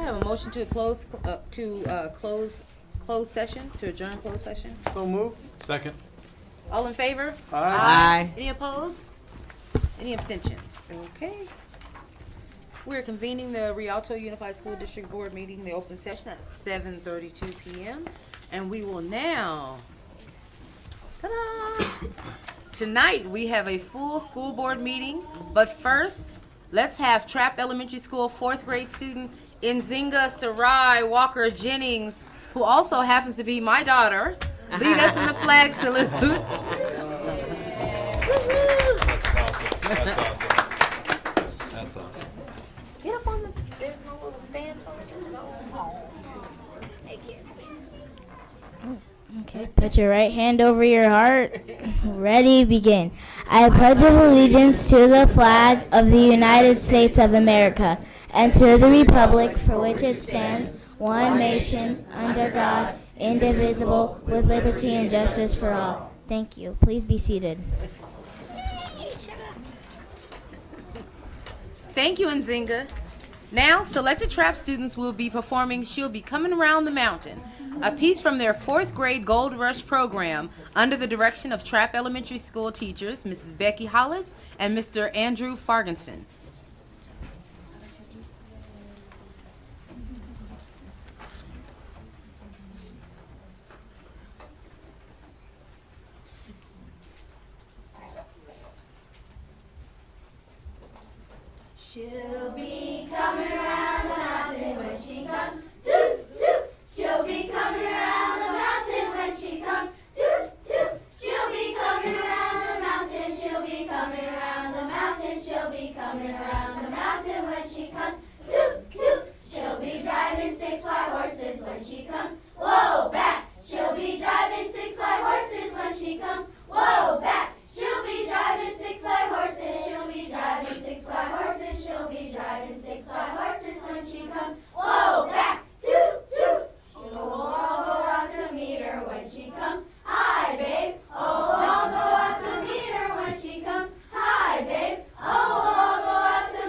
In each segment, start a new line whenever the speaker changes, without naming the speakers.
I have a motion to close closed session, to adjourn closed session.
So move.
Second.
All in favor?
Aye.
Any opposed? Any abstentions? Okay. We're convening the Rialto Unified School District Board meeting, the open session at 7:32 p.m. And we will now, ta-da! Tonight, we have a full school board meeting, but first, let's have Trapp Elementary School fourth grade student Nzinga Sarai Walker Jennings, who also happens to be my daughter, lead us in the flag salute.
That's awesome. That's awesome.
Get up on the, there's no little stand for it. No. Oh. They can't see.
Okay, put your right hand over your heart. Ready, begin. I pledge allegiance to the flag of the United States of America and to the republic for which it stands, one nation, under God, indivisible, with liberty and justice for all. Thank you. Please be seated.
Thank you, Nzinga. Now, selected Trapp students will be performing She'll Be Coming Around the Mountain, a piece from their fourth grade Gold Rush program under the direction of Trapp Elementary School teachers, Mrs. Becky Hollis and Mr. Andrew Fargenston.
She'll be coming around the mountain when she comes. Toot, toot. She'll be coming around the mountain when she comes. Toot, toot. She'll be coming around the mountain. She'll be coming around the mountain. She'll be coming around the mountain when she comes. Toot, toot. She'll be driving 6 white horses when she comes. Whoa, back. She'll be driving 6 white horses when she comes. Whoa, back. She'll be driving 6 white horses. She'll be driving 6 white horses. She'll be driving 6 white horses when she comes. Whoa, back, toot, toot. She'll all go out to meet her when she comes. Hi, babe. Oh, I'll go out to meet her when she comes. Hi, babe. Oh, I'll go out to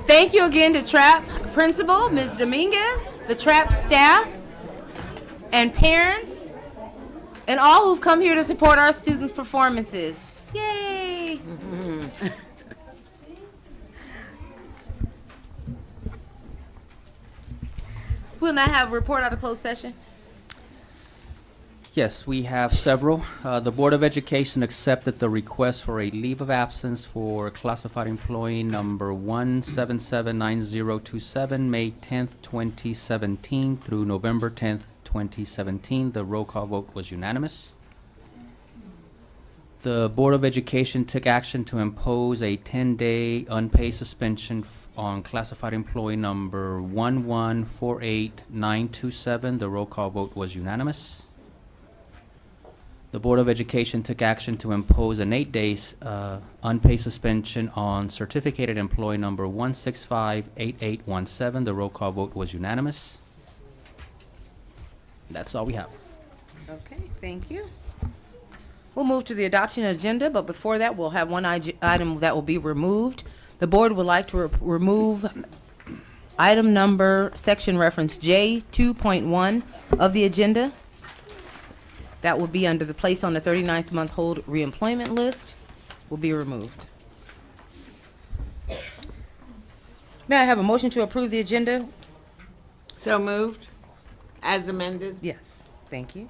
Thank you again to TRAP Principal, Ms. Dominguez, the TRAP staff, and parents, and all who've come here to support our students' performances. Yay! We'll now have a report out of closed session.
Yes, we have several. The Board of Education accepted the request for a leave of absence for classified employee number 1779027, May 10th, 2017 through November 10th, 2017. The roll call vote was unanimous. The Board of Education took action to impose a 10-day unpaid suspension on classified employee number 1148927. The roll call vote was unanimous. The Board of Education took action to impose an 8-day unpaid suspension on certificated employee number 1658817. The roll call vote was unanimous. That's all we have.
Okay, thank you. We'll move to the adoption agenda, but before that, we'll have one item that will be removed. The board would like to remove item number, section reference J 2.1 of the agenda. That will be under the place on the 39th month hold reemployment list, will be removed. May I have a motion to approve the agenda?
So moved, as amended.
Yes, thank you.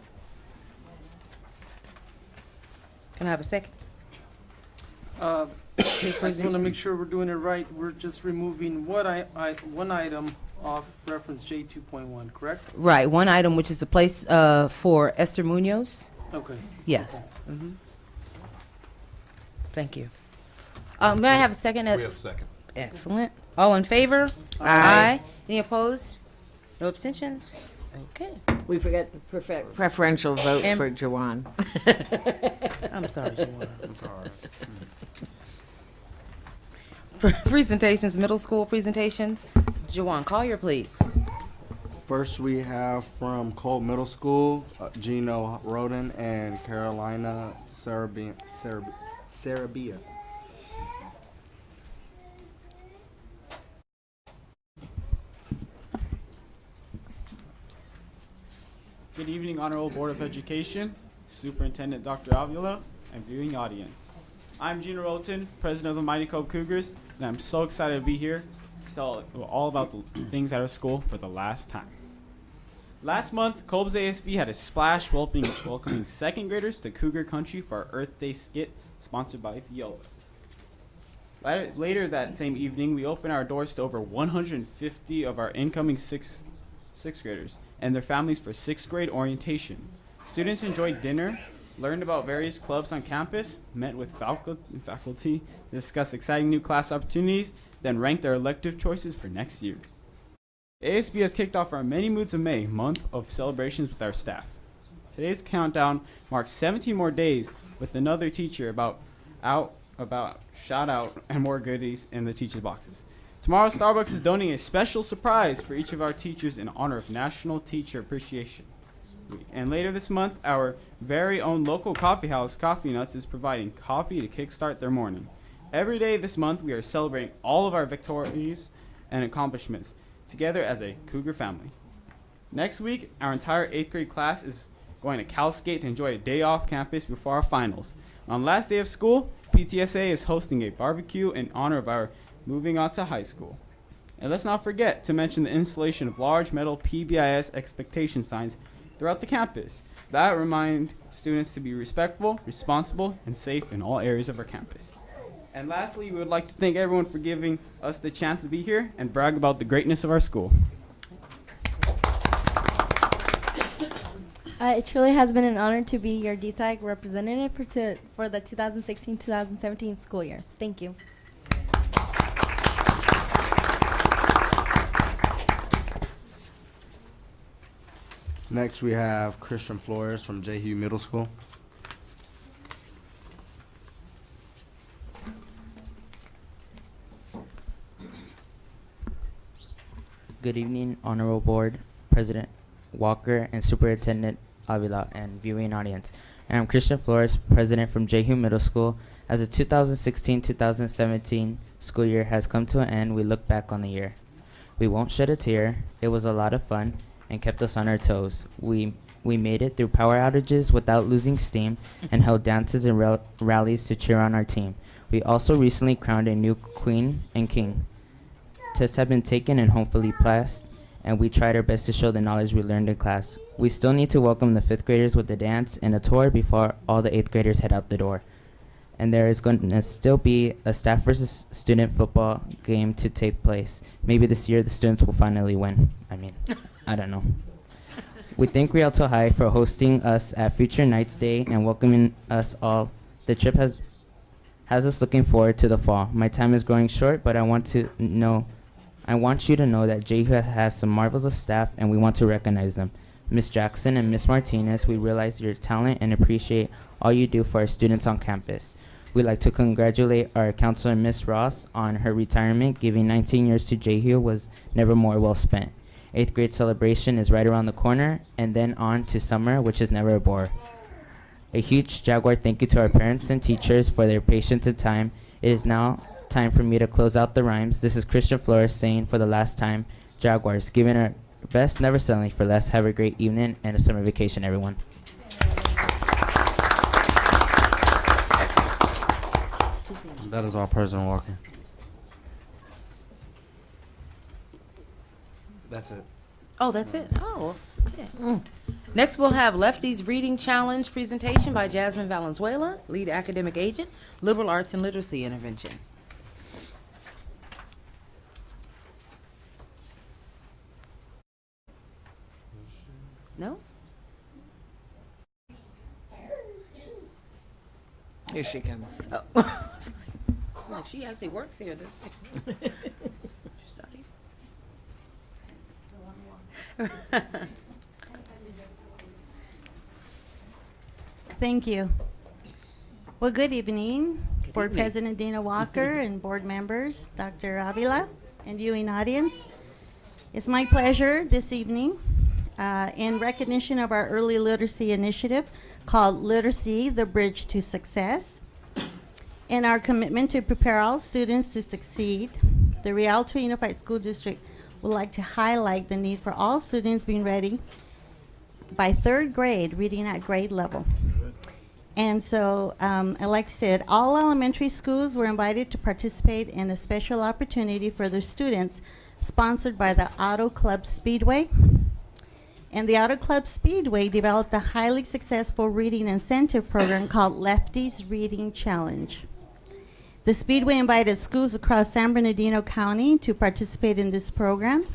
Can I have a second?
I just want to make sure we're doing it right. We're just removing one item off reference J 2.1, correct?
Right, one item, which is the place for Esther Munoz.
Okay.
Yes. Thank you. May I have a second?
We have a second.
Excellent. All in favor?
Aye.
Any opposed? No abstentions? Okay.
We forget the preferential vote
And-
for Jawan.
I'm sorry, Joanna.
That's all right.
Presentations, middle school presentations. Jawan Collier, please.
First, we have from Cole Middle School, Gino Roden and Carolina Sarabia.
Good evening, Honorable Board of Education, Superintendent Dr. Avila, and viewing audience. I'm Gina Rolton, President of the Mighty Cove Cougars, and I'm so excited to be here to tell you all about the things at our school for the last time. Last month, Colb's ASB had a splash welcoming second graders to Cougar Country for our Earth Day skit sponsored by Viola. Later that same evening, we opened our doors to over 150 of our incoming sixth graders and their families for sixth grade orientation. Students enjoyed dinner, learned about various clubs on campus, met with faculty, discussed exciting new class opportunities, then ranked their elective choices for next year. ASB has kicked off our Many Moods of May month of celebrations with our staff. Today's countdown marks 17 more days with another teacher about shout out and more goodies in the teacher boxes. Tomorrow, Starbucks is donating a special surprise for each of our teachers in honor of National Teacher Appreciation Week. And later this month, our very own local coffee house, Coffee Nuts, is providing coffee to kickstart their morning. Every day this month, we are celebrating all of our victories and accomplishments together as a Cougar family. Next week, our entire 8th grade class is going to Cal Skate to enjoy a day off campus before our finals. On last day of school, PTSA is hosting a barbecue in honor of our moving on to high school. And let's not forget to mention the installation of large metal PBIS expectation signs throughout the campus that remind students to be respectful, responsible, and safe in all areas of our campus. And lastly, we would like to thank everyone for giving us the chance to be here and brag about the greatness of our school.
It truly has been an honor to be your DSAG representative for the 2016-2017 school year. Thank you.
Next, we have Christian Flores from J. Hugh Middle School.
Good evening, Honorable Board, President Walker, and Superintendent Avila, and viewing audience. I am Christian Flores, President from J. Hugh Middle School, As the 2016-2017 school year has come to an end, we look back on the year. We won't shed a tear. It was a lot of fun and kept us on our toes. We made it through power outages without losing steam and held dances and rallies to cheer on our team. We also recently crowned a new queen and king. Tests have been taken and hopefully passed, and we tried our best to show the knowledge we learned in class. We still need to welcome the 5th graders with a dance and a tour before all the 8th graders head out the door. And there is going to still be a staff versus student football game to take place. Maybe this year the students will finally win. I don't know. We thank Rialto High for hosting us at Future Nights Day and welcoming us all. The trip has us looking forward to the fall. My time is growing short, but I want you to know that JHU has some marvelous staff and we want to recognize them. Ms. Jackson and Ms. Martinez, we realize your talent and appreciate all you do for our students on campus. We'd like to congratulate our counselor, Ms. Ross, on her retirement. Giving 19 years to JHU was never more well spent. 8th grade celebration is right around the corner, and then on to summer, which is never a bore. A huge Jaguar thank you to our parents and teachers for their patience and time. It is now time for me to close out the rhymes. This is Christian Flores saying for the last time, Jaguars, giving our best, never settling for less. Have a great evening and a summer vacation, everyone.
That is all, President Walker. That's it.
Oh, that's it? Oh, okay. Next, we'll have Lefty's Reading Challenge presentation by Jasmine Valenzuela, Lead Academic Agent, Liberal Arts and Literacy Intervention. No?
Here she comes.
Oh. Like she actually works here. This.
Thank you. Well, good evening, Board
evening.
President Dina Walker and board members, Dr. Avila, and viewing audience. It's my pleasure this evening, in recognition of our early literacy initiative called Literacy, the Bridge to Success, and our commitment to prepare all students to succeed, the Rialto Unified School District would like to highlight the need for all students being ready by 3rd grade, reading at grade level. And so I'd like to say that all elementary schools were invited to participate in a special opportunity for their students sponsored by the Auto Club Speedway. And the Auto Club Speedway developed a highly successful reading incentive program called Lefty's Reading Challenge. The Speedway invited schools across San Bernardino County to participate in this program.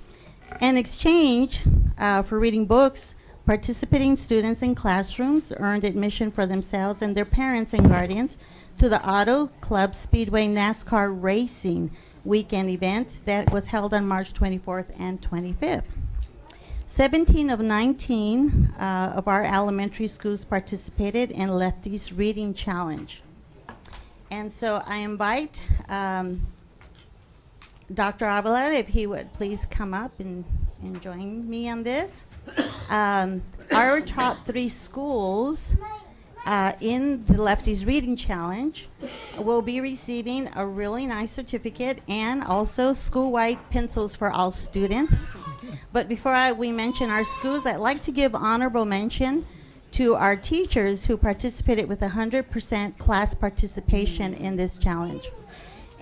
In exchange for reading books, participating students in classrooms earned admission for themselves and their parents and guardians to the Auto Club Speedway NASCAR Racing Weekend event that was held on March 24th and 25th. 17 of 19 of our elementary schools participated in Lefty's Reading Challenge. And so I invite Dr. Avila, if he would please come up and join me on this. Our top 3 schools in the Lefty's Reading Challenge will be receiving a really nice certificate and also school-wide pencils for all students. But before we mention our schools, I'd like to give honorable mention to our teachers who participated with 100% class participation in this challenge.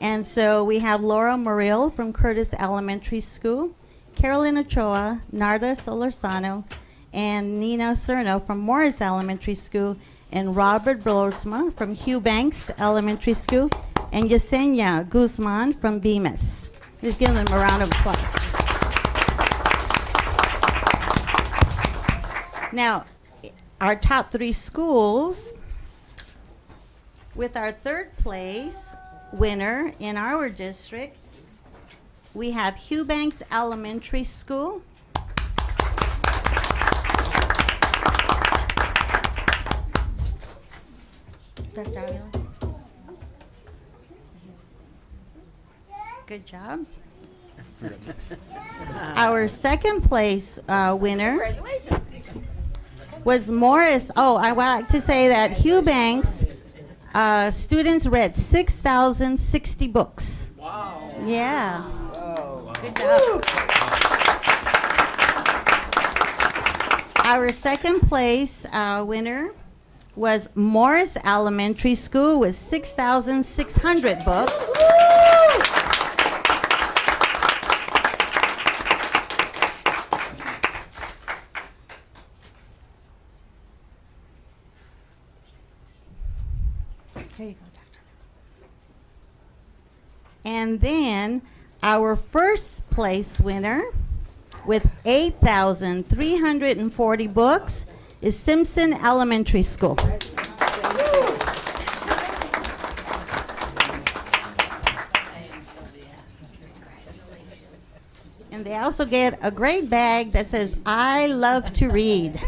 And so we have Laura Morrill from Curtis Elementary School, Carolyn Ochoa, Narda Solorzano, and Nina Cerno from Morris Elementary School, and Robert Blorsma from Hugh Banks Elementary School, and Yesenia Guzman from Bemis. Just give them a round of applause. Now, our top 3 schools, with our 3rd place winner in our district, we have Hugh Banks Elementary School. Dr. Avila? Good job. Our 2nd place winner was Morris. Oh, I would like to say that Hugh Banks Students read 6,060 books. Wow. Yeah. Good job. Our second place winner was Morris Elementary School with 6,600 books. Here you go, Doctor. And then our first place winner with 8,340 books is Simpson Elementary School. And they also get a great bag that says, "I love to read."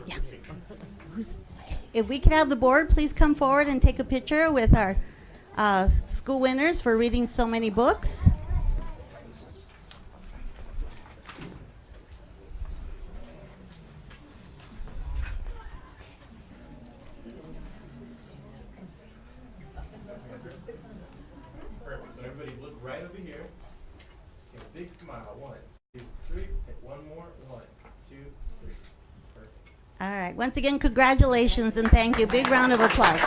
Yeah. If we could have the board please come forward and take a picture with our school winners for reading so many books.
Perfect. So everybody look right over here. Take a big smile. 1, 2, 3. Take one more. 1, 2, 3. Perfect.
All right. Once again, congratulations and thank you. Big round of applause.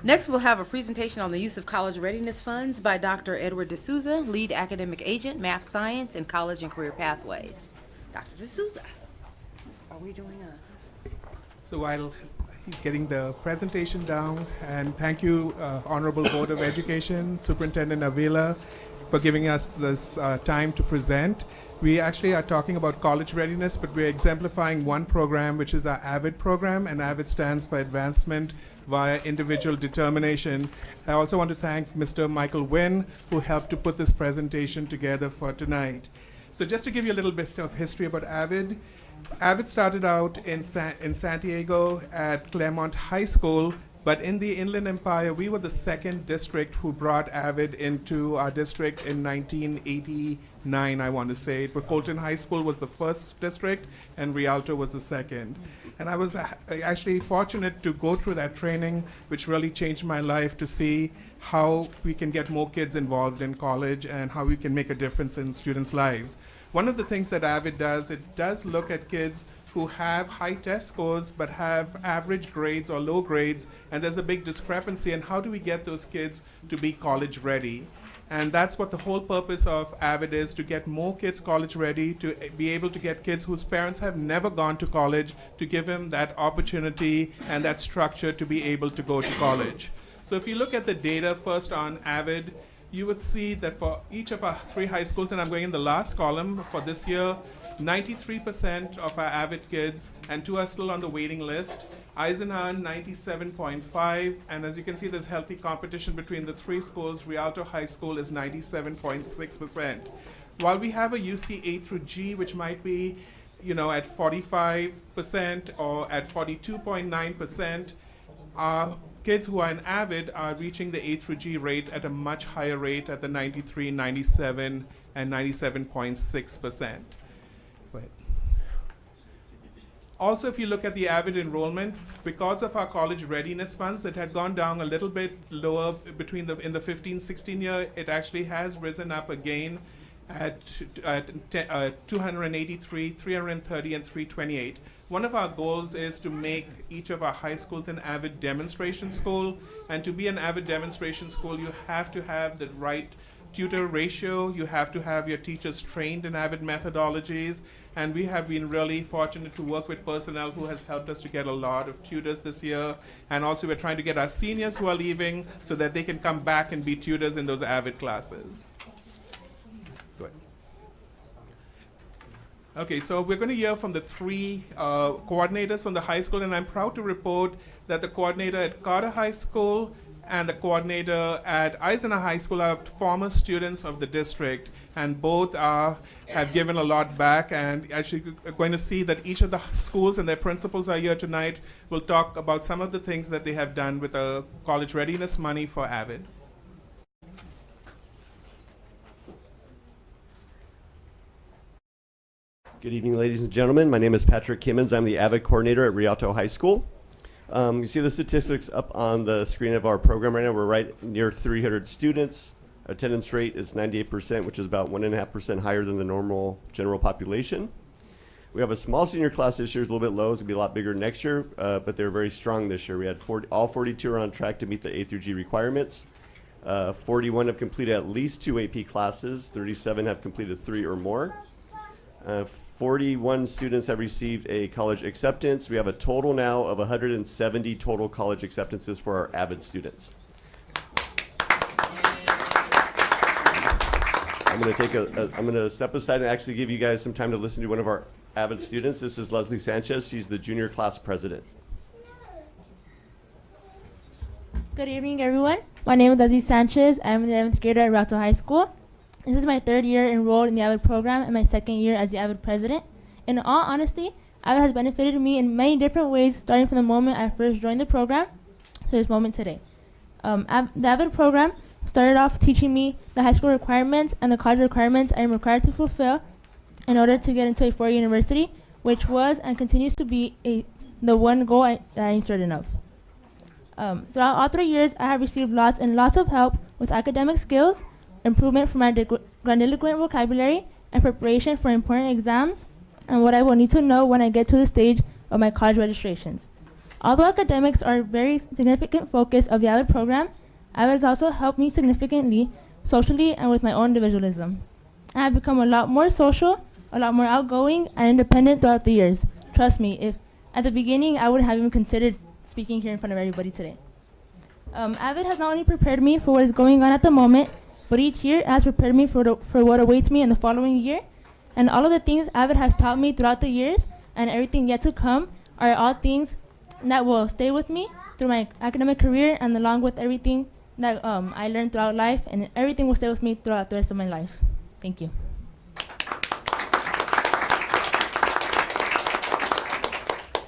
Next, we'll have a presentation on the use of college readiness funds by Dr. Edward D'Souza, Lead Academic Agent, Math Science, and College and Career Pathways. Dr. D'Souza. Are we doing a...
So while he's getting the presentation down, and thank you, Honorable Board of Education, Superintendent Avila, for giving us this time to present. We actually are talking about college readiness, but we're exemplifying one program, which is our AVID program, and AVID stands for Advancement via Individual Determination. I also want to thank Mr. Michael Wynn, who helped to put this presentation together for tonight. So just to give you a little bit of history about AVID, AVID started out in San Diego at Claremont High School, but in the Inland Empire, we were the second district who brought AVID into our district in 1989, I want to say. But Colton High School was the first district, and Rialto was the second. And I was actually fortunate to go through that training, which really changed my life, to see how we can get more kids involved in college and how we can make a difference in students' lives. One of the things that AVID does, it does look at kids who have high test scores but have average grades or low grades, and there's a big discrepancy, and how do we get those kids to be college ready? And that's what the whole purpose of AVID is, to get more kids college ready, to be able to get kids whose parents have never gone to college, to give them that opportunity and that structure to be able to go to college. So if you look at the data first on AVID, you would see that for each of our 3 high schools, and I'm going in the last column for this year, 93% of our AVID kids, and 2 are still on the waiting list. Eisenhower 97.5, and as you can see, there's healthy competition between the 3 schools. Rialto High School is 97.6%. While we have a UC A through G, which might be, at 45% or at 42.9%, our kids who are in AVID are reaching the A through G rate at a much higher rate, at the 93, 97, and 97.6%. Also, if you look at the AVID enrollment, because of our college readiness funds that had gone down a little bit lower in the 15-16 year, it actually has risen up again at 283, 330, and 328. One of our goals is to make each of our high schools an AVID demonstration school, and to be an AVID demonstration school, you have to have the right tutor ratio, you have to have your teachers trained in AVID methodologies, and we have been really fortunate to work with personnel who has helped us to get a lot of tutors this year. And also we're trying to get our seniors who are leaving so that they can come back and be tutors in those AVID classes. Go ahead. Okay, so we're going to hear from the 3 coordinators from the high school, and I'm proud to report that the coordinator at Carter High School and the coordinator at Eisenhower High School are former students of the district, and both have given a lot back. And actually, you're going to see that each of the schools and their principals are here tonight. We'll talk about some of the things that they have done with the college readiness money for AVID.
Good evening, ladies and gentlemen. My name is Patrick Kimmons. I'm the AVID coordinator at Rialto High School. You see the statistics up on the screen of our program right now. We're right near 300 students. Attendance rate is 98%, which is about 1.5% higher than the normal general population. We have a small senior class this year. It's a little bit low. It's going to be a lot bigger next year, but they're very strong this year. We had all 42 are on track to meet the A through G requirements. 41 have completed at least 2 AP classes. 37 have completed 3 or more. 41 students have received a college acceptance. We have a total now of 170 total college acceptances for our AVID students. I'm going to step aside and actually give you guys some time to listen to one of our AVID students. This is Leslie Sanchez. She's the junior class president.
Good evening, everyone. My name is Leslie Sanchez. I'm in the 11th grade at Rialto High School. This is my 3rd year enrolled in the AVID program and my 2nd year as the AVID president. In all honesty, AVID has benefited me in many different ways, starting from the moment I first joined the program to this moment today. The AVID program started off teaching me the high school requirements and the college requirements I am required to fulfill in order to get into a 4-year university, which was and continues to be the one goal that I am certain of. Throughout all 3 years, I have received lots and lots of help with academic skills, improvement for my grandiloquent vocabulary, and preparation for important exams, and what I will need to know when I get to the stage of my college registrations. Although academics are a very significant focus of the AVID program, AVID has also helped me significantly socially and with my own individualism. I have become a lot more social, a lot more outgoing, and independent throughout the years. Trust me, if at the beginning I wouldn't have even considered speaking here in front of everybody today. AVID has not only prepared me for what is going on at the moment, but each year it has prepared me for what awaits me in the following year. And all of the things AVID has taught me throughout the years and everything yet to come are all things that will stay with me through my academic career and along with everything that I learned throughout life, and everything will stay with me throughout the rest of my life. Thank you.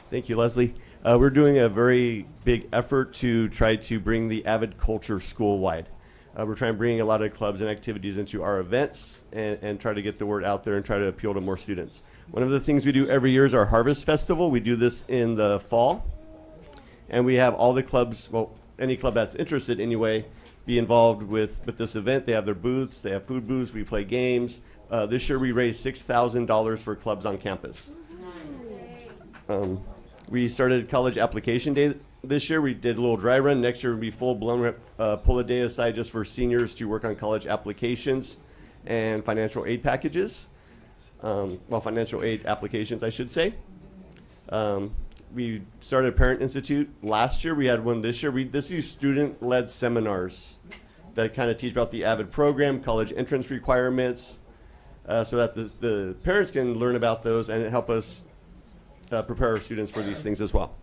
Thank you, Leslie. We're doing a very big effort to try to bring the AVID culture school-wide. We're trying to bring a lot of clubs and activities into our events and try to get the word out there and try to appeal to more students. One of the things we do every year is our Harvest Festival. We do this in the fall. And we have all the clubs, well, any club that's interested anyway, be involved with this event. They have their booths, they have food booths, we play games. This year we raised $6,000 for clubs on campus. We started College Application Day this year. We did a little dry run. Next year will be full-blown. Pull a day aside just for seniors to work on college applications and financial aid packages. Well, financial aid applications, I should say. We started a Parent Institute last year. We had one this year. This is student-led seminars that kind of teach about the AVID program, college entrance requirements, so that the parents can learn about those and help us prepare our students for these things as well.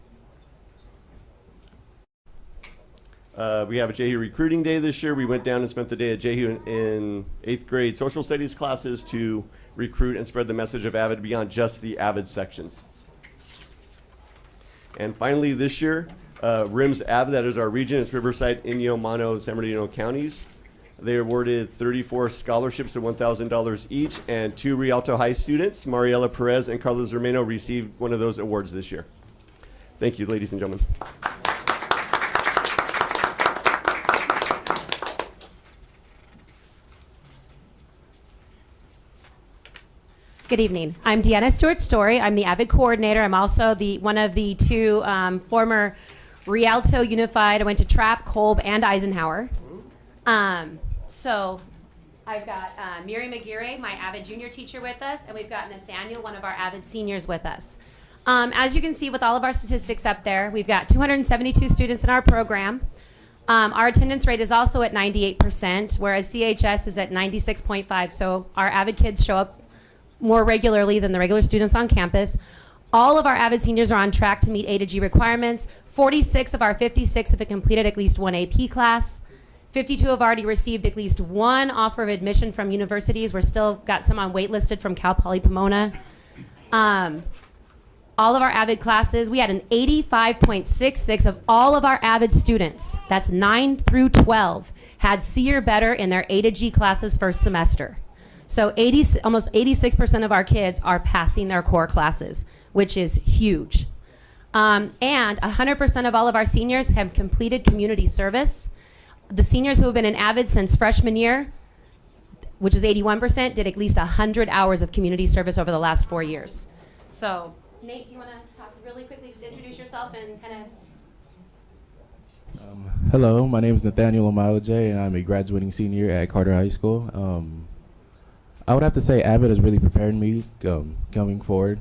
We have a JHU Recruiting Day this year. We went down and spent the day at JHU in 8th grade social studies classes to recruit and spread the message of AVID beyond just the AVID sections. And finally this year, RIMS AVID, that is our region, it's Riverside, Inyo, Mono, San Bernardino counties. They awarded 34 scholarships of $1,000 each, and 2 Rialto High students, Mariela Perez and Carlos Romano, received one of those awards this year. Thank you, ladies and gentlemen.
Good evening. I'm Deanna Stewart-Story. I'm the AVID coordinator. I'm also one of the 2 former Rialto Unified. I went to Trapp, Kolb, and Eisenhower. So I've got Miri McGeary, my AVID junior teacher, with us, and we've got Nathaniel, one of our AVID seniors, with us. As you can see with all of our statistics up there, we've got 272 students in our program. Our attendance rate is also at 98%, whereas CHS is at 96.5. So our AVID kids show up more regularly than the regular students on campus. All of our Avid seniors are on track to meet A to G requirements. 46 of our 56 have completed at least one AP class. 52 have already received at least one offer of admission from universities. We're still got some on waitlisted from Cal Poly Pomona. All of our Avid classes, we had an 85.66 of all of our Avid students, that's 9 through 12, had C or better in their A to G classes first semester. So almost 86% of our kids are passing their core classes, which is huge. And 100% of all of our seniors have completed community service. The seniors who have been in Avid since freshman year, which is 81%, did at least 100 hours of community service over the last 4 years. So, Nate, do you want to talk really quickly, just introduce yourself and kind of...
Hello, my name is Nathaniel Omaoje, and I'm a graduating senior at Carter High School. I would have to say Avid has really prepared me coming forward.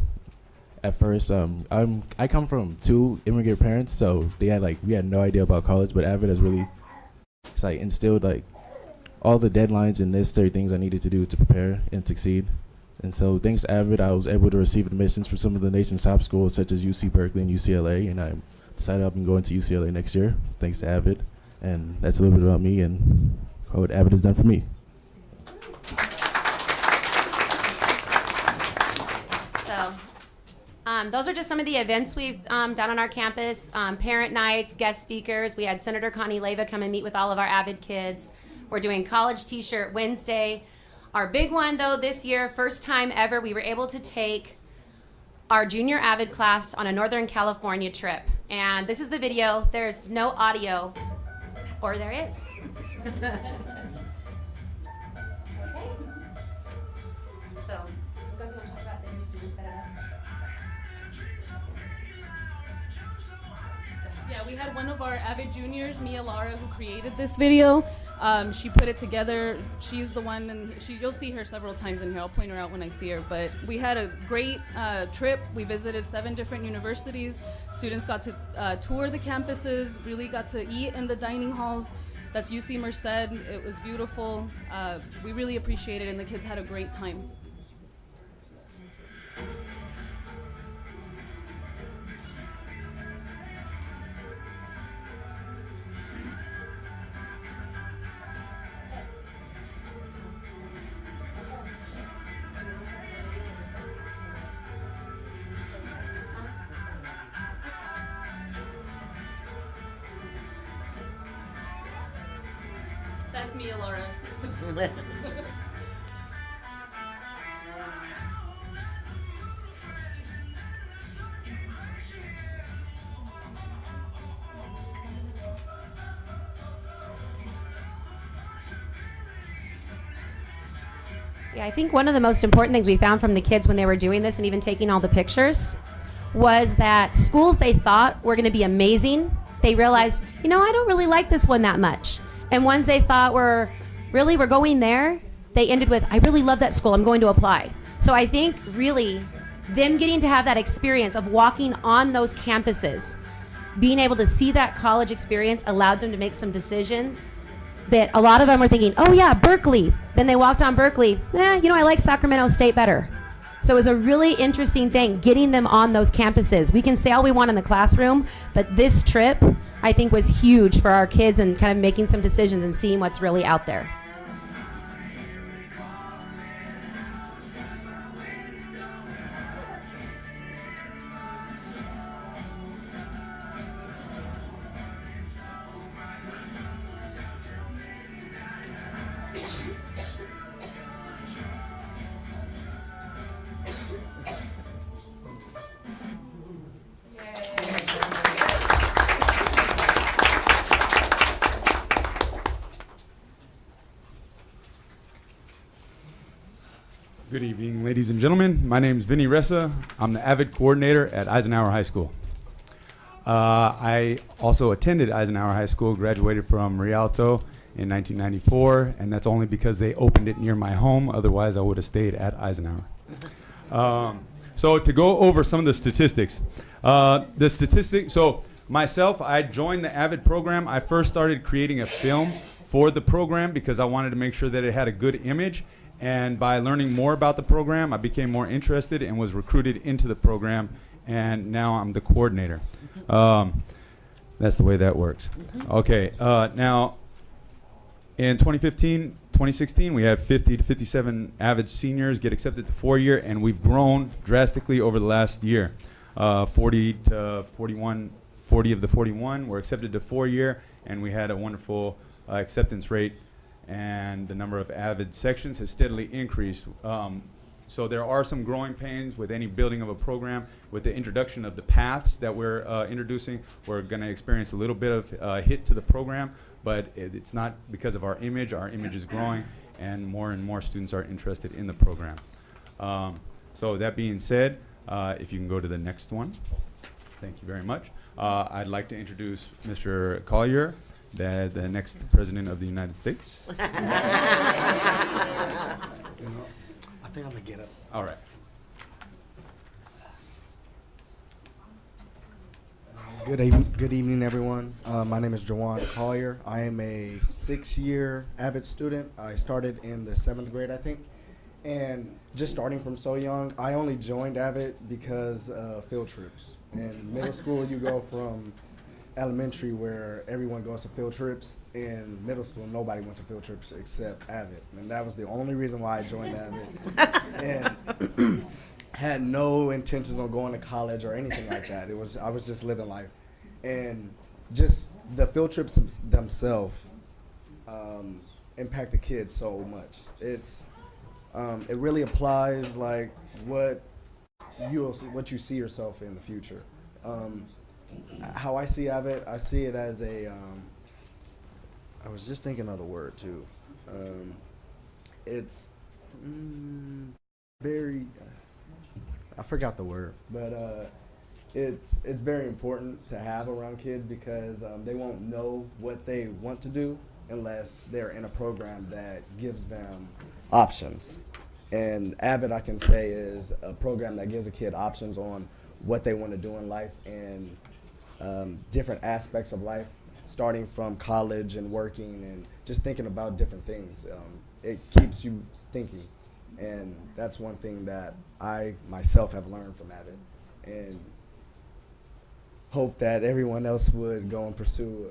At first, I come from 2 immigrant parents, so we had no idea about college, but Avid has really instilled all the deadlines and necessary things I needed to do to prepare and succeed. And so thanks to Avid, I was able to receive admissions from some of the nation's top schools such as UC Berkeley and UCLA, and I decided I'll be going to UCLA next year thanks to Avid. And that's a little bit about me and what Avid has done for me.
Those are just some of the events we've done on our campus. Parent nights, guest speakers. We had Senator Connie Leyva come and meet with all of our Avid kids. We're doing College T-shirt Wednesday. Our big one, though, this year, first time ever, we were able to take our junior Avid class on a Northern California trip. And this is the video. There's no audio, or there is. Okay. So, go ahead and talk about the students that are...
Yeah, we had one of our Avid juniors, Mia Lara, who created this video. She put it together. She's the one, and you'll see her several times in here. I'll point her out when I see her. But we had a great trip. We visited 7 different universities. Students got to tour the campuses, really got to eat in the dining halls. That's UC Merced. It was beautiful. We really appreciated it, and the kids had a great time. That's Mia Laura.
Yeah, I think one of the most important things we found from the kids when they were doing this and even taking all the pictures was that schools they thought were going to be amazing, they realized, I don't really like this one that much. And ones they thought we're going there, they ended with, I really love that school, I'm going to apply. So I think really them getting to have that experience of walking on those campuses, being able to see that college experience allowed them to make some decisions that a lot of them were thinking, oh yeah, Berkeley. Then they walked on Berkeley, I like Sacramento State better. So it was a really interesting thing, getting them on those campuses. We can say all we want in the classroom, but this trip, I think, was huge for our kids and kind of making some decisions and seeing what's really out there.
Good evening, ladies and gentlemen. My name is Vinny Ressa. I'm the Avid coordinator at Eisenhower High School. I also attended Eisenhower High School, graduated from Rialto in 1994, and that's only because they opened it near my home. Otherwise, I would have stayed at Eisenhower. So to go over some of the statistics. So myself, I joined the Avid program. I first started creating a film for the program because I wanted to make sure that it had a good image. And by learning more about the program, I became more interested and was recruited into the program and now I'm the coordinator. That's the way that works. Okay, now in 2016, we have 50 to 57 avid seniors get accepted to four-year, and we've grown drastically over the last year. 40 to 41, 40 of the 41 were accepted to four-year, and we had a wonderful acceptance rate, and the number of avid sections has steadily increased. So there are some growing pains with any building of a program. With the introduction of the paths that we're introducing, we're going to experience a little bit of hit to the program, but it's not because of our image. Our image is growing, and more students are interested in the program. So that being said, if you can go to the next one. Thank you very much. I'd like to introduce Mr. Collier, the next President of the United States.
I think I'm gonna get up.
All right.
Good evening, everyone. My name is Jawan Collier. I am a 6-year Avid student. I started in the 7th grade, I think. And just starting from so young, I only joined Avid because of field trips. In middle school, you go from elementary where everyone goes to field trips. In middle school, nobody went to field trips except Avid. And that was the only reason why I joined Avid. And had no intentions on going to college or anything like that. I was just living life. And just the field trips themselves impact the kids so much. It really applies like what you see yourself in the future. How I see Avid, I see it as a I was just thinking of the word too. It's very I forgot the word, but it's very important to have around kids because they won't know what they want to do unless they're in a program that gives them options. And Avid, I can say, is a program that gives a kid options on what they want to do in life and different aspects of life, starting from college and working and just thinking about different things. It keeps you thinking. And that's one thing that I myself have learned from Avid, and hope that everyone else would go and pursue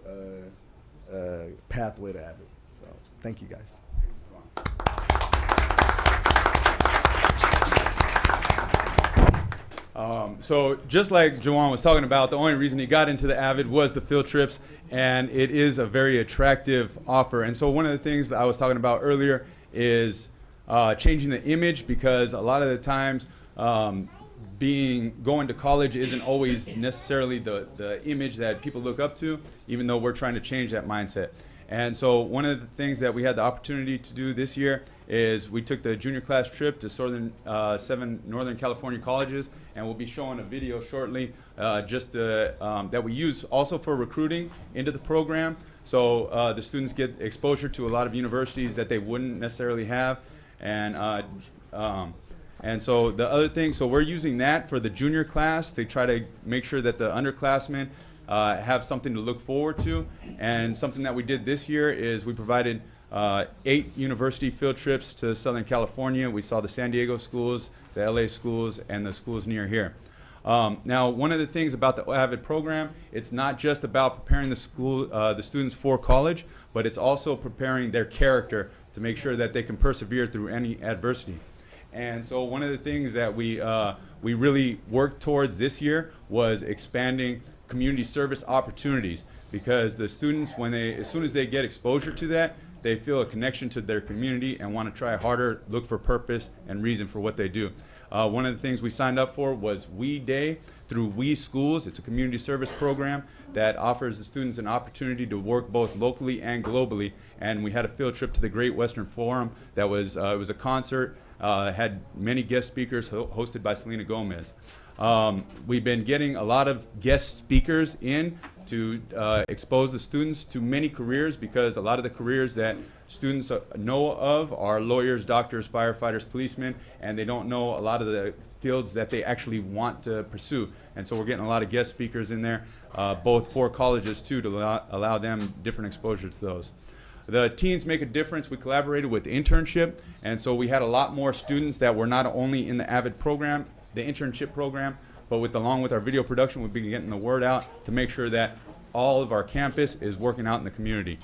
a pathway to Avid. So thank you guys.
So just like Jawan was talking about, the only reason he got into the Avid was the field trips, and it is a very attractive offer. And so one of the things that I was talking about earlier is changing the image, because a lot of the times going to college isn't always necessarily the image that people look up to, even though we're trying to change that mindset. And so one of the things that we had the opportunity to do this year is we took the junior class trip to 7 Northern California colleges, and we'll be showing a video shortly that we use also for recruiting into the program. So the students get exposure to a lot of universities that they wouldn't necessarily have. And so the other thing, so we're using that for the junior class to try to make sure that the underclassmen have something to look forward to. And something that we did this year is we provided 8 university field trips to Southern California. We saw the San Diego schools, the LA schools, and the schools near here. Now, one of the things about the AVID program, it's not just about preparing the students for college, but it's also preparing their character to make sure that they can persevere through any adversity. And so one of the things that we really worked towards this year was expanding community service opportunities, because the students, as soon as they get exposure to that, they feel a connection to their community and want to try harder, look for purpose and reason for what they do. One of the things we signed up for was We Day through We Schools. It's a community service program that offers the students an opportunity to work both locally and globally. And we had a field trip to the Great Western Forum that was, it was a concert, had many guest speakers hosted by Selena Gomez. We've been getting a lot of guest speakers in to expose the students to many careers, because a lot of the careers that students know of are lawyers, doctors, firefighters, policemen, and they don't know a lot of the fields that they actually want to pursue. And so we're getting a lot of guest speakers in there, both for colleges too, to allow them different exposure to those. The Teens Make a Difference, we collaborated with the internship, and so we had a lot more students that were not only in the AVID program, the internship program, but along with our video production, we've been getting the word out to make sure that all of our campus is working out in the community.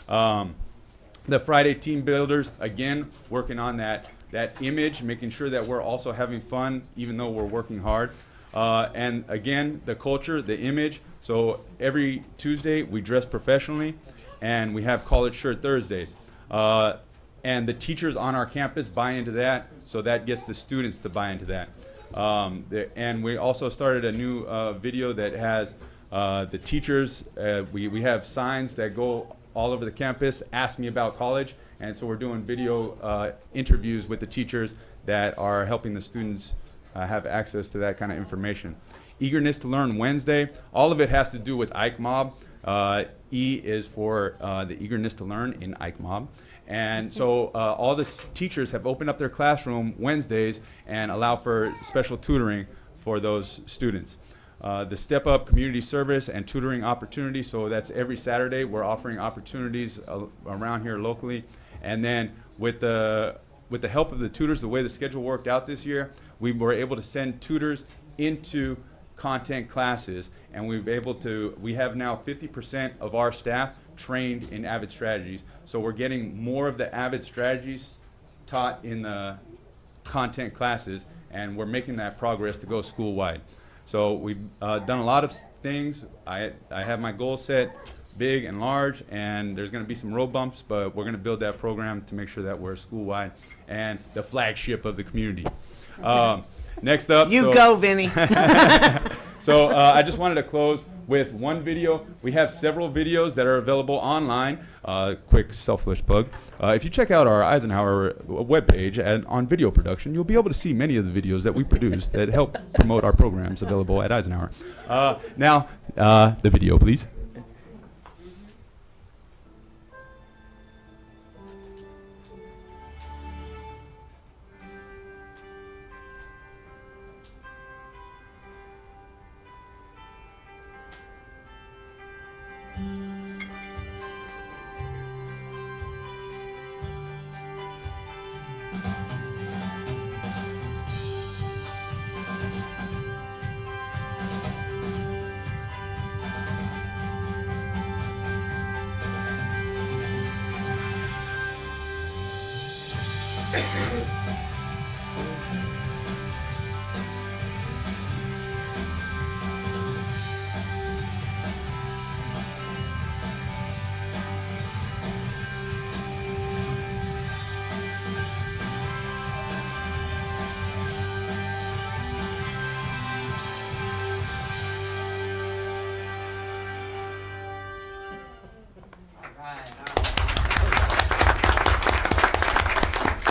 The Friday Team Builders, again, working on that image, making sure that we're also having fun, even though we're working hard. And again, the culture, the image. So every Tuesday, we dress professionally, and we have College Shirt Thursdays. And the teachers on our campus buy into that, so that gets the students to buy into that. And we also started a new video that has the teachers. We have signs that go all over the campus, ask me about college, and so we're doing video interviews with the teachers that are helping the students have access to that kind of information. Eagerness to Learn Wednesday, all of it has to do with Ike Mob. E is for the eagerness to learn in Ike Mob. And so all the teachers have opened up their classroom Wednesdays and allow for special tutoring for those students. The Step Up Community Service and Tutoring Opportunity, so that's every Saturday. We're offering opportunities around here locally. And then with the help of the tutors, the way the schedule worked out this year, we were able to send tutors into content classes, and we have now 50% of our staff trained in Avid strategies. So we're getting more of the Avid strategies taught in the content classes, and we're making that progress to go school-wide. So we've done a lot of things. I have my goals set big and large, and there's going to be some road bumps, but we're going to build that program to make sure that we're school-wide and the flagship of the community. Next up.
Go, Vinny.
So I just wanted to close with one video. We have several videos that are available online. Quick selfish plug. If you check out our Eisenhower webpage on video production, you'll be able to see many of the videos that we produce that help promote our programs available at Eisenhower. Now, the video, please.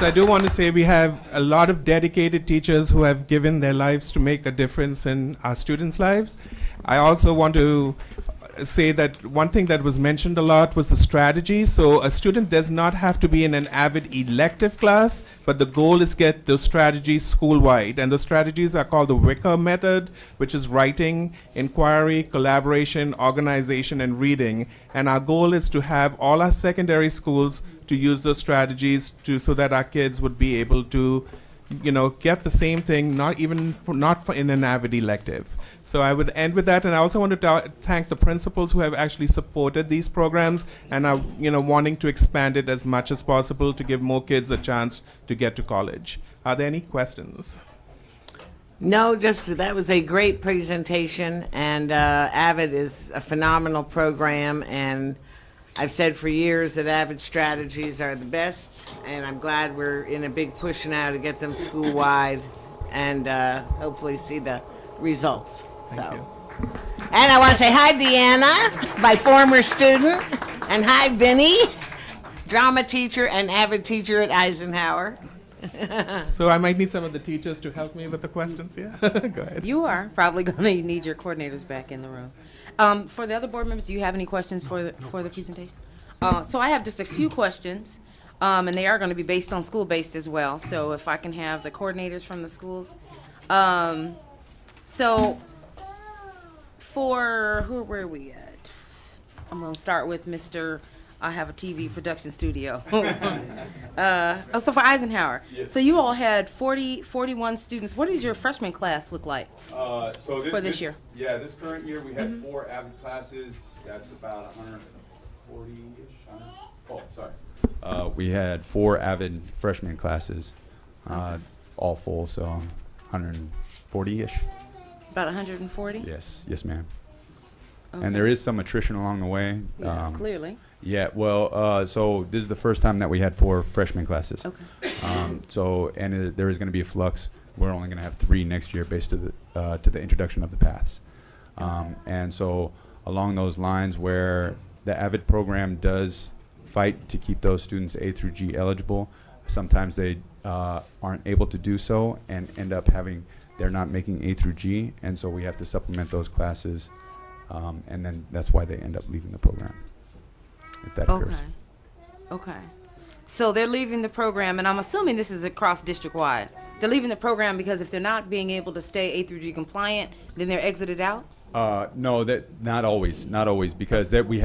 So I do want to say we have a lot of dedicated teachers who have given their lives to make a difference in our students' lives. I also want to say that one thing that was mentioned a lot was the strategy. So a student does not have to be in an Avid elective class, but the goal is get those strategies school-wide. And the strategies are called the Wicker method, which is writing, inquiry, collaboration, organization, and reading. And our goal is to have all our secondary schools to use those strategies so that our kids would be able to, get the same thing, not in an Avid elective. So I would end with that, and I also want to thank the principals who have actually supported these programs and are, wanting to expand it as much as possible to give more kids a chance to get to college. Are there any questions?
No, just that was a great presentation, and Avid is a phenomenal program, and I've said for years that Avid strategies are the best, and I'm glad we're in a big push now to get them school-wide and hopefully see the results.
Thank you.
And I want to say hi, Deanna, my former student, and hi, Vinny, drama teacher and Avid teacher at Eisenhower.
So I might need some of the teachers to help me with the questions, yeah? Go ahead.
You are probably going to need your coordinators back in the room. For the other board members, do you have any questions for the presentation? So I have just a few questions, and they are going to be based on school-based as well. So if I can have the coordinators from the schools. So where are we at? I'm going to start with Mr. I have a TV production studio. So for Eisenhower, so you all had 41 students. What did your freshman class look like for this year?
Yeah, this current year we had 4 AVID classes. That's about 140-ish. Oh, sorry. We had 4 AVID freshman classes, all full, so 140-ish.
About 140?
Yes, yes, ma'am.
Okay.
And there is some attrition along the way.
Yeah, clearly.
Yeah, well, so this is the first time that we had 4 freshman classes.
Okay.
There is going to be a flux. We're only going to have 3 next year based to the introduction of the paths. And so along those lines where the AVID program does fight to keep those students A through G eligible, sometimes they aren't able to do so and end up they're not making A through G, and so we have to supplement those classes, and then that's why they end up leaving the program, if that occurs.
Okay. So they're leaving the program, and I'm assuming this is across district-wide. They're leaving the program because if they're not being able to stay A through G compliant, then they're exited out?
No, that not always, because we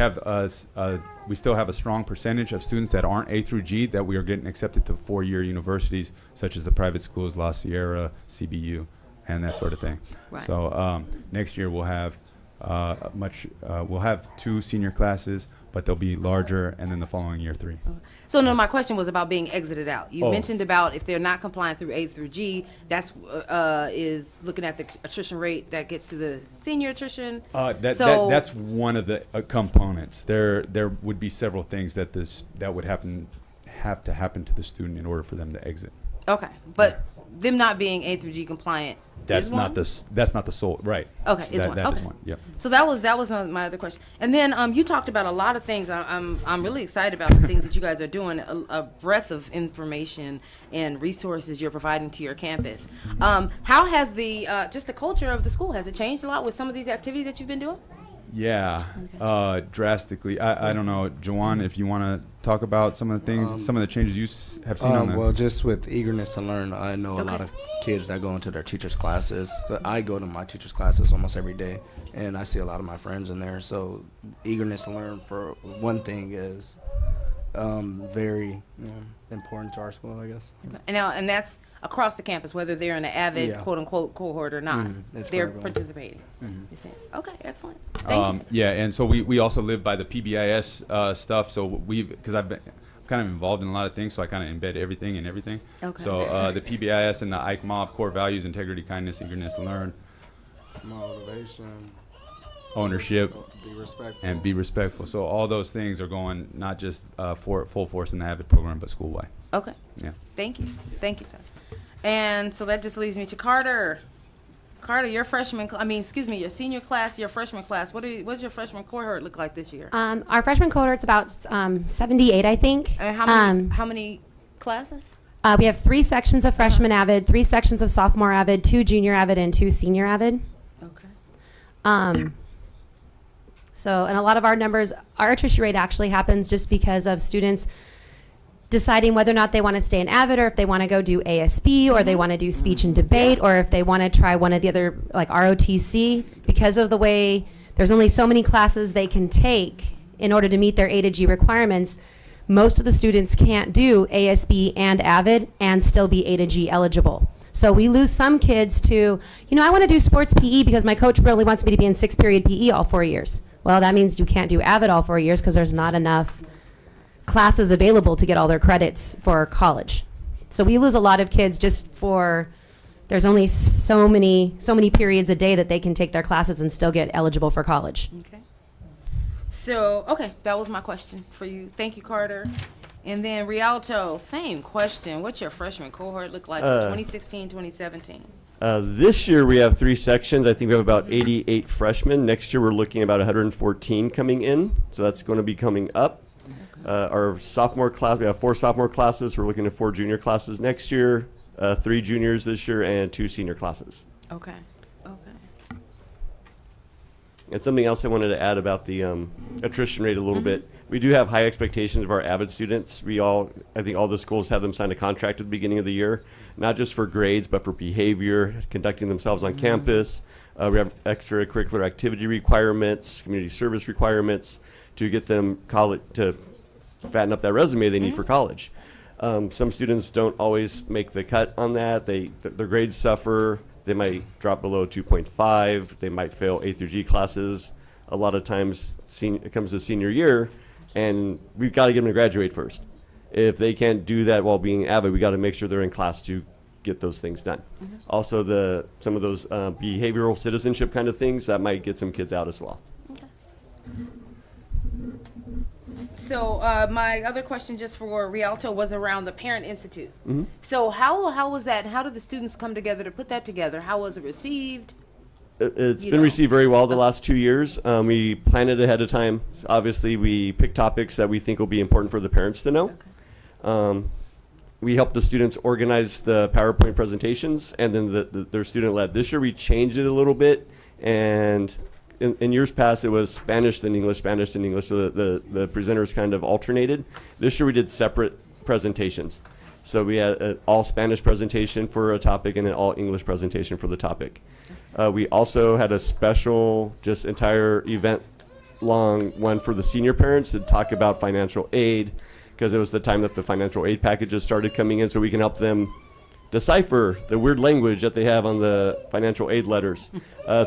still have a strong percentage of students that aren't A through G that we are getting accepted to 4-year universities, such as the private schools, La Sierra, CBU, and that sort of thing.
Right.
So next year we'll have we'll have 2 senior classes, but they'll be larger, and then the following year 3.
So no, my question was about being exited out. You
Oh.
mentioned about if they're not compliant through A through G, that's is looking at the attrition rate that gets to the senior attrition.
That's one of the components. There would be several things that would have to happen to the student in order for them to exit.
Okay, but them not being A through G compliant.
That's
is
not
one?
that's not the sole right.
Okay, is one.
That
Okay.
is one. Yep.
So that was my other question. And then you talked about a lot of things. I'm really excited about the things that you guys are doing. A breadth of information and resources you're providing to your campus. How has the just the culture of the school, has it changed a lot with some of these activities that you've been doing?
Yeah, drastically. I don't know, Jawan, if you want to talk about some of the things, some of the changes you have seen on the.
Well, just with eagerness to learn, I know a
Okay.
lot of kids that go into their teachers' classes. I go to my teachers' classes almost every day, and I see a lot of my friends in there. So eagerness to learn, for one thing, is very important to our school, I guess.
And that's across the campus, whether they're in an AVID
Yeah.
quote unquote cohort or not.
It's for
They're
everyone.
participating.
Mhm.
You're saying, okay, excellent. Thank you.
Yeah, and so we also live by the PBIS stuff. So because I've been kind of involved in a lot of things, so I kind of embed everything in everything.
Okay.
So the PBIS and the Ike Mob core values: integrity, kindness, eagerness to learn,
Motivation,
ownership,
be respectful.
and be respectful. So all those things are going not just for full force in the AVID program, but school-wide.
Okay.
Yeah.
Thank you, sir. And so that just leads me to Carter. Carter, your your senior class, your freshman class. What does your freshman cohort look like this year?
Our freshman cohort's about 78, I think.
And how many classes?
We have 3 sections of freshman AVID, 3 sections of sophomore AVID, 2 junior AVID, and 2 senior AVID.
Okay.
So, and a lot of our numbers, our attrition rate actually happens just because of students deciding whether or not they want to stay in AVID, or if they want to go do ASB, or they want to do speech and debate, or if they want to try one of the other, like ROTC. Because of the way there's only so many classes they can take in order to meet their A to G requirements, most of the students can't do ASB and AVID and still be A to G eligible. So we lose some kids to, I want to do sports PE because my coach really wants me to be in 6th period PE all 4 years. Well, that means you can't do AVID all 4 years because there's not enough classes available to get all their credits for college. So we lose a lot of kids just for, there's only so many periods a day that they can take their classes and still get eligible for college.
Okay. So, okay, that was my question for you. Thank you, Carter. And then Rialto, same question. What's your freshman cohort look like for 2016, 2017?
This year we have 3 sections. I think we have about 88 freshmen. Next year we're looking at about 114 coming in, so that's going to be coming up. Our sophomore class, we have 4 sophomore classes. We're looking at 4 junior classes next year, 3 juniors this year, and 2 senior classes.
Okay.
And something else I wanted to add about the attrition rate a little bit. We do have high expectations of our AVID students. I think all the schools have them sign a contract at the beginning of the year, not just for grades, but for behavior, conducting themselves on campus. We have extracurricular activity requirements, community service requirements to get them to fatten up that resume they need for college. Some students don't always make the cut on that. Their grades suffer. They might drop below 2.5. They might fail A through G classes. A lot of times it comes to senior year, and we've got to get them to graduate first. If they can't do that while being avid, we got to make sure they're in class to get those things done. Also, some of those behavioral citizenship kind of things that might get some kids out as well.
So my other question just for Rialto was around the Parent Institute. So how was that? How did the students come together to put that together? How was it received?
It's been received very well the last 2 years. We planned it ahead of time. Obviously, we pick topics that we think will be important for the parents to know. We helped the students organize the PowerPoint presentations, and then they're student-led. This year, we changed it a little bit, and in years past, it was Spanish then English, so the presenters kind of alternated. This year, we did separate presentations. So we had an all Spanish presentation for a topic and an all English presentation for the topic. We also had a special, just entire event long one for the senior parents to talk about financial aid, because it was the time that the financial aid packages started coming in, so we can help them decipher the weird language that they have on the financial aid letters.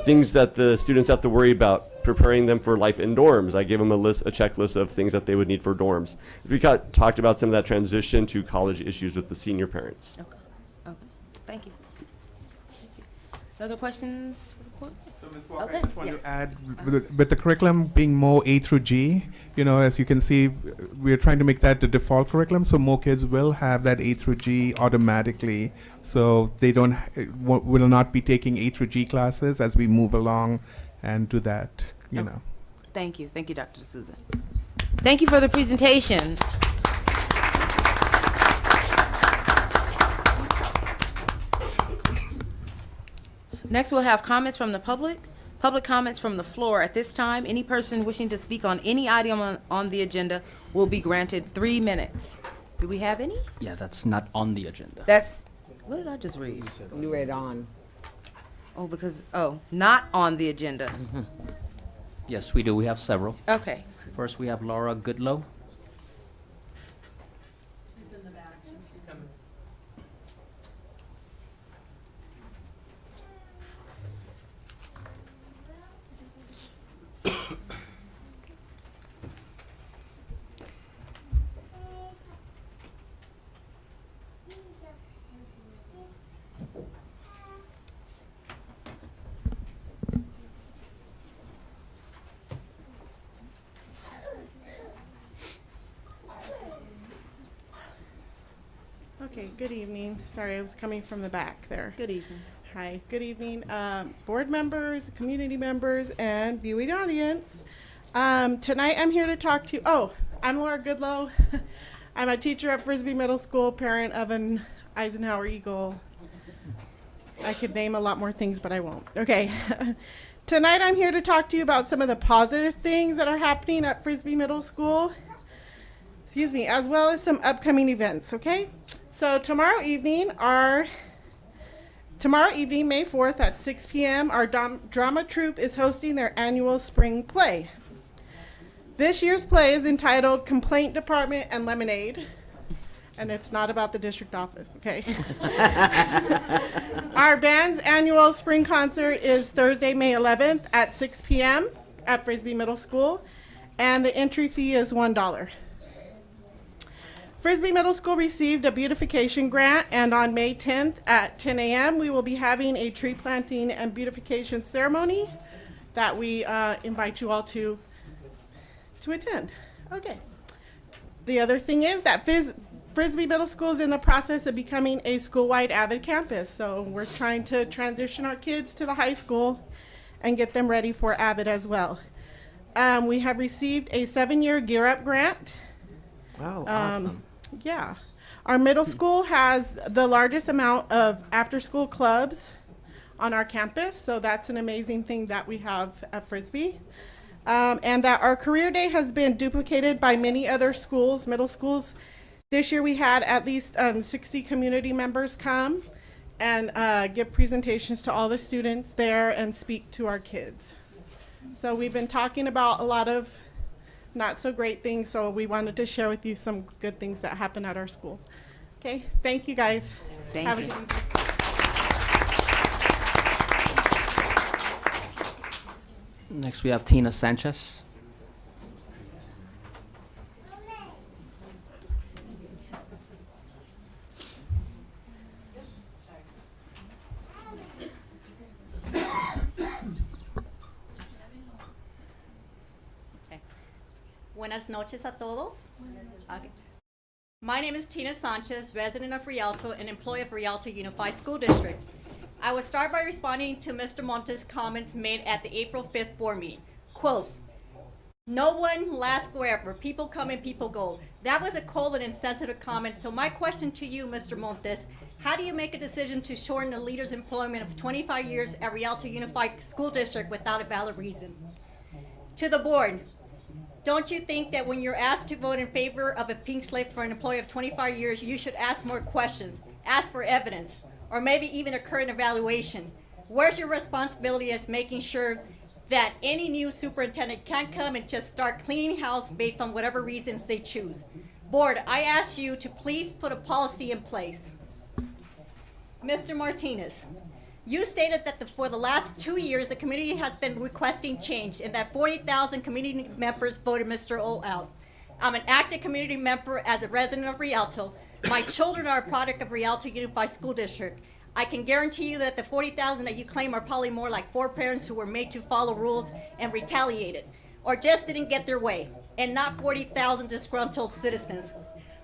Things that the students have to worry about, preparing them for life in dorms. I gave them a checklist of things that they would need for dorms. We talked about some of that transition to college issues with the senior parents.
Okay. Thank you. Other questions for the court?
So Ms. Walker,
Okay.
I just want
Yes.
to add, with the curriculum being more A through G, as you can see, we're trying to make that the default curriculum, so more kids will have that A through G automatically, so they will not be taking A through G classes as we move along and do that, know.
Thank you, Dr. D'Souza. Thank you for the presentation. Next, we'll have comments from the public. Public comments from the floor. At this time, any person wishing to speak on any item on the agenda will be granted 3 minutes. Do we have any?
Yeah, that's not on the agenda.
What did I just read?
You read on.
Not on the agenda.
Yes, we do. We have several.
Okay.
First, we have Laura Goodlow.
Okay, good evening. Sorry, I was coming from the back there.
Good evening.
Hi, good evening, board members, community members, and viewing audience. Tonight I'm here to talk to you. I'm Laura Goodlow. I'm a teacher at Frisbee Middle School, parent of an Eisenhower Eagle. I could name a lot more things, but I won't. Okay. Tonight I'm here to talk to you about some of the positive things that are happening at Frisbee Middle School. Excuse me, as well as some upcoming events, okay? So tomorrow evening, May 4th at 6 p.m., our drama troupe is hosting their annual spring play. This year's play is entitled Complaint Department and Lemonade, and it's not about the district office, okay? Our band's annual spring concert is Thursday, May 11th at 6 p.m. at Frisbee Middle School, and the entry fee is $1. Frisbee Middle School received a beautification grant, and on May 10th at 10 a.m. we will be having a tree planting and beautification ceremony that we invite you all to attend. Okay. The other thing is that Frisbee Middle School is in the process of becoming a school-wide AVID campus, so we're trying to transition our kids to the high school and get them ready for AVID as well. We have received a 7-year Gear Up grant.
Oh, awesome.
Yeah. Our middle school has the largest amount of after-school clubs on our campus, so that's an amazing thing that we have at Frisbee. And that our career day has been duplicated by many other schools, middle schools. This year we had at least 60 community members come and give presentations to all the students there and speak to our kids. So we've been talking about a lot of not so great things, so we wanted to share with you some good things that happen at our school. Okay, thank you guys.
Thank
Have
you.
a good evening.
Next, we have Tina Sanchez.
Buenas noches a todos. Okay. My name is Tina Sanchez, resident of Rialto and employee of Rialto Unified School District. I will start by responding to Mr. Montes' comments made at the April 5th board meeting. Quote, "No one lasts forever. People come and people go." That was a cold and insensitive comment. So my question to you, Mr. Montes, how do you make a decision to shorten a leader's employment of 25 years at Rialto Unified School District without a valid reason? To the board, don't you think that when you're asked to vote in favor of a pink slip for an employee of 25 years, you should ask more questions, ask for evidence, or maybe even a current evaluation? Where's your responsibility as making sure that any new superintendent can't come and just start cleaning house based on whatever reasons they choose? Board, I ask you to please put a policy in place. Mr. Martinez, you stated that for the last 2 years, the community has been requesting change and that 40,000 community members voted Mr. O out. I'm an active community member as a resident of Rialto. My children are a product of Rialto Unified School District. I can guarantee you that the 40,000 that you claim are probably more like 4 parents who were made to follow rules and retaliated, or just didn't get their way, and not 40,000 disgruntled citizens.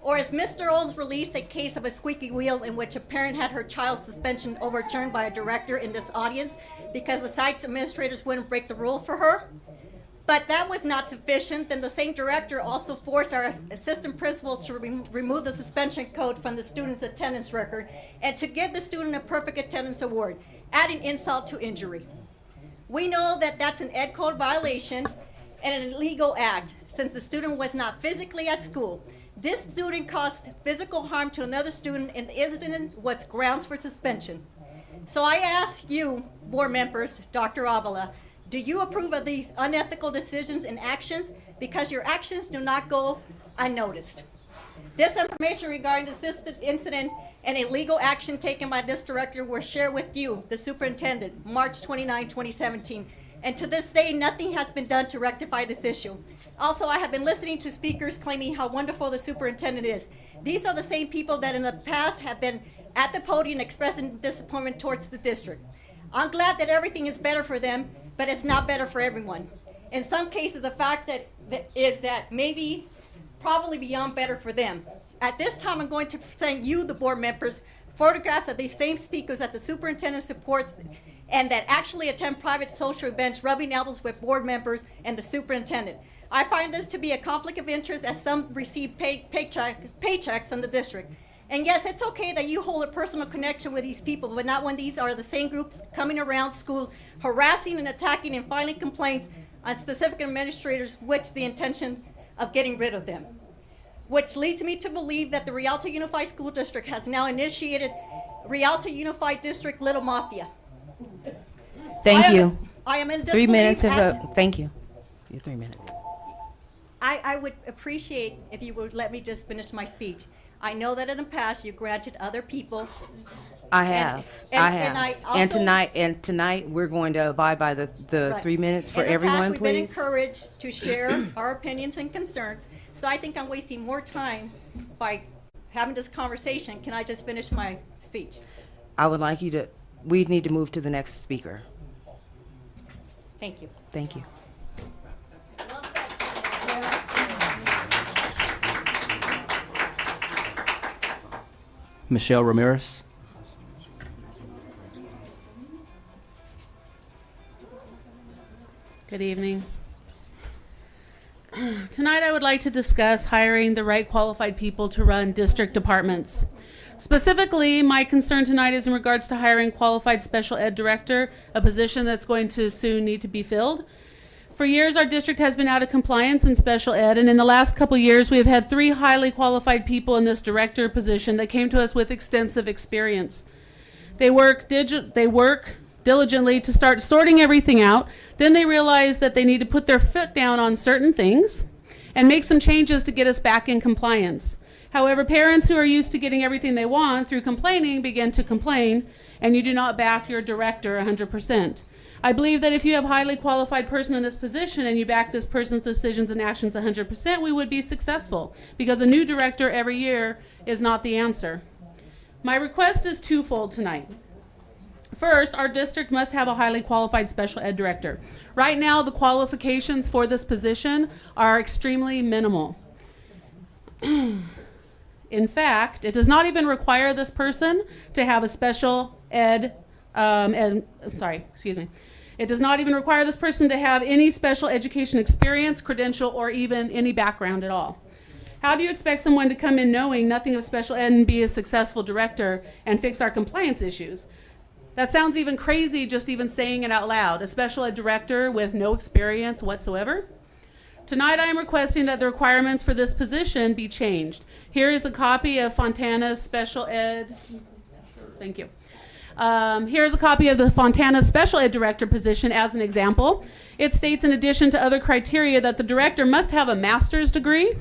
Or is Mr. O's release a case of a squeaky wheel in which a parent had her child's suspension overturned by a director in this audience because the site's administrators wouldn't break the rules for her? But that was not sufficient. Then the same director also forced our assistant principal to remove the suspension code from the student's attendance record and to give the student a perfect attendance award, adding insult to injury. We know that that's an ed code violation and an illegal act since the student was not physically at school. This student caused physical harm to another student, and the incident was grounds for suspension. So I ask you, board members, Dr. Avila, do you approve of these unethical decisions and actions? Because your actions do not go unnoticed. This information regarding this incident and illegal action taken by this director were shared with you, the superintendent, March 29, 2017. And to this day, nothing has been done to rectify this issue. Also, I have been listening to speakers claiming how wonderful the superintendent is. These are the same people that in the past have been at the podium expressing disappointment towards the district. I'm glad that everything is better for them, but it's not better for everyone. In some cases, the fact is that maybe probably beyond better for them. At this time, I'm going to present you, the board members, photographs of these same speakers that the superintendent supports and that actually attend private social events, rubbing elbows with board members and the superintendent. I find this to be a conflict of interest as some receive paychecks from the district. And yes, it's okay that you hold a personal connection with these people, but not when these are the same groups coming around schools, harassing and attacking and filing complaints on specific administrators, which the intention of getting rid of them. Which leads me to believe that the Rialto Unified School District has now initiated Rialto Unified District Little Mafia.
Thank you.
I am in
3 minutes of
disbelief.
thank you. Your 3 minutes.
I would appreciate if you would let me just finish my speech. I know that in the past you granted other people.
I have.
And
I have.
I
And
also-
tonight we're going to abide by the
Right.
3 minutes for
In the
everyone,
past, we've been
please.
encouraged to share our opinions and concerns, so I think I'm wasting more time by having this conversation. Can I just finish my speech?
I would like you to, we need to move to the next speaker.
Thank you.
Thank you.
Michelle Ramirez.
Good evening. Tonight I would like to discuss hiring the right qualified people to run district departments. Specifically, my concern tonight is in regards to hiring qualified special ed director, a position that's going to soon need to be filled. For years, our district has been out of compliance in special ed, and in the last couple years, we have had 3 highly qualified people in this director position that came to us with extensive experience. They work diligently to start sorting everything out. Then they realize that they need to put their foot down on certain things, and make some changes to get us back in compliance. However, parents who are used to getting everything they want through complaining begin to complain, and you do not back your director 100%. I believe that if you have a highly qualified person in this position and you back this person's decisions and actions 100%, we would be successful, because a new director every year is not the answer. My request is twofold tonight. First, our district must have a highly qualified special ed director. Right now, the qualifications for this position are extremely minimal. In fact, it does not even require this person to have a special ed, It does not even require this person to have any special education experience, credential, or even any background at all. How do you expect someone to come in knowing nothing of special ed and be a successful director and fix our compliance issues? That sounds even crazy just even saying it out loud. A special ed director with no experience whatsoever? Tonight I am requesting that the requirements for this position be changed. Here is a copy of Fontana's special ed. Thank you. Here's a copy of the Fontana Special Ed Director position as an example. It states, in addition to other criteria, that the director must have a master's degree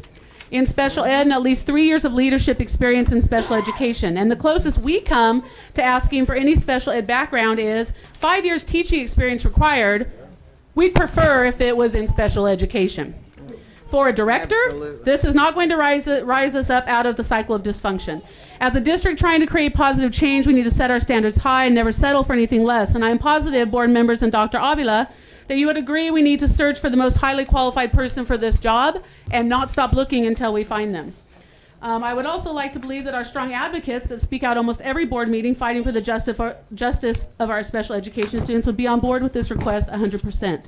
in special ed and at least 3 years of leadership experience in special education. And the closest we come to asking for any special ed background is 5 years teaching experience required. We'd prefer if it was in special education. For a director, this is not going to rise us up out of the cycle of dysfunction. As a district trying to create positive change, we need to set our standards high and never settle for anything less. And I am positive, board members and Dr. Avila, that you would agree we need to search for the most highly qualified person for this job and not stop looking until we find them. I would also like to believe that our strong advocates that speak out almost every board meeting fighting for the justice of our special education students would be on board with this request 100%.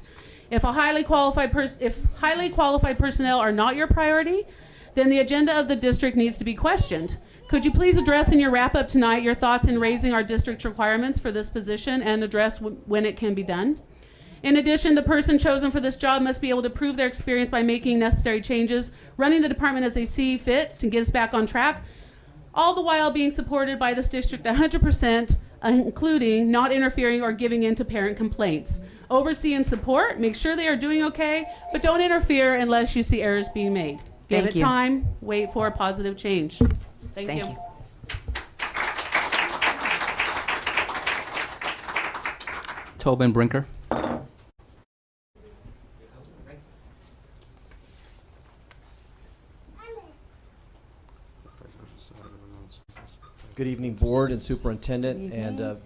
If highly qualified personnel are not your priority, then the agenda of the district needs to be questioned. Could you please address in your wrap-up tonight your thoughts in raising our district's requirements for this position and address when it can be done? In addition, the person chosen for this job must be able to prove their experience by making necessary changes, running the department as they see fit to get us back on track, all the while being supported by this district 100%, including not interfering or giving in to parent complaints. Oversee and support, make sure they are doing okay, but don't interfere unless you see errors being made. Give it time, wait for a positive change. Thank you.
Tobin Brinker.
Good evening, board and superintendent and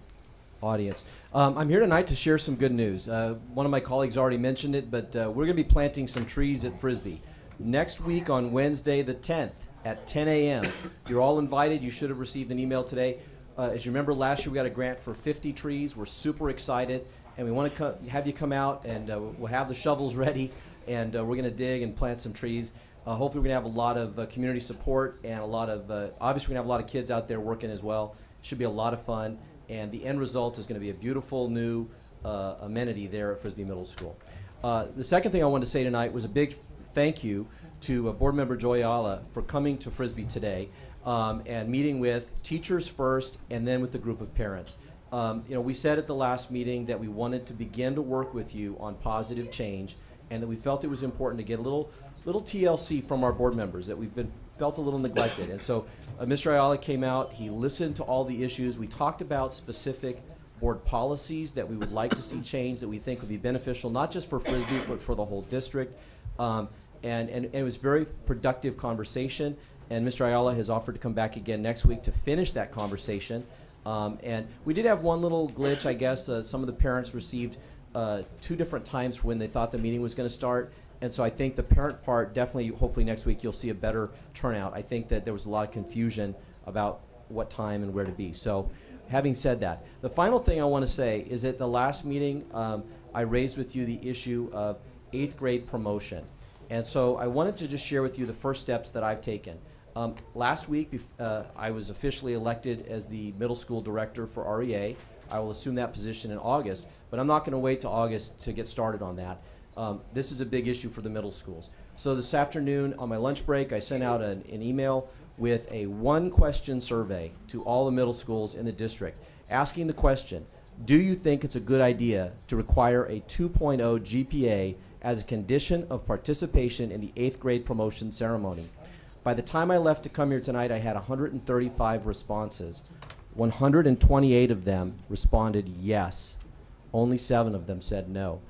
audience. I'm here tonight to share some good news. One of my colleagues already mentioned it, but we're going to be planting some trees at Frisbee. Next week on Wednesday the 10th at 10 a.m. You're all invited. You should have received an email today. As you remember, last year we got a grant for 50 trees. We're super excited, and we want to have you come out, and we'll have the shovels ready, and we're going to dig and plant some trees. Hopefully we're going to have a lot of community support and a lot of, obviously we're going to have a lot of kids out there working as well. Should be a lot of fun, and the end result is going to be a beautiful new amenity there at Frisbee Middle School. The second thing I wanted to say tonight was a big thank you to Board Member Joy Ayala for coming to Frisbee today and meeting with teachers first and then with the group of parents. We said at the last meeting that we wanted to begin to work with you on positive change, and that we felt it was important to get a little TLC from our board members, that we've felt a little neglected. And so Mr. Ayala came out, he listened to all the issues. We talked about specific board policies that we would like to see changed, that we think would be beneficial, not just for Frisbee, but for the whole district. And it was a very productive conversation, and Mr. Ayala has offered to come back again next week to finish that conversation. And we did have one little glitch, I guess. Some of the parents received 2 different times when they thought the meeting was going to start. And so I think the parent part, definitely, hopefully next week you'll see a better turnout. I think that there was a lot of confusion about what time and where to be. So having said that, the final thing I want to say is at the last meeting, I raised with you the issue of 8th grade promotion. And so I wanted to just share with you the first steps that I've taken. Last week, I was officially elected as the middle school director for REA. I will assume that position in August, but I'm not going to wait till August to get started on that. This is a big issue for the middle schools. So this afternoon on my lunch break, I sent out an email with a 1-question survey to all the middle schools in the district, asking the question, do you think it's a good idea to require a 2.0 GPA as a condition of participation in the 8th grade promotion ceremony. By the time I left to come here tonight, I had 135 responses. 128 of them responded yes. Only 7 of them said no.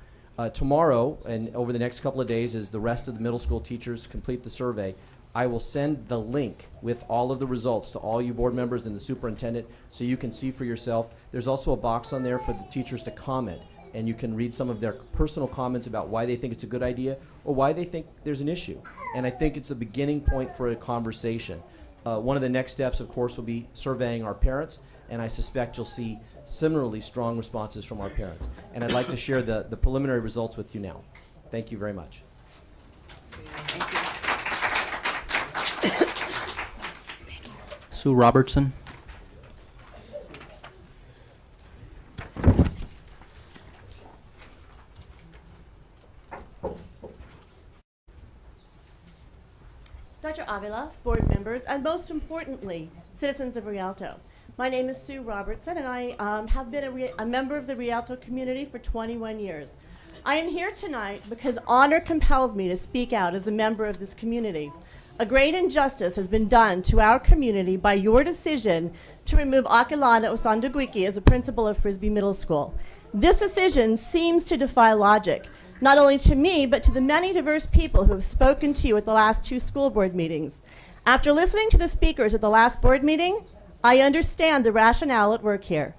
Tomorrow and over the next couple of days, as the rest of the middle school teachers complete the survey, I will send the link with all of the results to all you board members and the superintendent so you can see for yourself. There's also a box on there for the teachers to comment, and you can read some of their personal comments about why they think it's a good idea or why they think there's an issue. And I think it's a beginning point for a conversation. One of the next steps, of course, will be surveying our parents, and I suspect you'll see similarly strong responses from our parents. And I'd like to share the preliminary results with you now. Thank you very much.
Sue Robertson.
Dr. Avila, board members, and most importantly, citizens of Rialto. My name is Sue Robertson, and I have been a member of the Rialto community for 21 years. I am here tonight because honor compels me to speak out as a member of this community. A great injustice has been done to our community by your decision to remove Akilana Osandaguiki as a principal of Frisbee Middle School. This decision seems to defy logic, not only to me, but to the many diverse people who have spoken to you at the last 2 school board meetings. After listening to the speakers at the last board meeting, I understand the rationale at work here.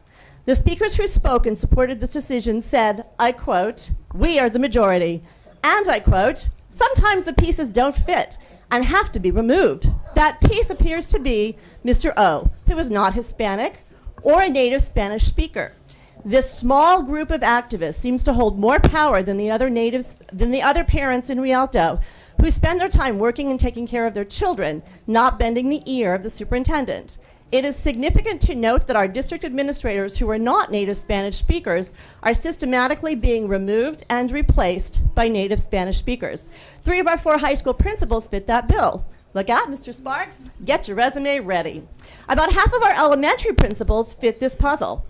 The speakers who spoke and supported this decision said, I quote, "We are the majority," and I quote, "Sometimes the pieces don't fit and have to be removed." That piece appears to be Mr. O, who is not Hispanic or a native Spanish speaker. This small group of activists seems to hold more power than the other parents in Rialto, who spend their time working and taking care of their children, not bending the ear of the superintendent. It is significant to note that our district administrators who are not native Spanish speakers are systematically being removed and replaced by native Spanish speakers. 3 of our 4 high school principals fit that bill. Look out, Mr. Sparks, get your resume ready. About half of our elementary principals fit this puzzle,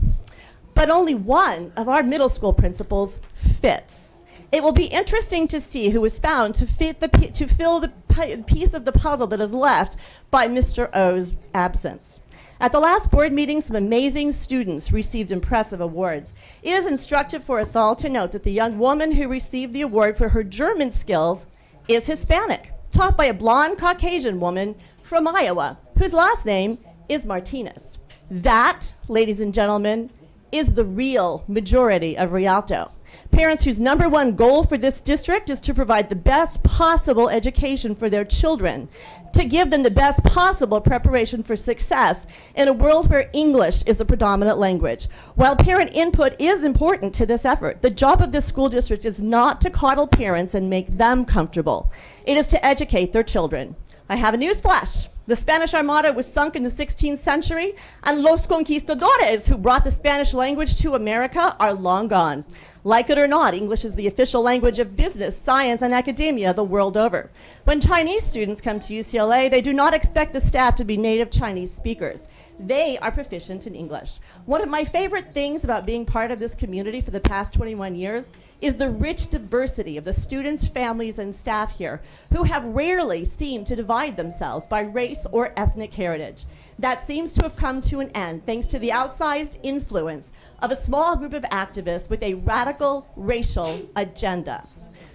but only 1 of our middle school principals fits. It will be interesting to see who is found to fill the piece of the puzzle that is left by Mr. O's absence. At the last board meeting, some amazing students received impressive awards. It is instructive for us all to note that the young woman who received the award for her German skills is Hispanic, taught by a blonde Caucasian woman from Iowa, whose last name is Martinez. That, ladies and gentlemen, is the real majority of Rialto. Parents whose #1 goal for this district is to provide the best possible education for their children, to give them the best possible preparation for success in a world where English is the predominant language. While parent input is important to this effort, the job of this school district is not to coddle parents and make them comfortable. It is to educate their children. I have a news flash. The Spanish Armada was sunk in the 16th century, and los conquistadores who brought the Spanish language to America are long gone. Like it or not, English is the official language of business, science, and academia the world over. When Chinese students come to UCLA, they do not expect the staff to be native Chinese speakers. They are proficient in English. One of my favorite things about being part of this community for the past 21 years is the rich diversity of the students, families, and staff here, who have rarely seemed to divide themselves by race or ethnic heritage. That seems to have come to an end thanks to the outsized influence of a small group of activists with a radical racial agenda.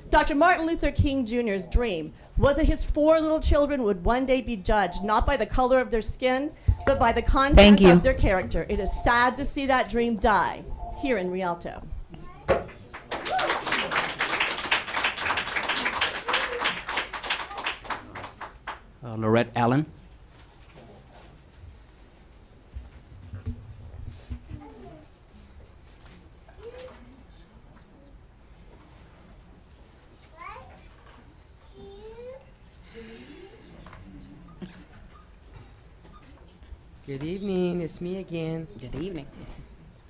Dr. Martin Luther King Jr.'s dream was that his 4 little children would one day be judged not by the color of their skin, but by the content of their character. It is sad to see that dream die here in Rialto.
Lorette Allen.
Good evening, it's me again.
Good evening.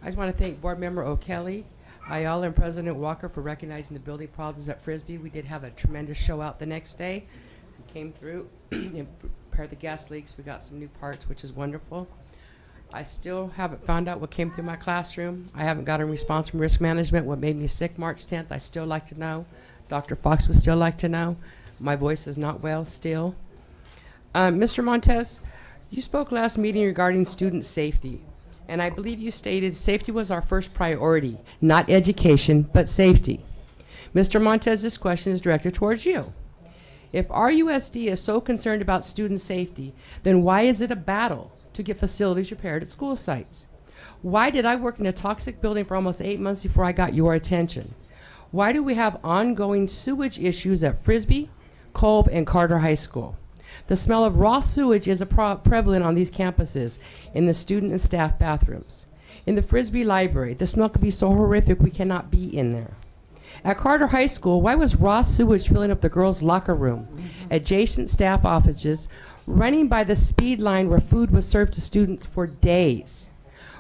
I just want to thank Board Member O'Kelly, Ayala, and President Walker for recognizing the building problems at Frisbee. We did have a tremendous show out the next day. We came through and repaired the gas leaks. We got some new parts, which is wonderful. I still haven't found out what came through my classroom. I haven't got a response from risk management, what made me sick March 10th. I still like to know. Dr. Fox would still like to know. My voice is not well still. Mr. Montez, you spoke last meeting regarding student safety, and I believe you stated safety was our first priority, not education, but safety. Mr. Montez, this question is directed towards you. If RUSD is so concerned about student safety, then why is it a battle to get facilities repaired at school sites? Why did I work in a toxic building for almost 8 months before I got your attention? Why do we have ongoing sewage issues at Frisbee, Kolb, and Carter High School? The smell of raw sewage is prevalent on these campuses in the student and staff bathrooms. In the Frisbee library, the smell could be so horrific we cannot be in there. At Carter High School, why was raw sewage filling up the girls' locker room, adjacent staff offices, running by the speed line where food was served to students for days?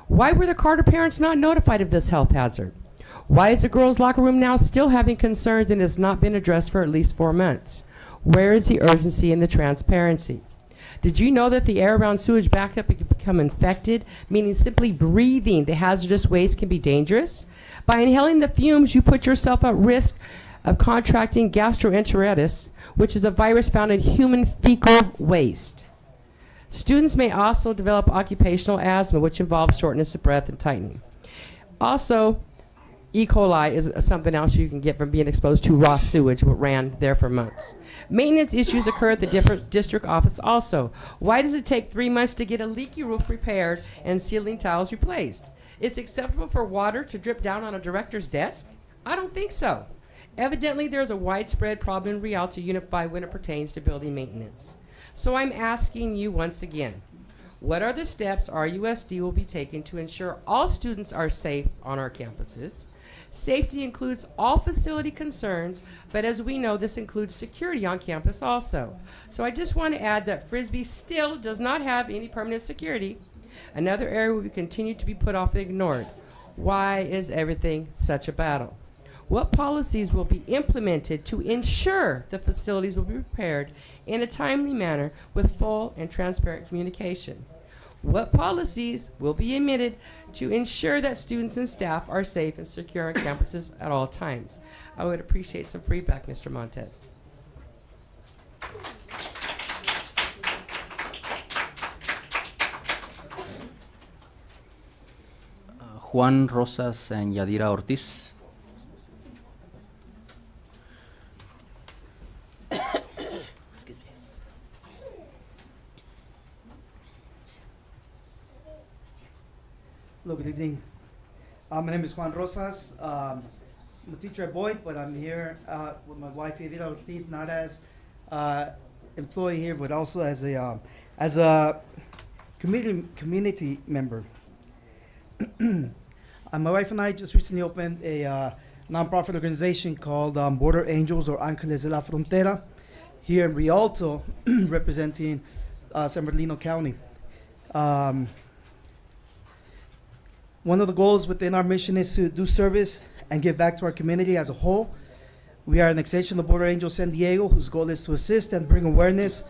Why were the Carter parents not notified of this health hazard? Why is the girls' locker room now still having concerns and has not been addressed for at least 4 months? Where is the urgency and the transparency? Did you know that the air around sewage backup can become infected, meaning simply breathing the hazardous waste can be dangerous? By inhaling the fumes, you put yourself at risk of contracting gastroenteritis, which is a virus found in human fecal waste. Students may also develop occupational asthma, which involves shortness of breath and tightening. Also, E. coli is something else you can get from being exposed to raw sewage that ran there for months. Maintenance issues occur at the different district office also. Why does it take 3 months to get a leaky roof repaired and ceiling tiles replaced? It's acceptable for water to drip down on a director's desk? I don't think so. Evidently, there's a widespread problem in Rialto Unified when it pertains to building maintenance. So I'm asking you once again, what are the steps RUSD will be taking to ensure all students are safe on our campuses? Safety includes all facility concerns, but as we know, this includes security on campus also. So I just want to add that Frisbee still does not have any permanent security. Another area will continue to be put off and ignored. Why is everything such a battle? What policies will be implemented to ensure the facilities will be repaired in a timely manner with full and transparent communication? What policies will be emitted to ensure that students and staff are safe and secure on campuses at all times? I would appreciate some feedback, Mr. Montez.
Juan Rosas and Yadira Ortiz.
Excuse me. Hello, good evening. My name is Juan Rosas. I'm a teacher at Boyd, but I'm here with my wife Yadira Ortiz, not as employee here, but also as a community member. My wife and I just recently opened a nonprofit organization called Border Angels or Ángeles de la Frontera here in Rialto, representing San Bernardino County. One of the goals within our mission is to do service and give back to our community as a whole. We are an extension of Border Angels San Diego, whose goal is to assist and bring awareness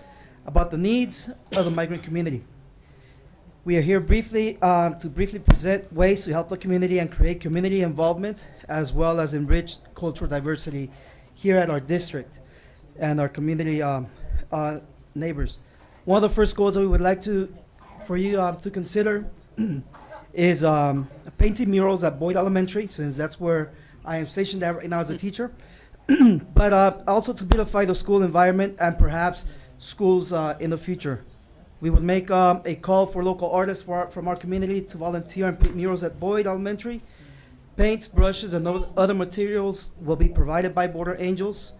about the needs of the migrant community. We are here to briefly present ways to help the community and create community involvement, as well as enrich cultural diversity here at our district and our community neighbors. One of the first goals that we would like for you to consider is painting murals at Boyd Elementary, since that's where I am stationed at right now as a teacher, but also to beautify the school environment and perhaps schools in the future. We would make a call for local artists from our community to volunteer and paint murals at Boyd Elementary. Paints, brushes, and other materials will be provided by Border Angels,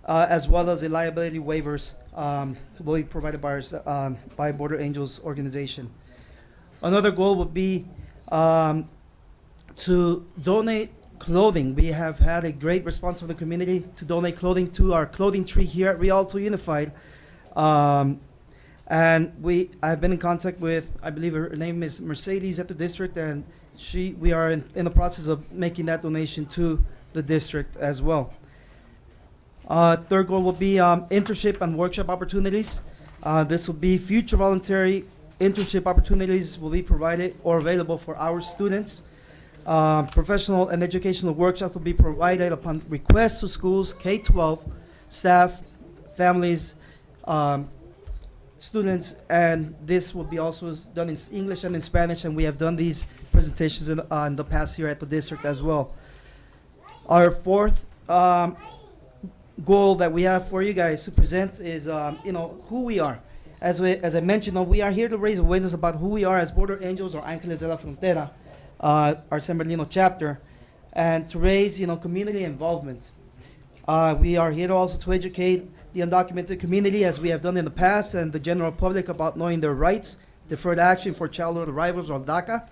as well as the liability waivers will be provided by Border Angels organization. Another goal would be to donate clothing. We have had a great response from the community to donate clothing to our clothing tree here at Rialto Unified. And I've been in contact with, I believe her name is Mercedes at the district, and we are in the process of making that donation to the district as well. Third goal will be internship and workshop opportunities. This will be future voluntary internship opportunities will be provided or available for our students. Professional and educational workshops will be provided upon request to schools, K-12, staff, families, students, and this will be also done in English and in Spanish, and we have done these presentations in the past year at the district as well. Our fourth goal that we have for you guys to present is, who we are. As I mentioned, we are here to raise awareness about who we are as Border Angels or Ángeles de la Frontera, our San Bernardino chapter, and to raise, community involvement. We are here also to educate the undocumented community, as we have done in the past, and the general public about knowing their rights, deferred action for childhood arrivals or DACA,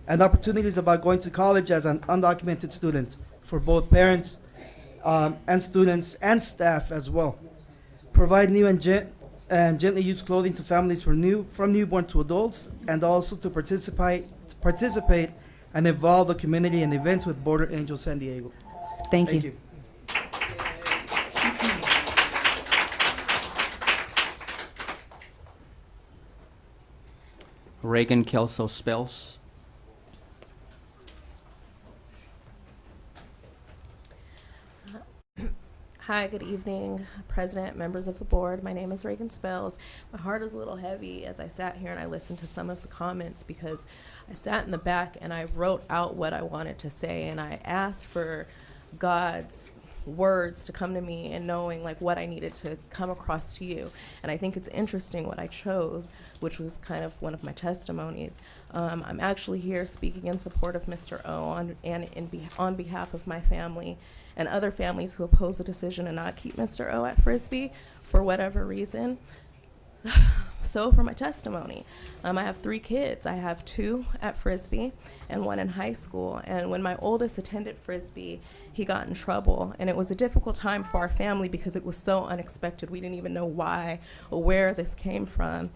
and opportunities about going to college as an undocumented student for both parents and students and staff as well. Provide new and gently used clothing to families from newborn to adults, and also to participate and involve the community in events with Border Angels San Diego.
Thank you.
Reagan Kelso Spells.
Hi, good evening, President, members of the board. My name is Reagan Spells. My heart is a little heavy as I sat here and I listened to some of the comments, because I sat in the back and I wrote out what I wanted to say, and I asked for God's words to come to me and knowing what I needed to come across to you. And I think it's interesting what I chose, which was kind of one of my testimonies. I'm actually here speaking in support of Mr. O on behalf of my family and other families who oppose the decision to not keep Mr. O at Frisbee for whatever reason. So for my testimony, I have 3 kids. I have 2 at Frisbee and 1 in high school. And when my oldest attended Frisbee, he got in trouble. And it was a difficult time for our family because it was so unexpected. We didn't even know why or where this came from.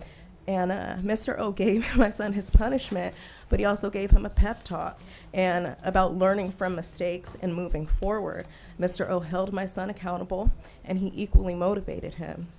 And Mr. O gave my son his punishment, but he also gave him a pep talk and about learning from mistakes and moving forward. Mr. O held my son accountable, and he equally motivated him.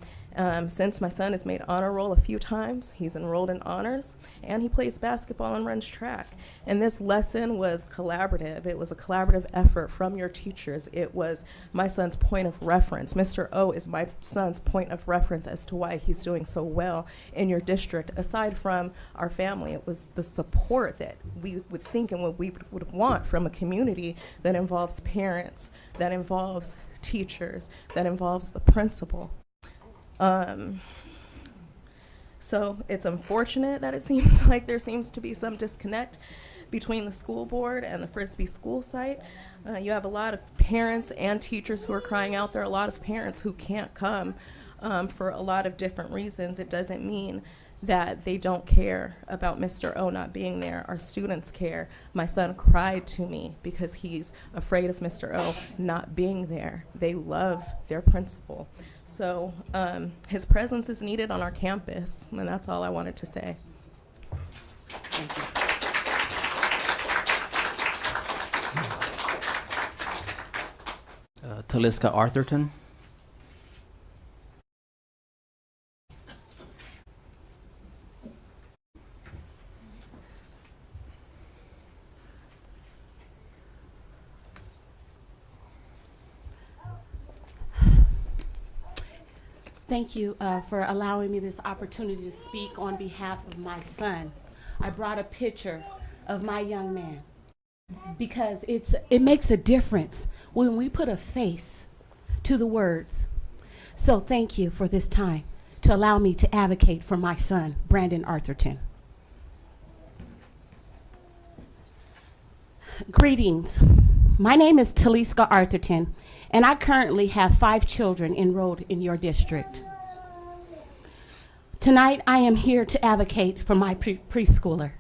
Since my son has made honor roll a few times, he's enrolled in honors, and he plays basketball and runs track. And this lesson was collaborative. It was a collaborative effort from your teachers. It was my son's point of reference. Mr. O is my son's point of reference as to why he's doing so well in your district. Aside from our family, it was the support that we would think and what we would want from a community that involves parents, that involves teachers, that involves the principal. So it's unfortunate that it seems like there seems to be some disconnect between the school board and the Frisbee school site. You have a lot of parents and teachers who are crying out. There are a lot of parents who can't come for a lot of different reasons. It doesn't mean that they don't care about Mr. O not being there. Our students care. My son cried to me because he's afraid of Mr. O not being there. They love their principal. So his presence is needed on our campus, and that's all I wanted to say.
Thank you. Taliska Arthurton.
Thank you for allowing me this opportunity to speak on behalf of my son. I brought a picture of my young man because it makes a difference when we put a face to the words. So thank you for this time to allow me to advocate for my son, Brandon Arthurton. Greetings. My name is Taliska Arthurton, and I currently have 5 children enrolled in your district. Tonight, I am here to advocate for my preschooler.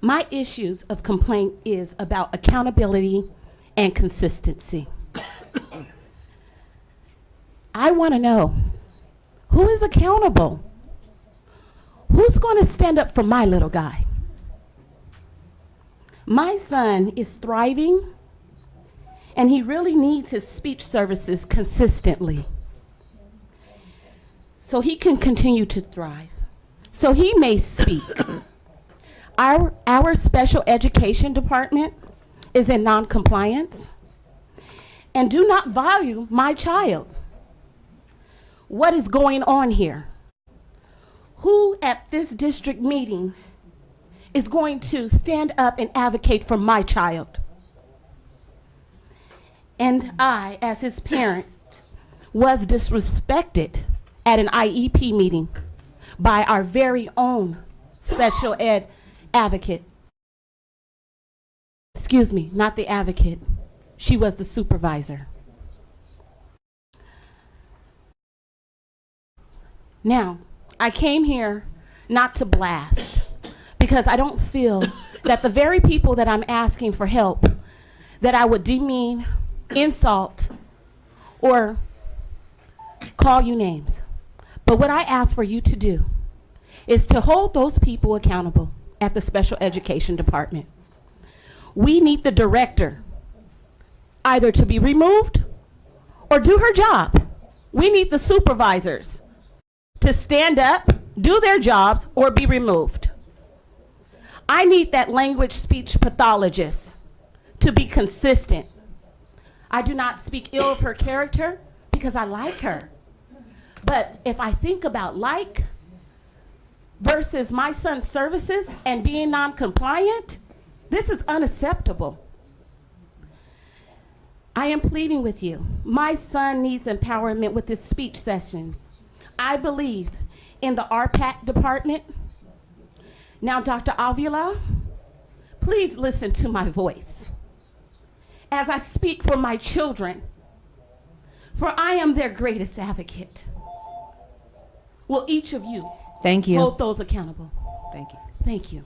My issues of complaint is about accountability and consistency. I want to know, who is accountable? Who's going to stand up for my little guy? My son is thriving, and he really needs his speech services consistently so he can continue to thrive, so he may speak. Our special education department is in non-compliance and do not value my child. What is going on here? Who at this district meeting is going to stand up and advocate for my child? And I, as his parent, was disrespected at an IEP meeting by our very own special ed advocate. Excuse me, not the advocate. She was the supervisor. Now, I came here not to blast, because I don't feel that the very people that I'm asking for help, that I would demean, insult, or call you names. But what I ask for you to do is to hold those people accountable at the special education department. We need the director either to be removed or do her job. We need the supervisors to stand up, do their jobs, or be removed. I need that language speech pathologist to be consistent. I do not speak ill of her character because I like her. But if I think about like versus my son's services and being non-compliant, this is unacceptable. I am pleading with you. My son needs empowerment with his speech sessions. I believe in the RPAC department. Now, Dr. Avila, please listen to my voice as I speak for my children, for I am their greatest advocate. Will each of you
Thank you.
hold those accountable?
Thank you.
Thank you.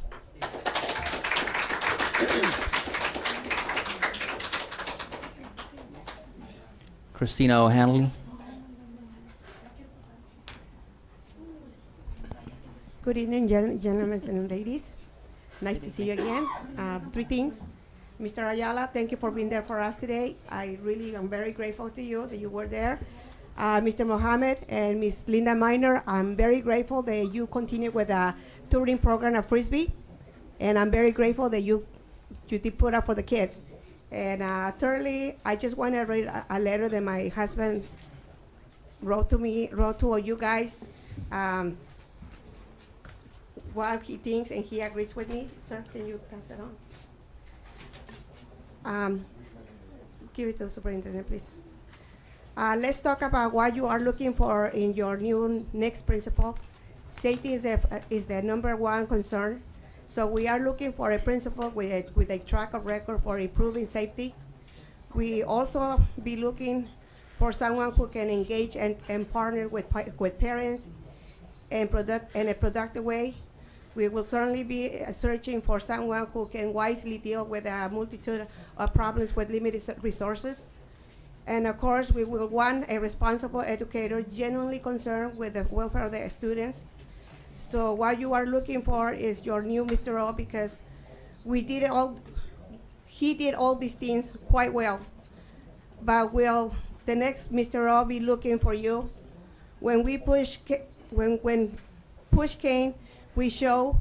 Christina O'Hanley.
Good evening, gentlemen and ladies. Nice to see you again. Three things. Mr. Ayala, thank you for being there for us today. I really am very grateful to you that you were there. Mr. Mohammed and Ms. Linda Miner, I'm very grateful that you continue with the touring program at Frisbee. And I'm very grateful that you did put up for the kids. And thirdly, I just want to read a letter that my husband wrote to you guys. What he thinks, and he agrees with me. Sir, can you pass it on? Give it to the superintendent, please. Let's talk about what you are looking for in your new next principal. Safety is the number one concern. So we are looking for a principal with a track of record for improving safety. We also be looking for someone who can engage and partner with parents in a productive way. We will certainly be searching for someone who can wisely deal with a multitude of problems with limited resources. And of course, we will want a responsible educator genuinely concerned with the welfare of the students. So what you are looking for is your new Mr. O, because he did all these things quite well. But will the next Mr. O be looking for you? When push came, we show,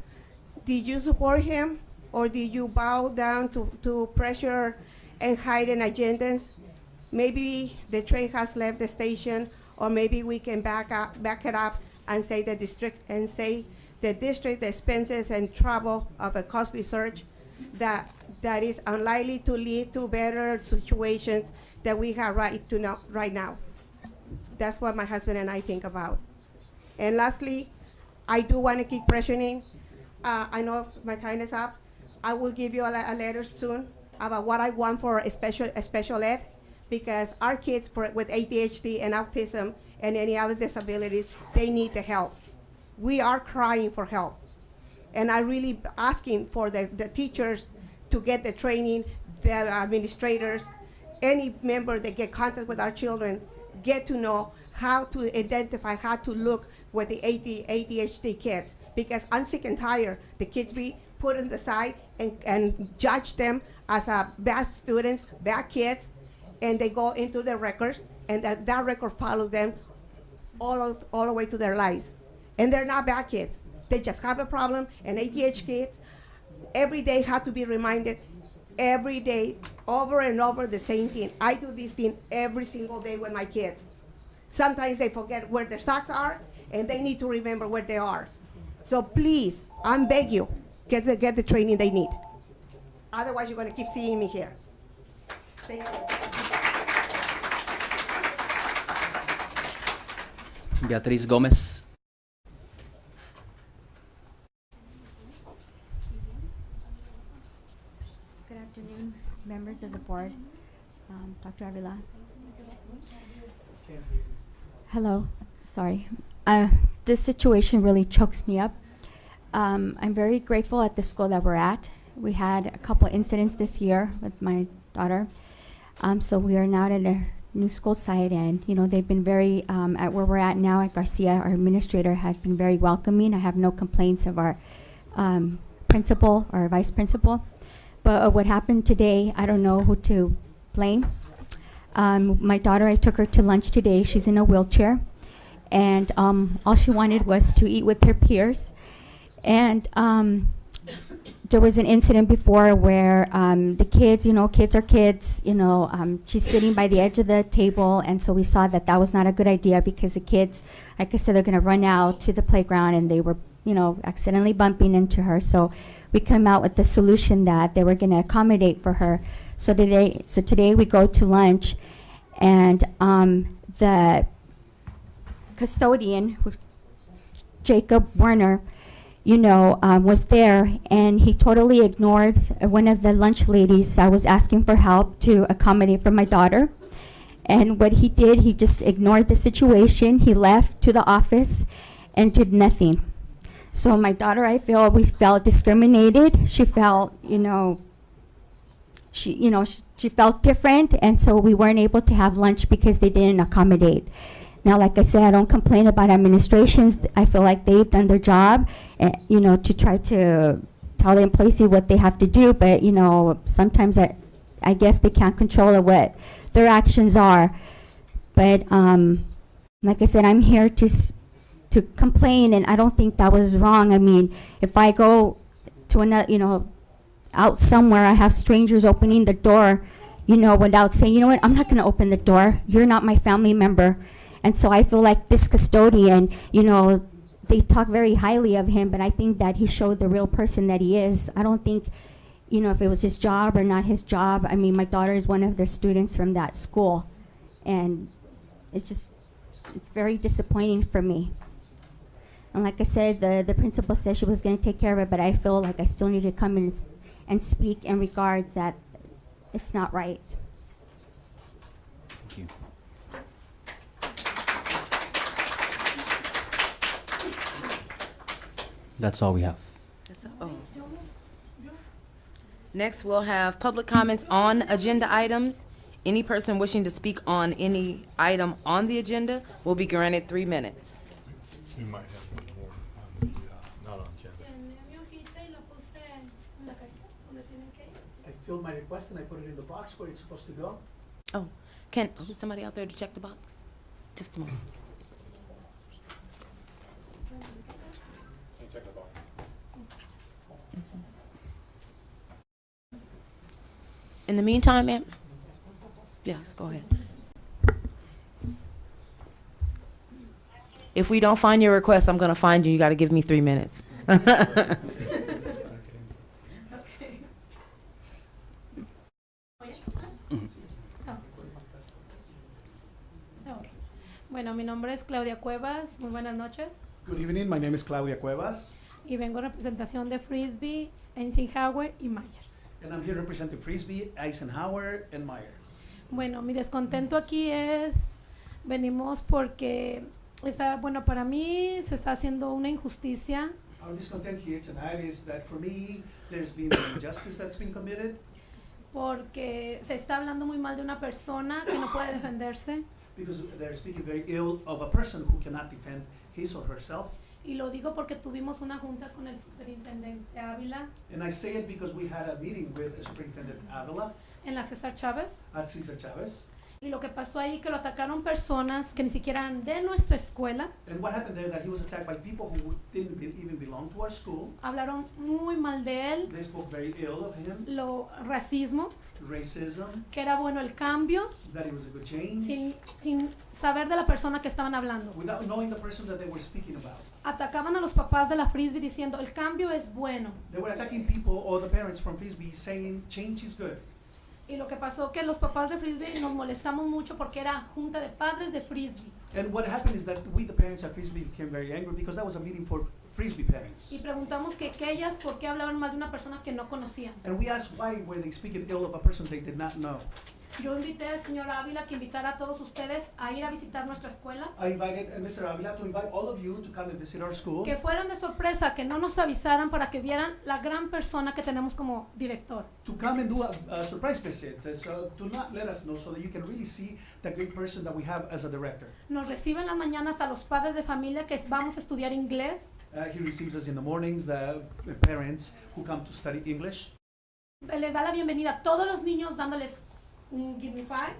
did you support him, or did you bow down to pressure and hidden agendas? Maybe the train has left the station, or maybe we can back it up and say the district expenses and travel of a costly search that is unlikely to lead to better situations that we have right now. That's what my husband and I think about. And lastly, I do want to keep pressuring. I know my time is up. I will give you a letter soon about what I want for a special ed, because our kids with ADHD and autism and any other disabilities, they need the help. We are crying for help. And I'm really asking for the teachers to get the training, the administrators, any member that get contact with our children, get to know how to identify, how to look with the ADHD kids. Because I'm sick and tired, the kids be put on the side and judge them as bad students, bad kids, and they go into the records, and that record follows them all the way to their lives. And they're not bad kids. They just have a problem, and ADHD kids every day have to be reminded, every day, over and over the same thing. I do this thing every single day with my kids. Sometimes they forget where their socks are, and they need to remember where they are. So please, I beg you, get the training they need. Otherwise, you're going to keep seeing me here. Thank you.
Beatriz Gomez.
Good afternoon, members of the board, Dr. Avila. Hello, sorry. This situation really chokes me up. I'm very grateful at the school that we're at. We had a couple incidents this year with my daughter. So we are now at a new school site, and they've been very, at where we're at now at Garcia, our administrator has been very welcoming. I have no complaints of our principal or vice principal. But what happened today, I don't know who to blame. My daughter, I took her to lunch today. She's in a wheelchair, and all she wanted was to eat with her peers. And there was an incident before where the kids, kids are kids, she's sitting by the edge of the table, and so we saw that that was not a good idea because the kids, like I said, they're going to run out to the playground, and they were, accidentally bumping into her. So we come out with the solution that they were going to accommodate for her. So today we go to lunch, and the custodian, Jacob Werner, was there, and he totally ignored one of the lunch ladies. I was asking for help to accommodate for my daughter. And what he did, he just ignored the situation. He left to the office and did nothing. So my daughter, we felt discriminated. She felt, she felt different, and so we weren't able to have lunch because they didn't accommodate. Now, like I said, I don't complain about administrations. I feel like they've done their job, to try to tell the employees what they have to do. But, sometimes I guess they can't control what their actions are. But like I said, I'm here to complain, and I don't think that was wrong. I mean, if I go to another, out somewhere, I have strangers opening the door, without saying, what, I'm not going to open the door. You're not my family member. And so I feel like this custodian, they talk very highly of him, but I think that he showed the real person that he is. I don't think, if it was his job or not his job. I mean, my daughter is one of their students from that school. And it's very disappointing for me. And like I said, the principal said she was going to take care of it, but I feel like I still need to come in and speak in regards that it's not right.
Thank you. That's all we have.
Next, we'll have public comments on agenda items. Any person wishing to speak on any item on the agenda will be granted 3 minutes.
We might have one more on the, not on agenda.
I filled my request and I put it in the box where it's supposed to go.
Oh, can somebody out there to check the box? Just a moment.
Check the box.
In the meantime, ma'am? Yes, go ahead. If we don't find your request, I'm going to find you. You got to give me 3 minutes.
Bueno, mi nombre es Claudia Cuevas. Muy buenas noches.
Good evening, my name is Claudia Cuevas.
Y vengo en representación de Frisbee, Eisenhower y Myers.
And I'm here representing Frisbee, Eisenhower, and Meyer.
Bueno, mi descontento aquí venimos porque para mí se está haciendo una injusticia.
Our discontent here tonight is that for me, there's been an injustice that's been committed.
Porque se está hablando muy mal de una persona que no puede defenderse.
Because they're speaking very ill of a person who cannot defend his or herself.
Y lo digo porque tuvimos una junta con el superintendente Ávila.
And I say it because we had a meeting with Superintendent Avila
En la César Chávez.
at Cesar Chavez.
Y lo que pasó ahí que lo atacaron personas que ni siquiera eran de nuestra escuela.
And what happened there, that he was attacked by people who didn't even belong to our school.
Hablaron muy mal de él.
They spoke very ill of him.
Lo racismo,
Racism,
que era bueno el cambio,
that it was a good change.
sin saber de la persona que estaban hablando.
Without knowing the person that they were speaking about.
Atacaban a los papás de la Frisbee diciendo el cambio es bueno.
They were attacking people or the parents from Frisbee saying change is good.
Y lo que pasó que los papás de Frisbee nos molestamos mucho porque era junta de padres de Frisbee.
And what happened is that we, the parents at Frisbee, became very angry because that was a meeting for Frisbee parents.
Y preguntamos que ellas por qué hablaban mal de una persona que no conocían.
And we asked why were they speaking ill of a person they did not know.
Yo invité al señor Ávila que invitara a todos ustedes a ir a visitar nuestra escuela.
I invited Mr. Avila to invite all of you to come and visit our school.
Que fueran de sorpresa, que no nos avisaran para que vieran la gran persona que tenemos como director.
To come and do a surprise visit. So do not let us know so that you can really see the great person that we have as a director.
Nos reciben las mañanas a los padres de familia que vamos a estudiar inglés.
He receives us in the mornings, the parents who come to study English.
Le da la bienvenida a todos los niños dándoles un give me five.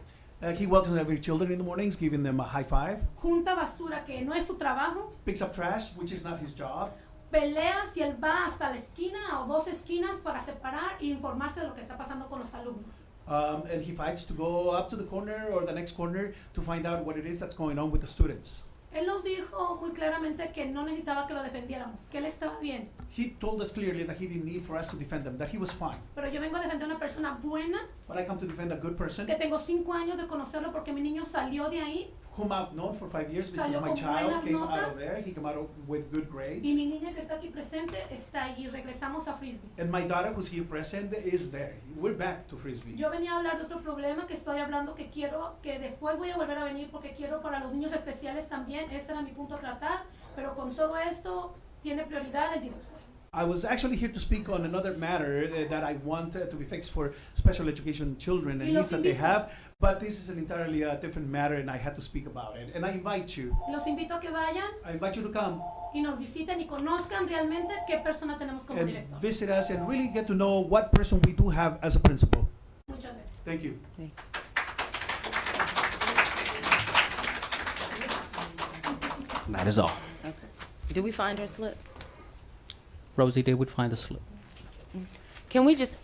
He welcomes every children in the mornings, giving them a high five.
Junta basura que no es su trabajo.
Picks up trash, which is not his job.
Pelea si él va hasta la esquina o dos esquinas para separar e informarse de lo que está pasando con los alumnos.
And he fights to go up to the corner or the next corner to find out what it is that's going on with the students.
Él nos dijo muy claramente que no necesitaba que lo defendiéramos, que él estaba bien.
He told us clearly that he didn't need for us to defend them, that he was fine.
Pero yo vengo a defender a una persona buena.
But I come to defend a good person.
Que tengo 5 años de conocerlo porque mi niño salió de ahí.
Whom I've known for 5 years because my child came out of there. He came out with good grades.
Y mi niña que está aquí presente está ahí. Regresamos a Frisbee.
And my daughter who's here present is there. We're back to Frisbee.
Yo venía a hablar de otro problema que estoy hablando que quiero, que después voy a volver a venir porque quiero para los niños especiales también. Ese era mi punto a tratar. Pero con todo esto tiene prioridad el director.
I was actually here to speak on another matter that I want to be fixed for special education children and needs that they have, but this is an entirely different matter and I had to speak about it. And I invite you.
Los invito a que vayan.
I invite you to come.
Y nos visiten y conozcan realmente qué persona tenemos como
And
director.
visit us and really get to know what person we do have as a principal.
Muchas gracias.
Thank you.
That is all.
Okay. Did we find her slip?
Rosie, did we find the slip?
Can we just,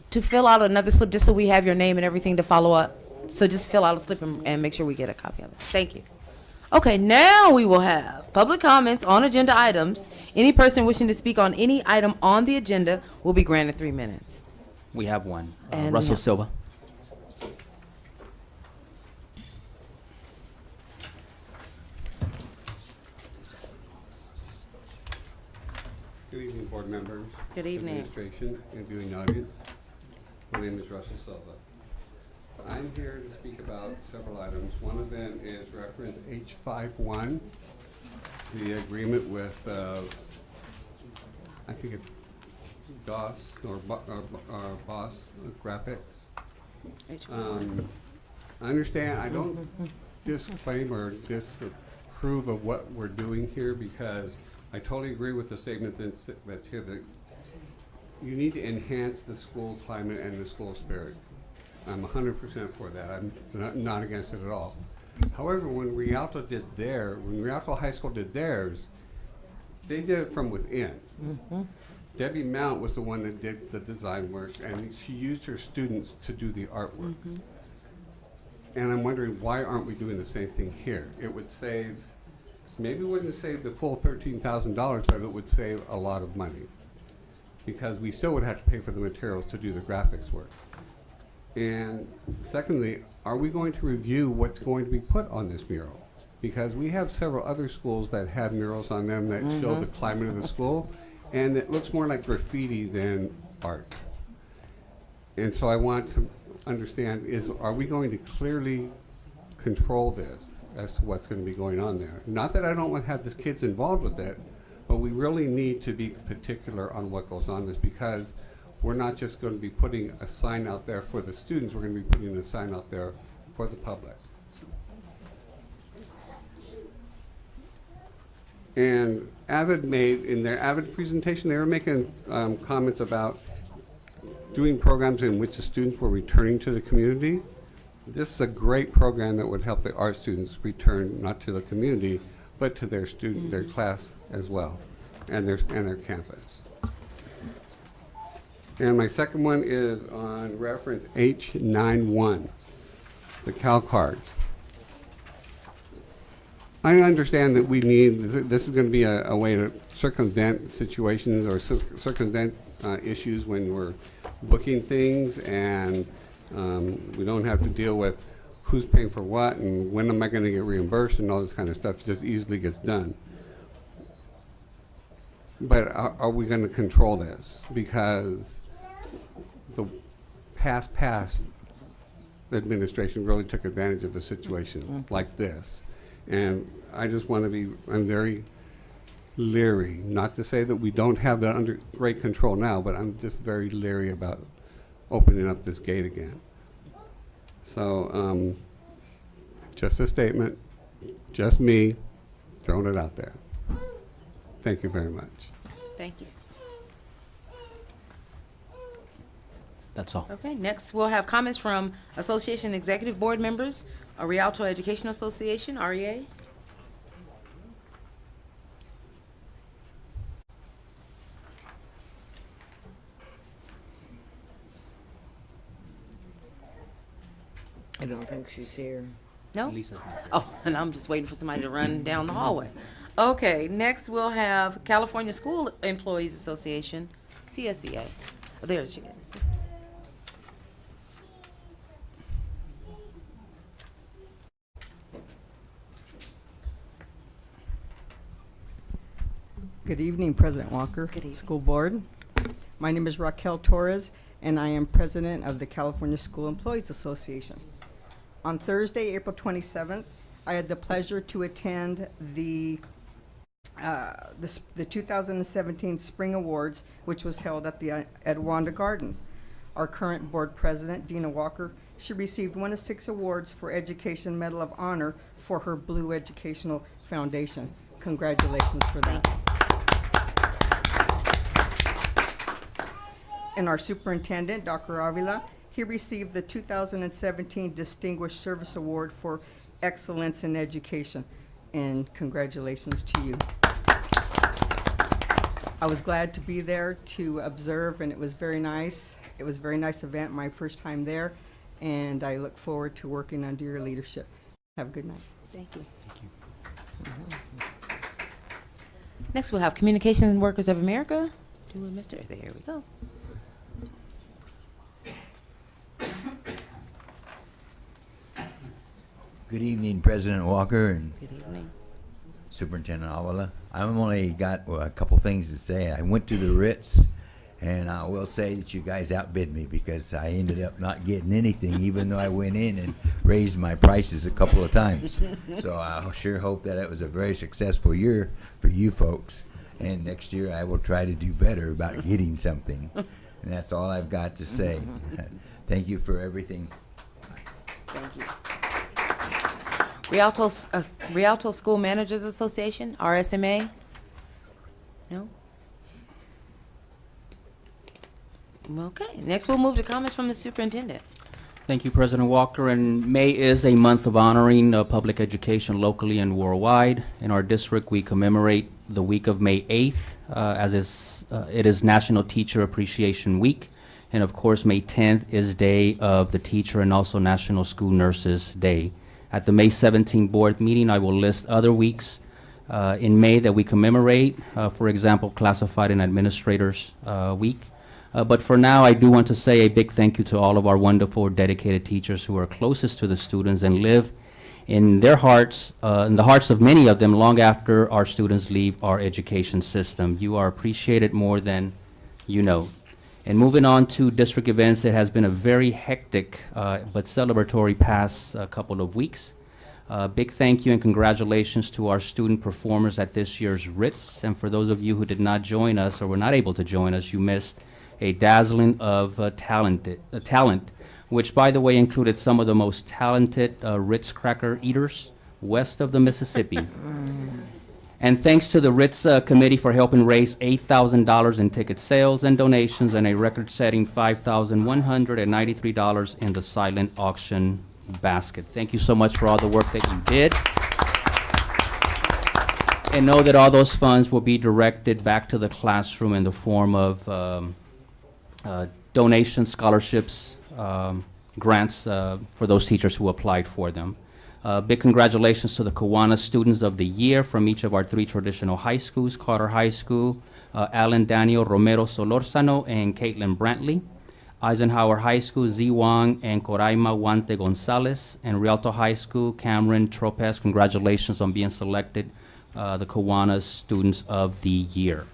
to fill out another slip, just so we have your name and everything to follow up? So just fill out a slip and make sure we get a copy of it. Thank you. Okay, now we will have public comments on agenda items. Any person wishing to speak on any item on the agenda will be granted 3 minutes.
We have one.
And
Russell Silva.
Good evening, board members.
Good evening.
Administration and viewing audience. My name is Russell Silva. I'm here to speak about several items. One of them is reference H51, the agreement with, I think it's DOS or Boss Graphics. I understand, I don't disclaim or disapprove of what we're doing here because I totally agree with the statement that's here that you need to enhance the school climate and the school spirit. I'm 100% for that. I'm not against it at all. However, when Rialto High School did theirs, they did it from within. Debbie Mount was the one that did the design work, and she used her students to do the artwork. And I'm wondering, why aren't we doing the same thing here? It would save, maybe it wouldn't save the full $13,000, but it would save a lot of money. Because we still would have to pay for the materials to do the graphics work. And secondly, are we going to review what's going to be put on this mural? Because we have several other schools that have murals on them that show the climate of the school, and it looks more like graffiti than art. And so I want to understand, are we going to clearly control this as to what's going to be going on there? Not that I don't want to have the kids involved with it, but we really need to be particular on what goes on this, because we're not just going to be putting a sign out there for the students, we're going to be putting a sign out there for the public. And Avid made, in their Avid presentation, they were making comments about doing programs in which the students were returning to the community. This is a great program that would help the art students return not to the community, but to their student, their class as well, and their campus. And my second one is on reference H91, the Cal cards. I understand that we need, this is going to be a way to circumvent situations or circumvent issues when we're booking things, and we don't have to deal with who's paying for what and when am I going to get reimbursed and all this kind of stuff. It just easily gets done. But are we going to control this? Because the past administration really took advantage of a situation like this. And I just want to be, I'm very leery, not to say that we don't have that under great control now, but I'm just very leery about opening up this gate again. So just a statement, just me throwing it out there. Thank you very much.
Thank you.
That's all.
Okay, next we'll have comments from Association Executive Board members, Rialto Education Association, REA.
I don't think she's here.
No?
Lisa's not here.
Oh, and I'm just waiting for somebody to run down the hallway. Okay, next we'll have California School Employees Association, CSEA. Oh, there she is.
Good evening, President Walker.
Good evening.
School Board. My name is Raquel Torres, and I am President of the California School Employees Association. On Thursday, April 27th, I had the pleasure to attend the 2017 Spring Awards, which was held at the Edwanda Gardens. Our current board president, Dina Walker, she received one of 6 awards for Education Medal of Honor for her Blue Educational Foundation. Congratulations for that. And our superintendent, Dr. Avila, he received the 2017 Distinguished Service Award for Excellence in Education. And congratulations to you. I was glad to be there to observe, and it was very nice. It was a very nice event, my first time there, and I look forward to working under your leadership. Have a good night.
Thank you. Next we'll have Communications Workers of America. There we go.
Good evening, President Walker and
Good evening.
Superintendent Avila. I've only got a couple things to say. I went to the Ritz, and I will say that you guys outbid me because I ended up not getting anything, even though I went in and raised my prices a couple of times. So I sure hope that it was a very successful year for you folks. And next year I will try to do better about getting something. And that's all I've got to say. Thank you for everything.
Thank you. Rialto School Managers Association, RSMA? No? Okay, next we'll move to comments from the superintendent.
Thank you, President Walker. And May is a month of honoring public education locally and worldwide. In our district, we commemorate the week of May 8th, it is National Teacher Appreciation Week. And of course, May 10th is Day of the Teacher and also National School Nurses Day. At the May 17 board meeting, I will list other weeks in May that we commemorate, for example, Classified and Administrators Week. But for now, I do want to say a big thank you to all of our wonderful, dedicated teachers who are closest to the students and live in their hearts, in the hearts of many of them long after our students leave our education system. You are appreciated more than you know. And moving on to district events, it has been a very hectic but celebratory past couple of weeks. Big thank you and congratulations to our student performers at this year's Ritz. And for those of you who did not join us or were not able to join us, you missed a dazzling of talent, which by the way included some of the most talented Ritz cracker eaters west of the Mississippi. And thanks to the Ritz committee for helping raise $8,000 in ticket sales and donations and a record-setting $5,193 in the silent auction basket. Thank you so much for all the work that you did. And know that all those funds will be directed back to the classroom in the form of donations, scholarships, grants for those teachers who applied for them. Big congratulations to the Kiwanis Students of the Year from each of our 3 traditional high schools, Carter High School, Alan Daniel Romero Solorzano, and Caitlin Brantley. Eisenhower High School, Z. Wang and Coraima Wante Gonzalez, and Rialto High School, Cameron Tropez. Congratulations on being selected the Kiwanis Students of the Year.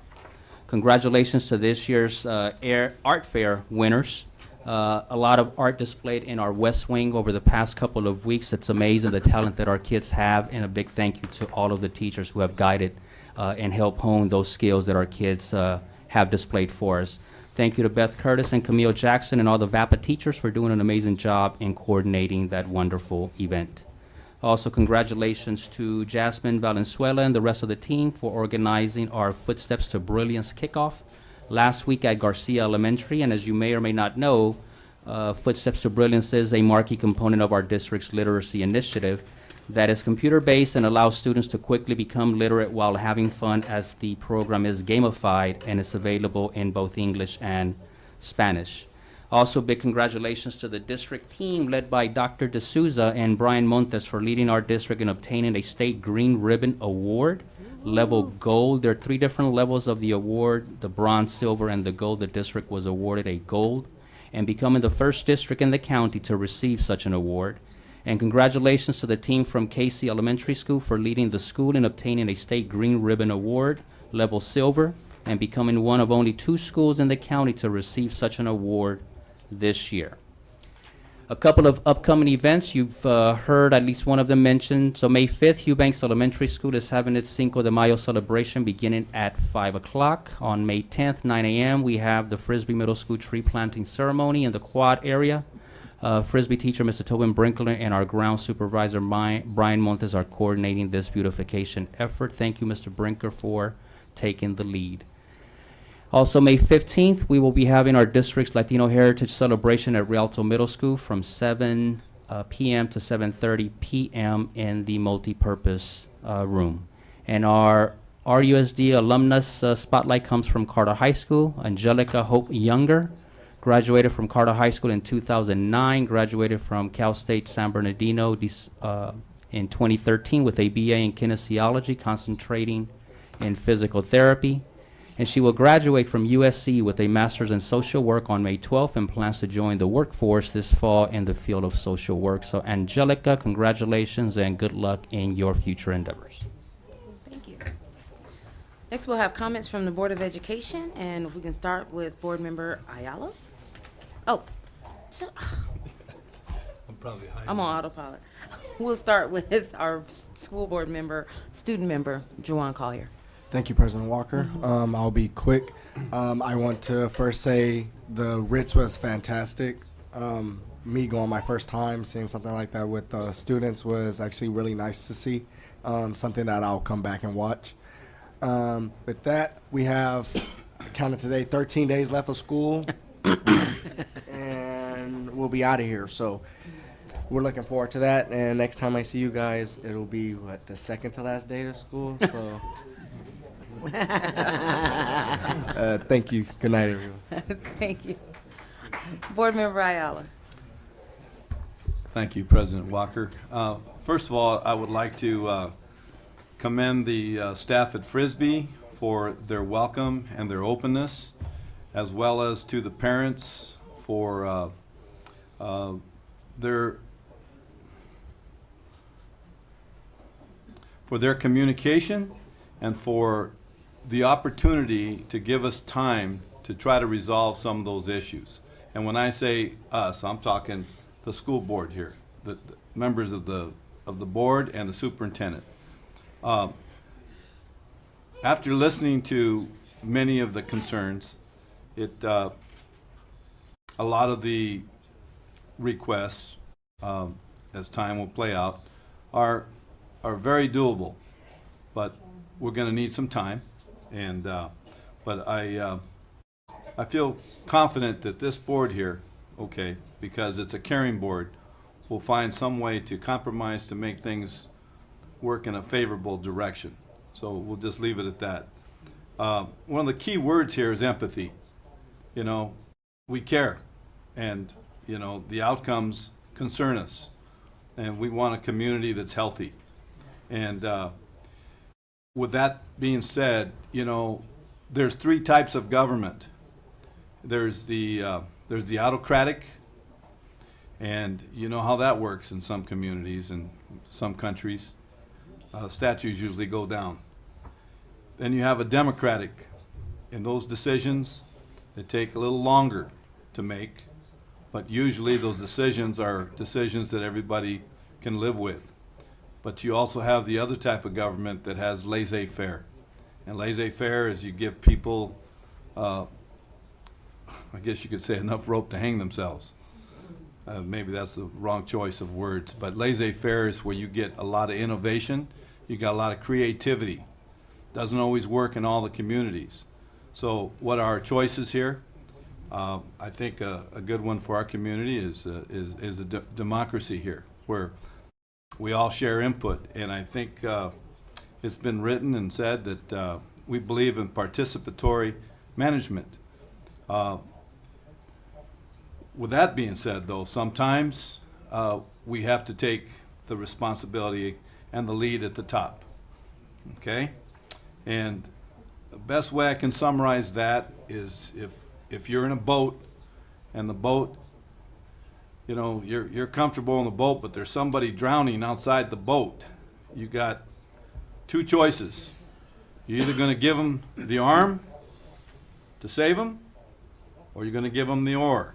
Congratulations to this year's Art Fair winners. A lot of art displayed in our West Wing over the past couple of weeks. It's amazing the talent that our kids have, and a big thank you to all of the teachers who have guided and helped hone those skills that our kids have displayed for us. Thank you to Beth Curtis and Camille Jackson and all the VAPA teachers for doing an amazing job in coordinating that wonderful event. Also, congratulations to Jasmine Valenzuela and the rest of the team for organizing our Footsteps to Brilliance kickoff last week at Garcia Elementary. And as you may or may not know, Footsteps to Brilliance is a marquee component of our district's literacy initiative that is computer-based and allows students to quickly become literate while having fun, as the program is gamified and is available in both English and Spanish. Also, big congratulations to the district team led by Dr. D'Souza and Brian Montes for leading our district in obtaining a state Green Ribbon Award, level gold. There are 3 different levels of the award: the bronze, silver, and the gold. The district was awarded a gold and becoming the first district in the county to receive such an award. And congratulations to the team from Casey Elementary School for leading the school in obtaining a state Green Ribbon Award, level silver, and becoming one of only 2 schools in the county to receive such an award this year. A couple of upcoming events, you've heard at least one of them mentioned. So May 5th, Eubanks Elementary School is having its Cinco de Mayo celebration beginning at 5 o'clock. On May 10th, 9 a.m., we have the Frisbee Middle School tree planting ceremony in the quad area. Frisbee teacher Mr. Tobin Brinkler and our ground supervisor Brian Montes are coordinating this beautification effort. Thank you, Mr. Brinker, for taking the lead. Also, May 15th, we will be having our district's Latino Heritage Celebration at Rialto Middle School from 7 p.m. to 7:30 p.m. in the multipurpose room. And our RUSD alumnus spotlight comes from Carter High School. Angelica Hope Younger graduated from Carter High School in 2009, graduated from Cal State San Bernardino in 2013 with a BA in kinesiology, concentrating in physical therapy. And she will graduate from USC with a master's in social work on May 12th and plans to join the workforce this fall in the field of social work. So Angelica, congratulations and good luck in your future endeavors.
Thank you. Next, we'll have comments from the Board of Education, and if we can start with Board Member Ayala. Oh, I'm on autopilot. We'll start with our school board member, student member, Juwan Collier.
Thank you, President Walker. I'll be quick. I want to first say the Ritz was fantastic. Me going my first time, seeing something like that with the students was actually really nice to see. Something that I'll come back and watch. With that, we have, counted today, 13 days left of school. And we'll be out of here. So we're looking forward to that. And next time I see you guys, it'll be, the second to last day of school? So... thank you. Good night, everyone.
Thank you. Board Member Ayala.
Thank you, President Walker. First of all, I would like to commend the staff at Frisbee for their welcome and their openness, as well as to the parents for their communication and for the opportunity to give us time to try to resolve some of those issues. And when I say us, I'm talking the school board here, the members of the board and the superintendent. After listening to many of the concerns, a lot of the requests, as time will play out, are very doable, but we're going to need some time. And but I feel confident that this board here, okay, because it's a caring board, we'll find some way to compromise to make things work in a favorable direction. So we'll just leave it at that. One of the key words here is empathy. You know, we care, and you know, the outcomes concern us, and we want a community that's healthy. And with that being said, you know, there's three types of government. There's the autocratic, and you know how that works in some communities and some countries. Statues usually go down. Then you have a democratic, and those decisions, they take a little longer to make, but usually those decisions are decisions that everybody can live with. But you also have the other type of government that has laissez-faire. And laissez-faire is you give people, I guess you could say, enough rope to hang themselves. Maybe that's the wrong choice of words, but laissez-faire is where you get a lot of innovation, you got a lot of creativity. Doesn't always work in all the communities. So what are our choices here? I think a good one for our community is a democracy here, where we all share input. And I think it's been written and said that we believe in participatory management. With that being said, though, sometimes we have to take the responsibility and the lead at the top. Okay? And the best way I can summarize that is if you're in a boat and the boat, you know, you're comfortable in the boat, but there's somebody drowning outside the boat, you got two choices. You're either going to give them the arm to save them, or you're going to give them the oar.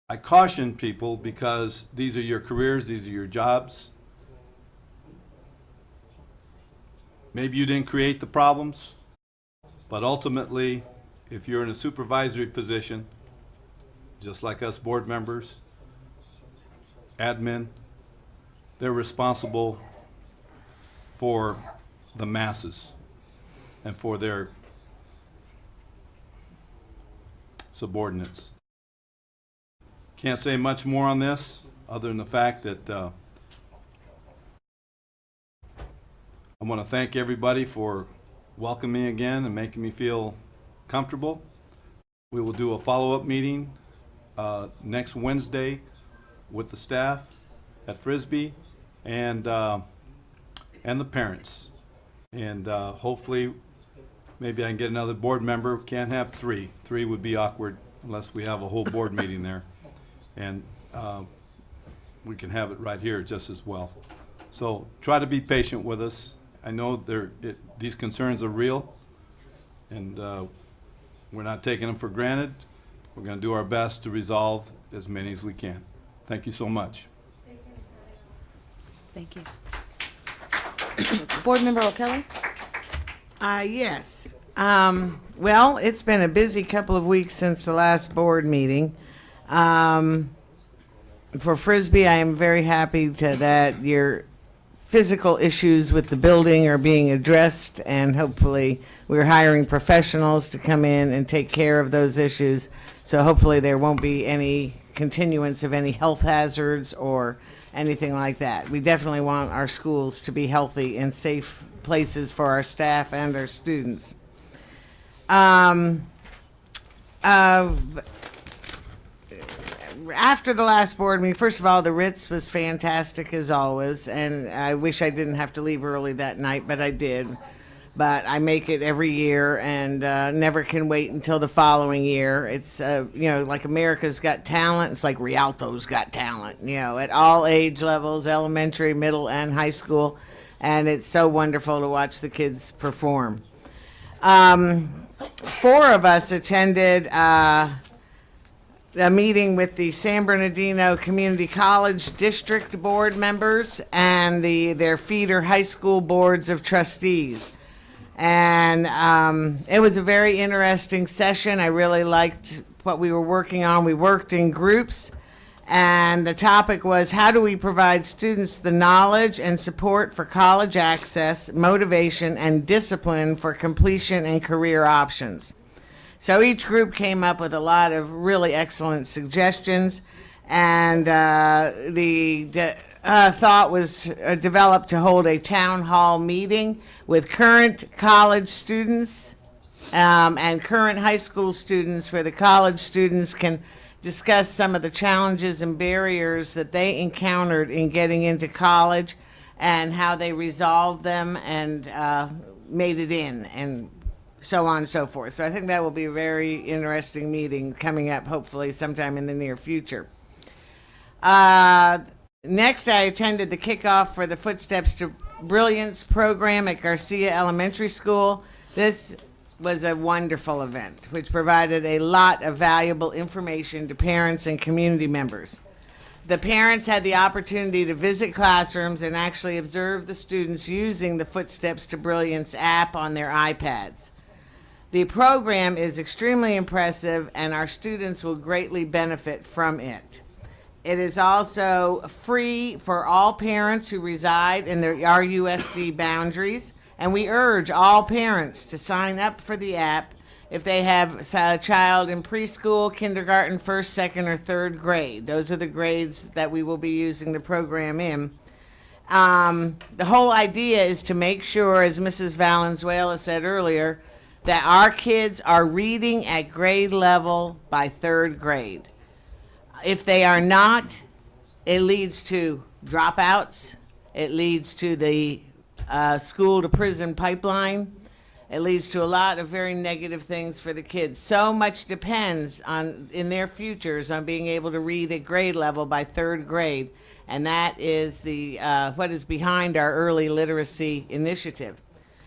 I caution people because these are your careers, these are your jobs. Maybe you didn't create the problems, but ultimately, if you're in a supervisory position, just like us board members, admin, they're responsible for the masses and for their subordinates. Can't say much more on this other than the fact that I want to thank everybody for welcoming me again and making me feel comfortable. We will do a follow-up meeting next Wednesday with the staff at Frisbee and the parents. And hopefully maybe I can get another board member. Can't have three. Three would be awkward unless we have a whole board meeting there. And we can have it right here just as well. So try to be patient with us. I know these concerns are real, and we're not taking them for granted. We're going to do our best to resolve as many as we can. Thank you so much.
Thank you. Board Member O'Kelly?
Yes. Well, it's been a busy couple of weeks since the last board meeting. For Frisbee, I am very happy that your physical issues with the building are being addressed, and hopefully we're hiring professionals to come in and take care of those issues. So hopefully there won't be any continuance of any health hazards or anything like that. We definitely want our schools to be healthy and safe places for our staff and our students. After the last board meeting, first of all, the Ritz was fantastic as always, and I wish I didn't have to leave early that night, but I did. But I make it every year and never can wait until the following year. It's, like America's Got Talent. It's like Rialto's Got Talent, at all age levels, elementary, middle, and high school. And it's so wonderful to watch the kids perform. 4 of us attended a meeting with the San Bernardino Community College District Board members and their feeder high school boards of trustees. And it was a very interesting session. I really liked what we were working on. We worked in groups, and the topic was, how do we provide students the knowledge and support for college access, motivation, and discipline for completion and career options? So each group came up with a lot of really excellent suggestions, and the thought was developed to hold a town hall meeting with current college students and current high school students, where the college students can discuss some of the challenges and barriers that they encountered in getting into college and how they resolved them and made it in, and so on and so forth. So I think that will be a very interesting meeting coming up, hopefully sometime in the near future. Next, I attended the kickoff for the Footsteps to Brilliance program at Garcia Elementary School. This was a wonderful event, which provided a lot of valuable information to parents and community members. The parents had the opportunity to visit classrooms and actually observe the students using the Footsteps to Brilliance app on their iPads. The program is extremely impressive, and our students will greatly benefit from it. It is also free for all parents who reside in the RUSD boundaries, and we urge all parents to sign up for the app if they have a child in preschool, kindergarten, first, second, or third grade. Those are the grades that we will be using the program in. The whole idea is to make sure, as Mrs. Valenzuela said earlier, that our kids are reading at grade level by third grade. If they are not, it leads to dropouts. It leads to the school to prison pipeline. It leads to a lot of very negative things for the kids. So much depends on, in their futures, on being able to read at grade level by third grade. And that is the what is behind our early literacy initiative.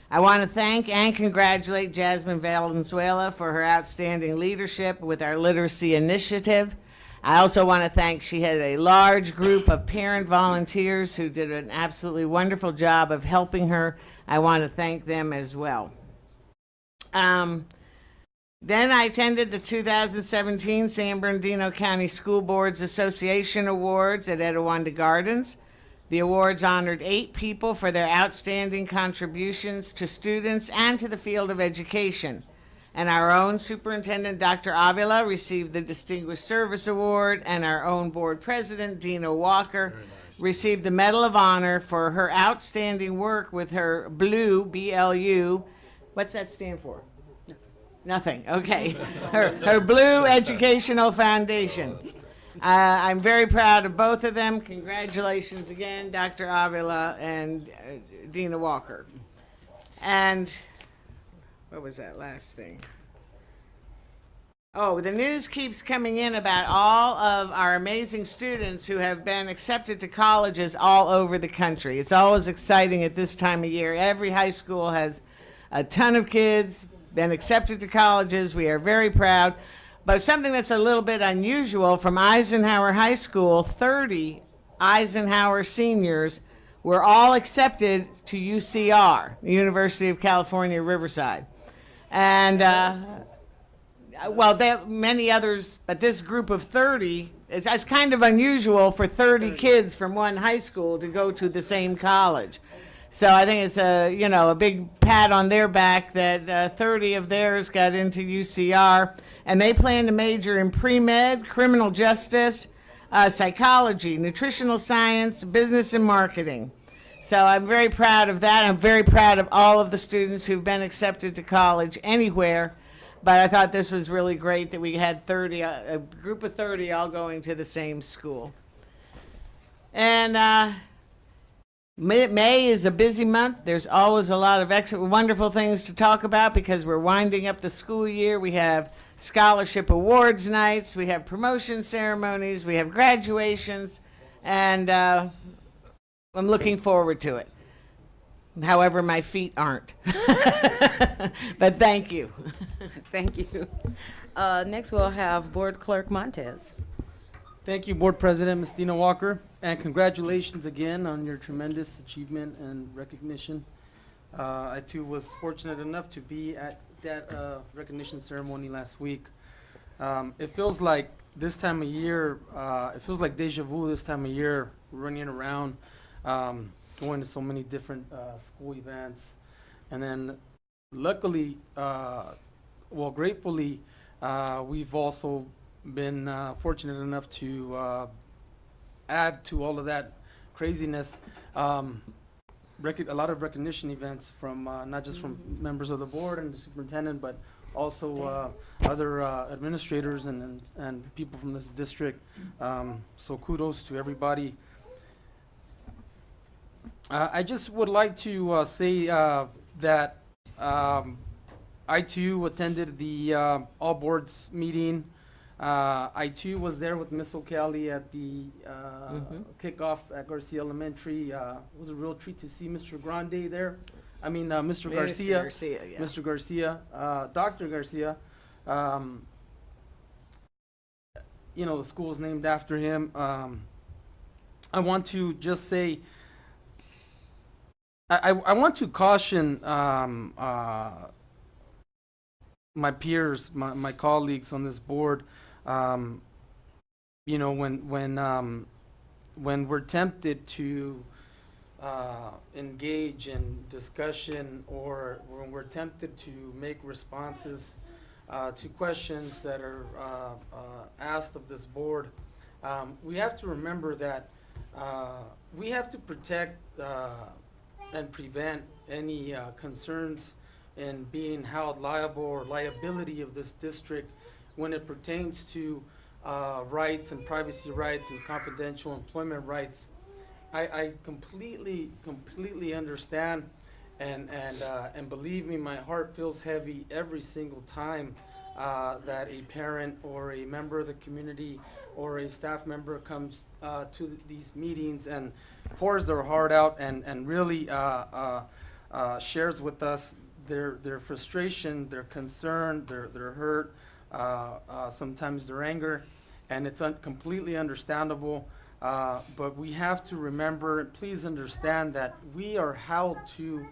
I want to thank and congratulate Jasmine Valenzuela for her outstanding leadership with our literacy initiative. I also want to thank, she had a large group of parent volunteers who did an absolutely wonderful job of helping her. I want to thank them as well. Then I attended the 2017 San Bernardino County School Boards Association Awards at Etiwanda Gardens. The awards honored 8 people for their outstanding contributions to students and to the field of education. And our own Superintendent, Dr. Avila, received the Distinguished Service Award, and our own Board President, Dina Walker, received the Medal of Honor for her outstanding work with her BLU, B-L-U. What's that stand for? Nothing. Okay. Her BLU Educational Foundation. I'm very proud of both of them. Congratulations again, Dr. Avila and Dina Walker. And what was that last thing? Oh, the news keeps coming in about all of our amazing students who have been accepted to colleges all over the country. It's always exciting at this time of year. Every high school has a ton of kids been accepted to colleges. We are very proud. But something that's a little bit unusual, from Eisenhower High School, 30 Eisenhower seniors were all accepted to UCR, the University of California, Riverside. And, well, many others, but this group of 30, it's kind of unusual for 30 kids from one high school to go to the same college. So I think it's a big pat on their back that 30 of theirs got into UCR, and they plan to major in pre-med, criminal justice, psychology, nutritional science, business, and marketing. So I'm very proud of that. I'm very proud of all of the students who've been accepted to college anywhere, but I thought this was really great that we had 30, a group of 30 all going to the same school. And May is a busy month. There's always a lot of wonderful things to talk about because we're winding up the school year. We have scholarship awards nights, we have promotion ceremonies, we have graduations, and I'm looking forward to it. However, my feet aren't. But thank you.
Thank you. Next, we'll have Board Clerk Montez.
Thank you, Board President Ms. Dina Walker, and congratulations again on your tremendous achievement and recognition. I too was fortunate enough to be at that recognition ceremony last week. It feels like this time of year, it feels like deja vu this time of year, running around, going to so many different school events. And then luckily, well, gratefully, we've also been fortunate enough to add to all of that craziness. A lot of recognition events from not just from members of the board and the superintendent, but also other administrators and people from this district. So kudos to everybody. I just would like to say that I too attended the all boards meeting. I too was there with Miss O'Kelly at the kickoff at Garcia Elementary. It was a real treat to see Mr. Grande there. I mean, Mr. Garcia.
Yeah.
Mr. Garcia, Dr. Garcia. You know, the school is named after him. I want to just say, I want to caution my peers, my colleagues on this board. You know, when we're tempted to engage in discussion, or when we're tempted to make responses to questions that are asked of this board, we have to remember that we have to protect and prevent any concerns in being held liable or liability of this district when it pertains to rights and privacy rights and confidential employment rights. I completely understand, and believe me, my heart feels heavy every single time that a parent or a member of the community or a staff member comes to these meetings and pours their heart out and really shares with us their frustration, their concern, their hurt, sometimes their anger, and it's completely understandable. But we have to remember, and please understand, that we are held to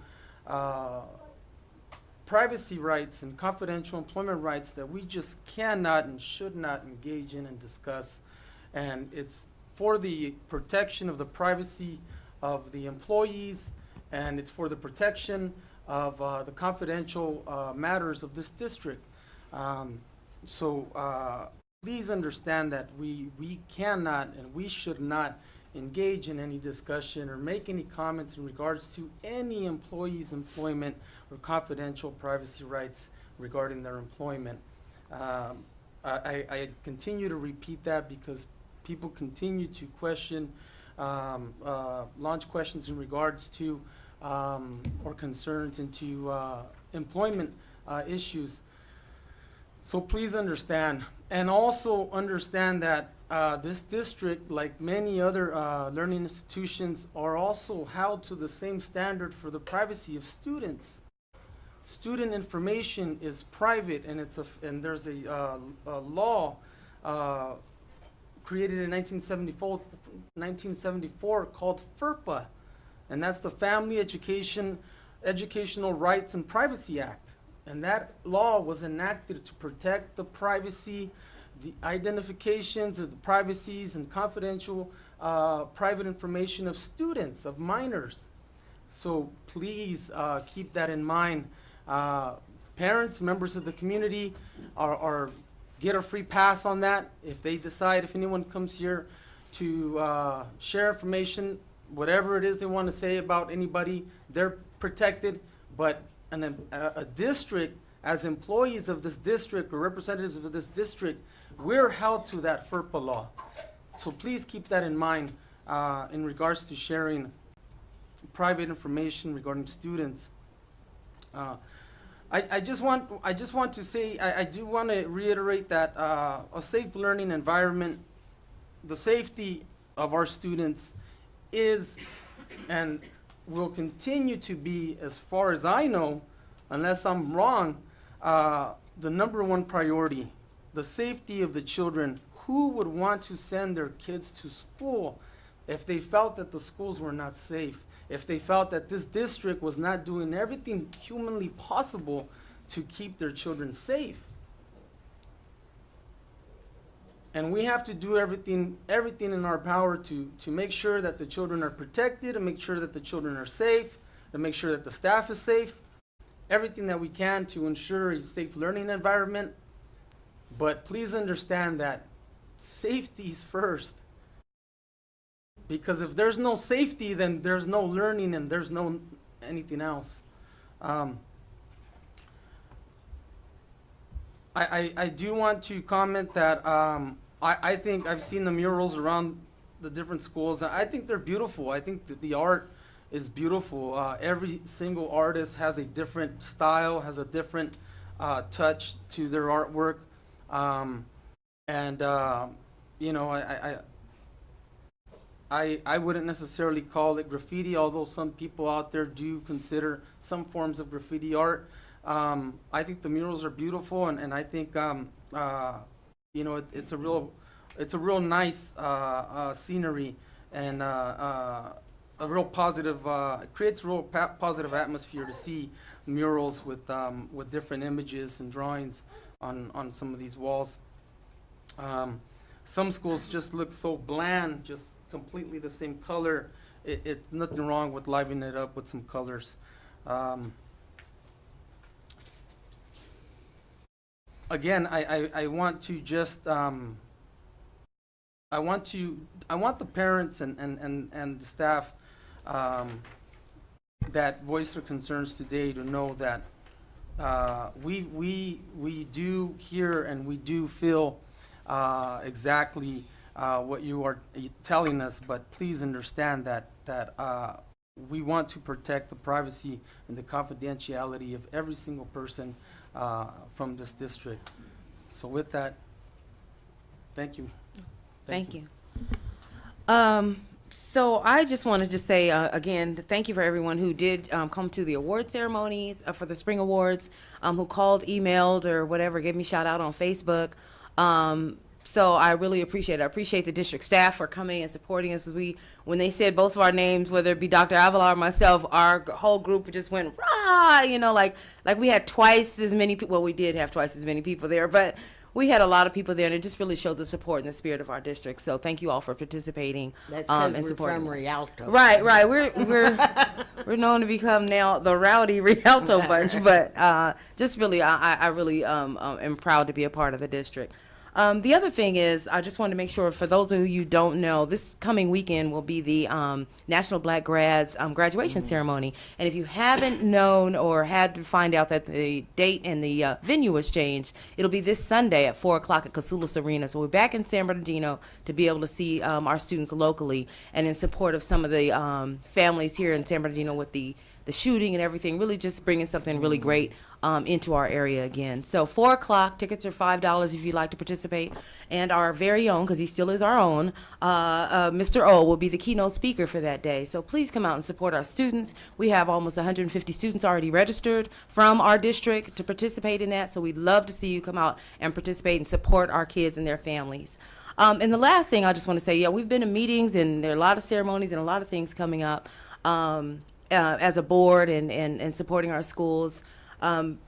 privacy rights and confidential employment rights that we just cannot and should not engage in and discuss. And it's for the protection of the privacy of the employees, and it's for the protection of the confidential matters of this district. So please understand that we cannot and we should not engage in any discussion or make any comments in regards to any employee's employment or confidential privacy rights regarding their employment. I continue to repeat that because people continue to question, launch questions in regards to or concerns into employment issues. So please understand, and also understand that this district, like many other learning institutions, are also held to the same standard for the privacy of students. Student information is private, and there's a law created in 1974 called FERPA, and that's the Family Educational Rights and Privacy Act. And that law was enacted to protect the privacy, the identifications of the privacies and confidential private information of students, of minors. So please keep that in mind. Parents, members of the community are get a free pass on that. If they decide, if anyone comes here to share information, whatever it is they want to say about anybody, they're protected. But a district, as employees of this district or representatives of this district, we're held to that FERPA law. So please keep that in mind in regards to sharing private information regarding students. I just want to say, I do want to reiterate that a safe learning environment, the safety of our students is and will continue to be, as far as I know, unless I'm wrong, the number one priority. The safety of the children. Who would want to send their kids to school if they felt that the schools were not safe? If they felt that this district was not doing everything humanly possible to keep their children safe? And we have to do everything in our power to make sure that the children are protected, and make sure that the children are safe, and make sure that the staff is safe. everything that we can to ensure a safe learning environment. But please understand that safety is first. Because if there's no safety, then there's no learning and there's no anything else. I do want to comment that I think I've seen the murals around the different schools. And I think they're beautiful. I think that the art is beautiful. Every single artist has a different style, has a different touch to their artwork. You know, I wouldn't necessarily call it graffiti, although some people out there do consider some forms of graffiti art. I think the murals are beautiful, and I think you know, it's a real nice scenery, and a real positive, it creates a real positive atmosphere to see murals with different images and drawings on some of these walls. Some schools just look so bland, just completely the same color. It's nothing wrong with livening it up with some colors. Again, I want to just I want the parents and the staff that voiced their concerns today to know that we do hear and we do feel exactly what you are telling us, but please understand that we want to protect the privacy and the confidentiality of every single person from this district. So with that, thank you.
Thank you. So I just wanted to say again, thank you for everyone who did come to the award ceremonies for the spring awards, who called, emailed, or whatever, gave me a shout out on Facebook. So I really appreciate it. I appreciate the district staff for coming and supporting us. When they said both of our names, whether it be Dr. Avila or myself, our whole group just went rah, you know, like we had twice as many people. Well, we did have twice as many people there, but we had a lot of people there, and it just really showed the support and the spirit of our district. So thank you all for participating.
That's because
and
we're
supporting
from
us.
Rialto.
Right. We're known to become now the rowdy Rialto bunch, but just really, I really am proud to be a part of the district. The other thing is, I just wanted to make sure, for those of you who don't know, this coming weekend will be the National Black Grads graduation ceremony. And if you haven't known or had to find out that the date and the venue was changed, it'll be this Sunday at 4 o'clock at Casulas Arena. So we're back in San Bernardino to be able to see our students locally, and in support of some of the families here in San Bernardino with the shooting and everything, really just bringing something really great into our area again. So 4 o'clock, tickets are $5 if you'd like to participate. And our very own, because he still is our own, Mr. O will be the keynote speaker for that day. So please come out and support our students. We have almost 150 students already registered from our district to participate in that. So we'd love to see you come out and participate and support our kids and their families. And the last thing I just want to say, yeah, we've been to meetings, and there are a lot of ceremonies and a lot of things coming up as a board and supporting our schools.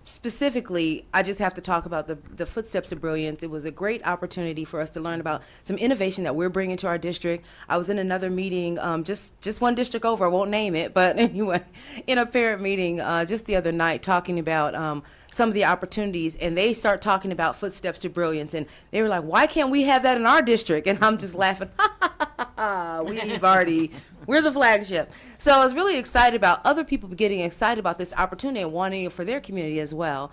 Specifically, I just have to talk about the Footsteps of Brilliance. It was a great opportunity for us to learn about some innovation that we're bringing to our district. I was in another meeting, just one district over, I won't name it, but anyway, in a parent meeting just the other night, talking about some of the opportunities, and they start talking about Footsteps to Brilliance, and they were like, why can't we have that in our district? And I'm just laughing, we're the flagship. So I was really excited about other people getting excited about this opportunity and wanting it for their community as well.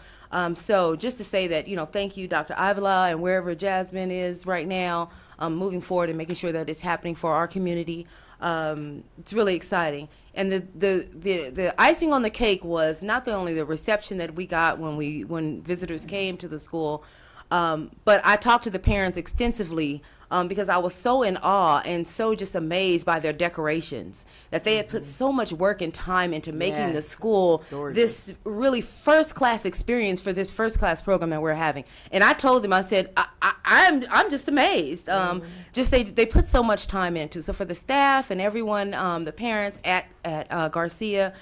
So just to say that, thank you, Dr. Avila, and wherever Jasmine is right now, moving forward and making sure that it's happening for our community. It's really exciting. And the icing on the cake was not only the reception that we got when visitors came to the school, but I talked to the parents extensively because I was so in awe and so just amazed by their decorations, that they had put so much work and time into making the school this really first-class experience for this first-class program that we're having. And I told them, I said, I'm just amazed. Just they put so much time into. So for the staff and everyone, the parents at Garcia,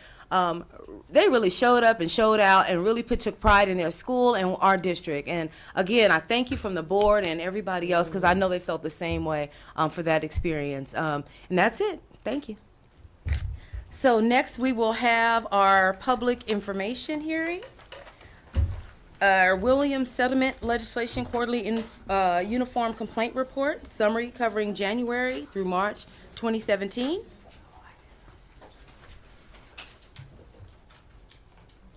they really showed up and showed out and really took pride in their school and our district. And again, I thank you from the board and everybody else, because I know they felt the same way for that experience. And that's it. Thank you. So next we will have our public information hearing. Our Williams Settlement Legislation Quarterly Uniform Complaint Report Summary covering January through March 2017.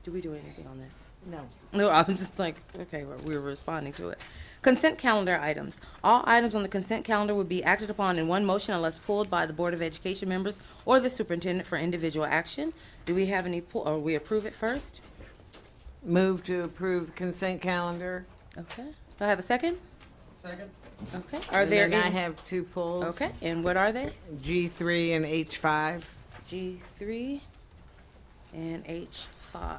Do we do anything on this?
No.
No, I was just like, okay, we were responding to it. Consent calendar items. All items on the consent calendar will be acted upon in one motion unless pulled by the Board of Education members or the superintendent for individual action. Do we have any pull, or we approve it first?
Move to approve the consent calendar.
Okay. Do I have a second?
Second.
Okay. Are
And
there
then I
any?
have two pulls.
Okay, and what are they?
G3 and H5.
G3 and H5.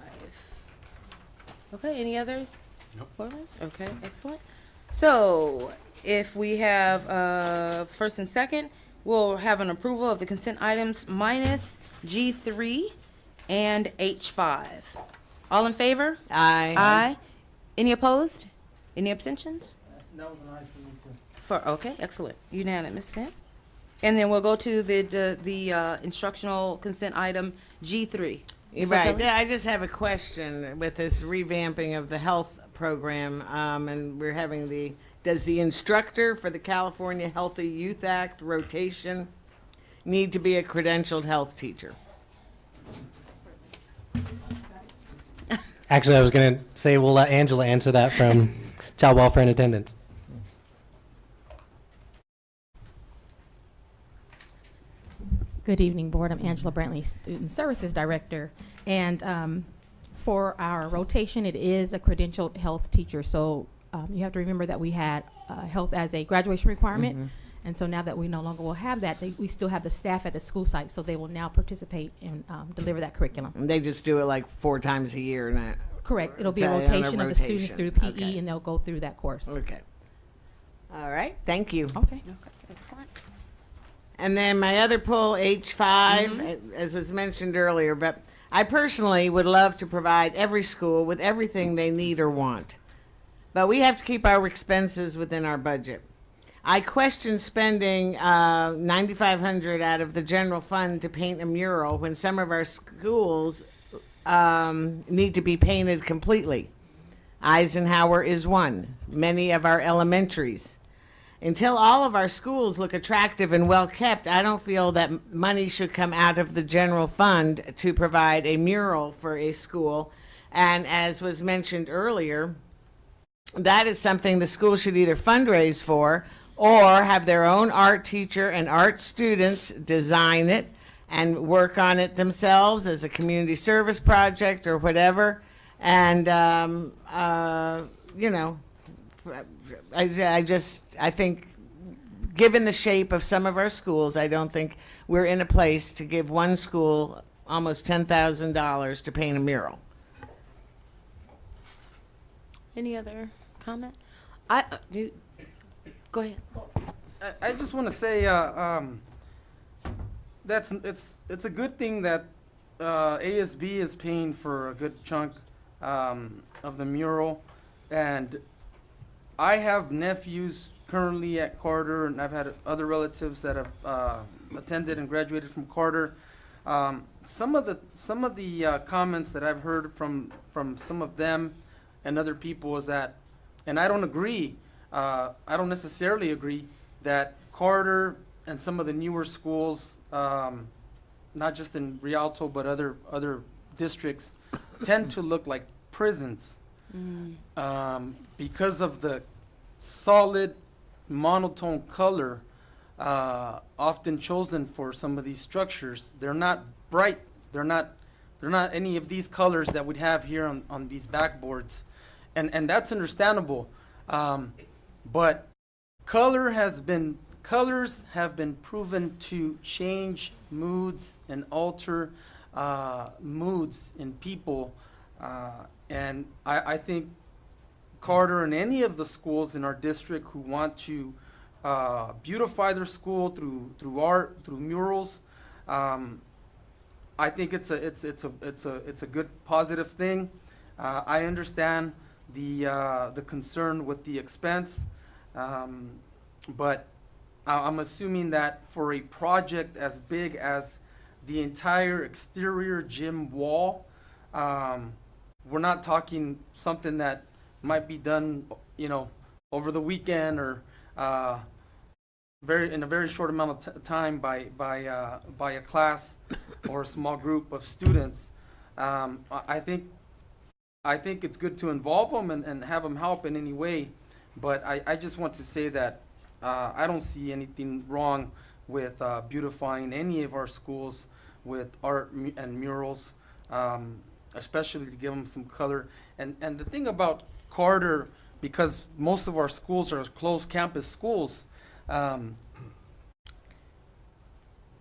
Okay, any others?
Nope.
Okay, excellent. So if we have first and second, we'll have an approval of the consent items minus G3 and H5. All in favor?
Aye.
Aye. Any opposed? Any abstentions?
That was an aye for me too.
Okay, excellent. Unanimous then. And then we'll go to the instructional consent item G3. Ms.
Right.
O'Kelly?
Yeah, I just have a question with this revamping of the health program, and we're having does the instructor for the California Healthy Youth Act rotation need to be a credentialed health teacher?
Actually, I was going to say we'll let Angela answer that from Child Welfare and Attendance.
Good evening, Board. I'm Angela Brantley, Student Services Director. And for our rotation, it is a credentialed health teacher. So you have to remember that we had health as a graduation requirement.
Mhm.
And so now that we no longer will have that, we still have the staff at the school site. So they will now participate and deliver that curriculum.
And they just do it like 4 times a year, and that.
Correct. It'll be a
Okay, on a
rotation of the students
rotation.
through PE,
Okay.
and they'll go through that course.
Okay. All right. Thank you.
Okay.
Excellent.
And then my other pull, H5,
Mm-hmm.
as was mentioned earlier, but I personally would love to provide every school with everything they need or want. But we have to keep our expenses within our budget. I question spending $9,500 out of the general fund to paint a mural when some of our schools need to be painted completely. Eisenhower is one. Many of our elementaries. Until all of our schools look attractive and well kept, I don't feel that money should come out of the general fund to provide a mural for a school. And as was mentioned earlier, that is something the school should either fundraise for or have their own art teacher and art students design it and work on it themselves as a community service project or whatever. And, you know, I think, given the shape of some of our schools, I don't think we're in a place to give one school almost $10,000 to paint a mural.
Any other comment? Go ahead.
I just want to say it's a good thing that ASB is paying for a good chunk of the mural, and I have nephews currently at Carter, and I've had other relatives that have attended and graduated from Carter. Some of the comments that I've heard from some of them and other people is that, and I don't agree. I don't necessarily agree that Carter and some of the newer schools, not just in Rialto but other districts, tend to look like prisons because of the solid monotone color often chosen for some of these structures. They're not bright. They're not any of these colors that we'd have here on these backboards, and that's understandable. But colors have been proven to change moods and alter moods in people, and I think Carter and any of the schools in our district who want to beautify their school through art, through murals, I think it's a good positive thing. I understand the concern with the expense, but I'm assuming that for a project as big as the entire exterior gym wall. We're not talking something that might be done, over the weekend or in a very short amount of time by a class or a small group of students. I think it's good to involve them and have them help in any way, but I just want to say that I don't see anything wrong with beautifying any of our schools with art and murals, especially to give them some color. And the thing about Carter, because most of our schools are closed campus schools,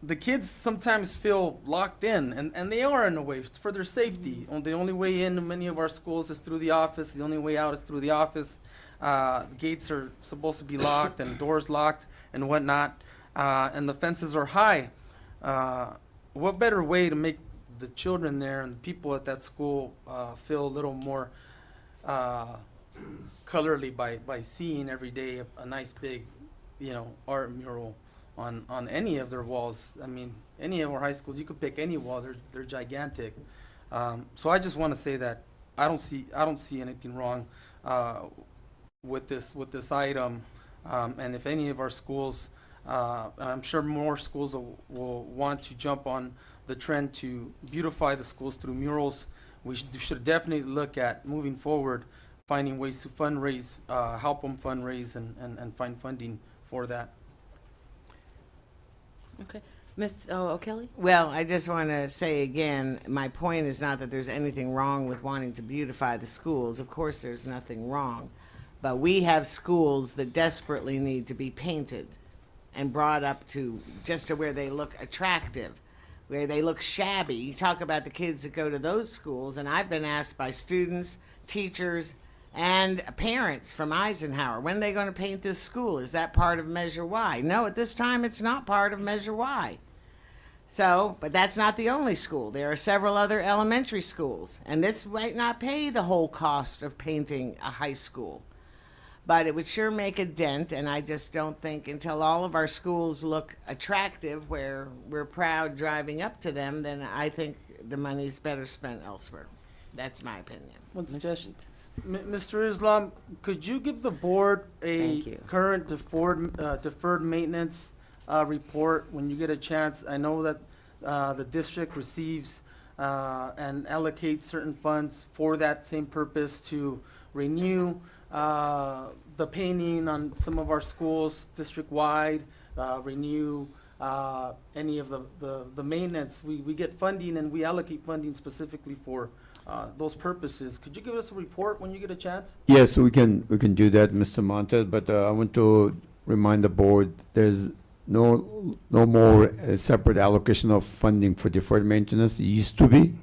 the kids sometimes feel locked in, and they are in a way for their safety. The only way in many of our schools is through the office. The only way out is through the office. Gates are supposed to be locked and doors locked and whatnot, and the fences are high. What better way to make the children there and the people at that school feel a little more colorly by seeing every day a nice big, art mural on any of their walls. I mean, any of our high schools, you could pick any wall. They're gigantic. So I just want to say that I don't see anything wrong with this item. And if any of our schools, I'm sure more schools will want to jump on the trend to beautify the schools through murals. We should definitely look at moving forward, finding ways to fundraise, help them fundraise and find funding for that.
Okay. Ms. O'Kelly?
Well, I just want to say again, my point is not that there's anything wrong with wanting to beautify the schools. Of course, there's nothing wrong. But we have schools that desperately need to be painted and brought up to just to where they look attractive, where they look shabby. You talk about the kids that go to those schools, and I've been asked by students, teachers, and parents from Eisenhower, when are they going to paint this school? Is that part of Measure Y? No, at this time it's not part of Measure Y. So, but that's not the only school. There are several other elementary schools, and this might not pay the whole cost of painting a high school. But it would sure make a dent, and I just don't think until all of our schools look attractive, where we're proud driving up to them, then I think the money's better spent elsewhere. That's my opinion.
One suggestion. Mr. Islam, could you give the board a current deferred maintenance report when you get a chance? I know that the district receives and allocates certain funds for that same purpose to renew the painting on some of our schools district-wide, renew any of the maintenance. We get funding and we allocate funding specifically for those purposes. Could you give us a report when you get a chance?
Yes, we can do that, Mr. Montes, but I want to remind the board there's no more separate allocation of funding for deferred maintenance. It used to be,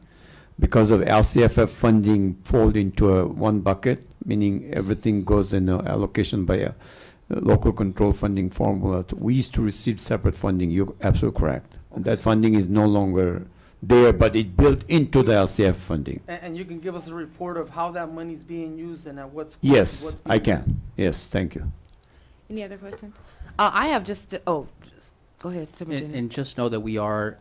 because of LCFF funding fall into one bucket, meaning everything goes in allocation by a local control funding formula. We used to receive separate funding. You're absolutely correct. And that funding is no longer there, but it built into the LCF funding.
And you can give us a report of how that money's being used and at what schools?
Yes, I can. Yes, thank you.
Any other questions? I have just go ahead, Superintendent.
And just know that we are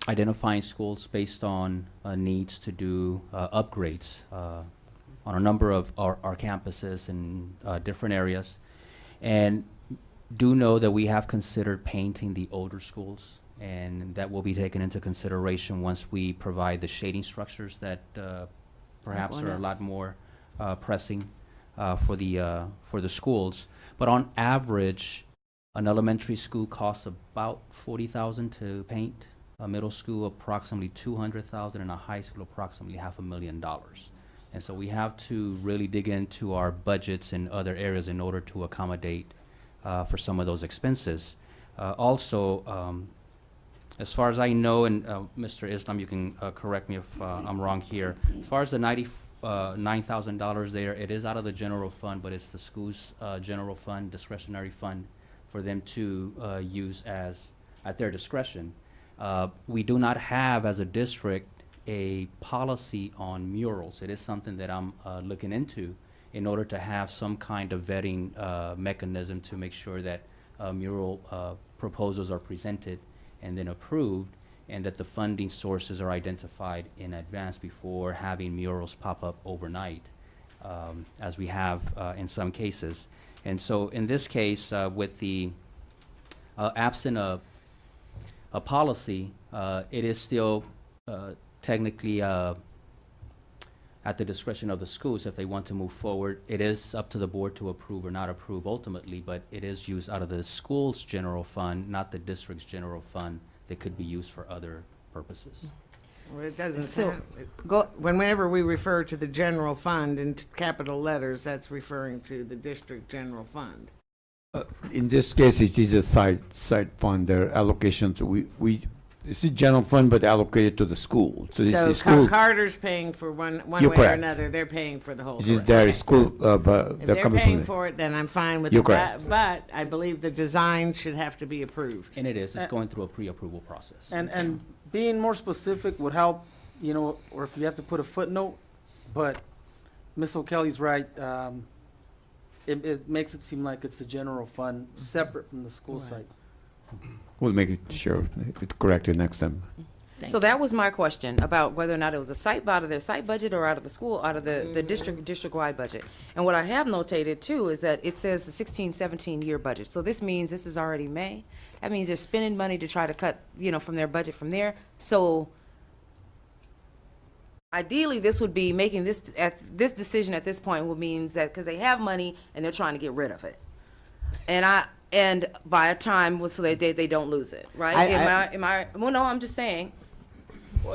identifying schools based on needs to do upgrades on a number of our campuses in different areas. And do know that we have considered painting the older schools, and that will be taken into consideration once we provide the shading structures that perhaps are a lot more pressing for the schools. But on average, an elementary school costs about $40,000 to paint, a middle school approximately $200,000, and a high school approximately $500,000. And so we have to really dig into our budgets in other areas in order to accommodate for some of those expenses. Also, as far as I know, and Mr. Islam, you can correct me if I'm wrong here, as far as the $99,000 there, it is out of the general fund, but it's the school's general fund, discretionary fund, for them to use at their discretion. We do not have, as a district, a policy on murals. It is something that I'm looking into in order to have some kind of vetting mechanism to make sure that mural proposals are presented and then approved, and that the funding sources are identified in advance before having murals pop up overnight, as we have in some cases. And so in this case, with the absent a policy, it is still technically at the discretion of the schools if they want to move forward. It is up to the board to approve or not approve ultimately, but it is used out of the school's general fund, not the district's general fund, that could be used for other purposes.
Well, it doesn't
So,
sound,
go-
whenever we refer to the general fund in capital letters, that's referring to the district general fund.
In this case, it is a side fund, their allocations, it's a general fund, but allocated to the school. So this is school,
Carter's paying for one
You're
way or
correct.
another, they're paying for the whole.
this is
correct.
their
Okay.
school, but
If
they're
they're
coming
paying
from
for it, then I'm fine with
You're
that, but I believe the design should have to be approved.
And it's going through a pre-approval process.
And being more specific would help, you know, or if you have to put a footnote, but Ms. O'Kelly's right. It makes it seem like it's the general fund, separate from the school site.
We'll make it sure, it's corrected next time.
So that was my question about whether or not it was a site, out of their site budget or out of the school, out of the district-wide budget. And what I have notated too is that it says the 16-17 year budget. So this means this is already May. That means they're spending money to try to cut, from their budget from there. So ideally, this would be making this decision at this point will means that because they have money and they're trying to get rid of it. And by a time so they don't lose it, right? Am I? Well, no, I'm just saying.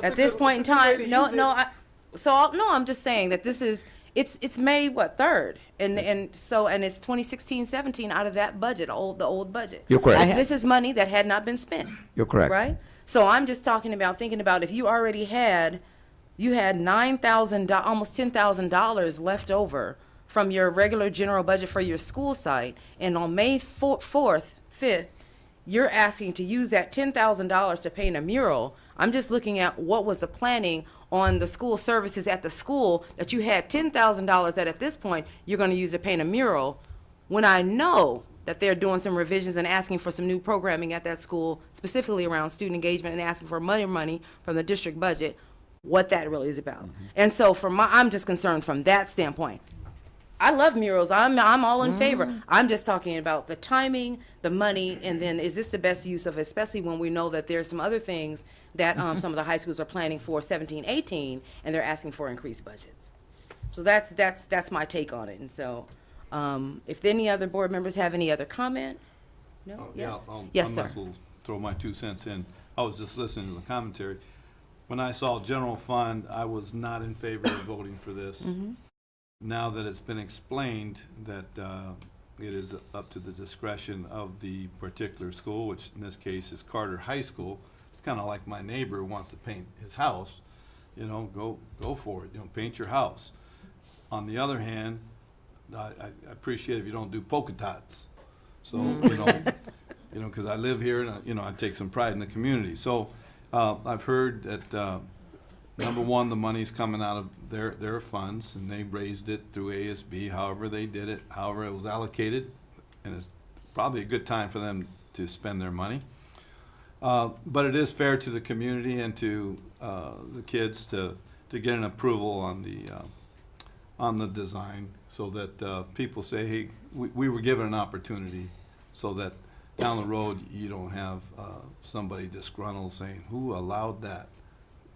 At this point in time, I'm just saying that this is it's May 3rd, and it's 2016-17 out of that budget, the old budget.
You're correct.
This is money that had not been spent.
You're correct.
Right. So I'm just thinking about if you already had $9,000, almost $10,000 left over from your regular general budget for your school site, and on May 4th, 5th, you're asking to use that $10,000 to paint a mural. I'm just looking at what was the planning on the school services at the school that you had $10,000 that at this point you're going to use to paint a mural, when I know that they're doing some revisions and asking for some new programming at that school, specifically around student engagement, and asking for money from the district budget, what that really is about. And so I'm just concerned from that standpoint. I love murals. I'm all in favor. I'm just talking about the timing, the money, and then is this the best use of it, especially when we know that there's some other things that some of the high schools are planning for 17-18, and they're asking for increased budgets. So that's my take on it. And so if any other board members have any other comment? No? Yes? Yes,
I
sir.
might as well throw my 2 cents in. I was just listening to the commentary. When I saw general fund, I was not in favor of voting for this. Now that it's been explained that it is up to the discretion of the particular school, which in this case is Carter High School, it's kind of like my neighbor who wants to paint his house. Go for it. Paint your house. On the other hand, I appreciate if you don't do polka dots. So because I live here and I take some pride in the community. So I've heard that. Number one, the money's coming out of their funds, and they raised it through ASB, however they did it, however it was allocated, and it's probably a good time for them to spend their money. But it is fair to the community and to the kids to get an approval on the design, so that people say, hey, we were given an opportunity, so that down the road you don't have somebody disgruntled saying, who allowed that?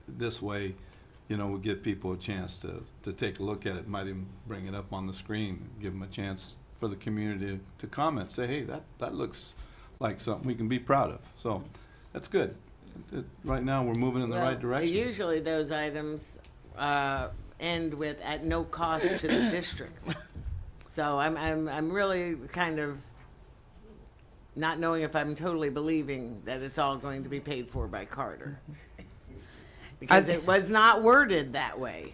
This way, we give people a chance to take a look at it, might even bring it up on the screen, give them a chance for the community to comment, say, hey, that looks like something we can be proud of. So that's good. Right now, we're moving in the right direction.
Usually those items end with at no cost to the district. So I'm really kind of not knowing if I'm totally believing that it's all going to be paid for by Carter. Because it was not worded that way.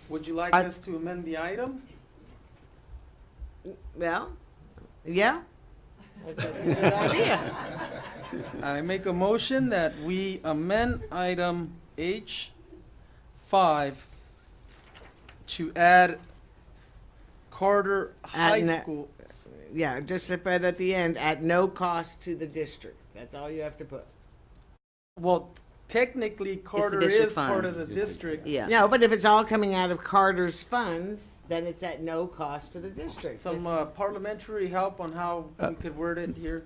Would you like us to amend the item?
Well, yeah. That's a good idea.
I make a motion that we amend item H5 to add Carter High School.
Yeah, just put at the end, at no cost to the district. That's all you have to put.
Well, technically Carter
district
is part of
funds.
the district.
Yeah.
No, but if it's all coming out of Carter's funds, then it's at no cost to the district.
Some parliamentary help on how we could word it here.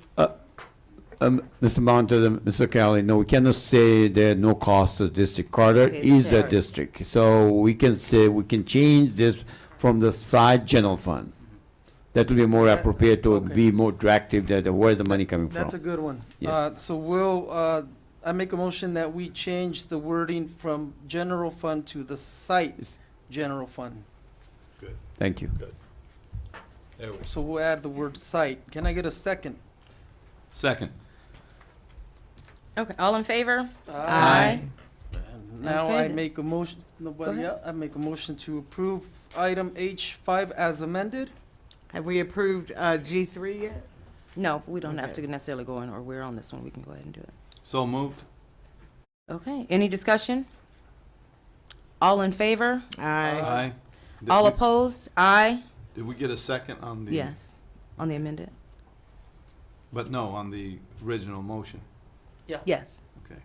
Mr. Monte, Mr. Kelly, no, we cannot say there no cost to district. Carter
Okay,
is a
sorry.
district, so we can say, we can change this from the side general fund. That would be more appropriate to
okay.
be more directive that where's the money coming from?
That's a good one.
Yes.
So we'll, I make a motion that we change the wording from general fund to the site general fund.
Good,
Thank you.
good. There we go.
So we'll add the word site. Can I get a second?
Second.
Okay, all in favor?
And now
Okay
I
then.
make a motion, nobody
ahead.
else? I make a motion to approve item H5 as amended.
Have we approved G3 yet?
No, we don't have
Okay.
to necessarily go in order on this one. We can go ahead and do it.
So moved.
Okay, any discussion? All in favor?
Aye.
Aye. Did
All
we-
opposed? Aye.
Did we get a second on the?
Yes, on the amended.
But no, on the original motion.
Yes.
Okay.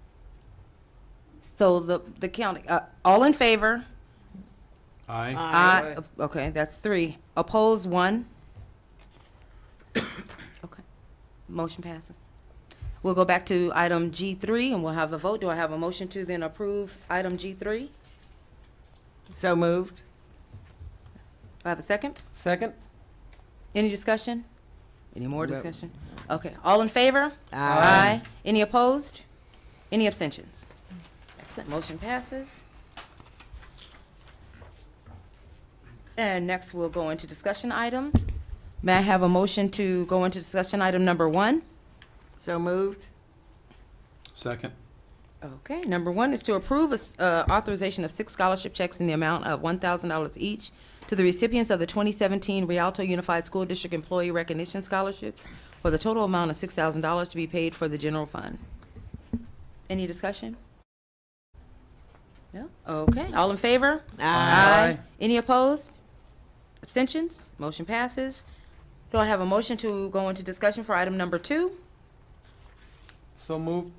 So the county, all in favor?
Aye.
Aye. Okay, that's 3. Opposed, 1. Okay. Motion passes. We'll go back to item G3 and we'll have the vote. Do I have a motion to then approve item G3?
So moved.
Do I have a second?
Second?
Any discussion? Any more
No.
discussion? Okay, all in favor?
Aye.
Any opposed? Any abstentions? Excellent, motion passes. And next, we'll go into discussion item. May I have a motion to go into discussion item number 1?
So moved.
Second.
Okay, number 1 is to approve authorization of 6 scholarship checks in the amount of $1,000 each to the recipients of the 2017 Rialto Unified School District Employee Recognition Scholarships for the total amount of $6,000 to be paid for the general fund. Any discussion? No? Okay, all in favor?
Aye.
Any opposed? Abstentions? Motion passes. Do I have a motion to go into discussion for item number 2?
So moved.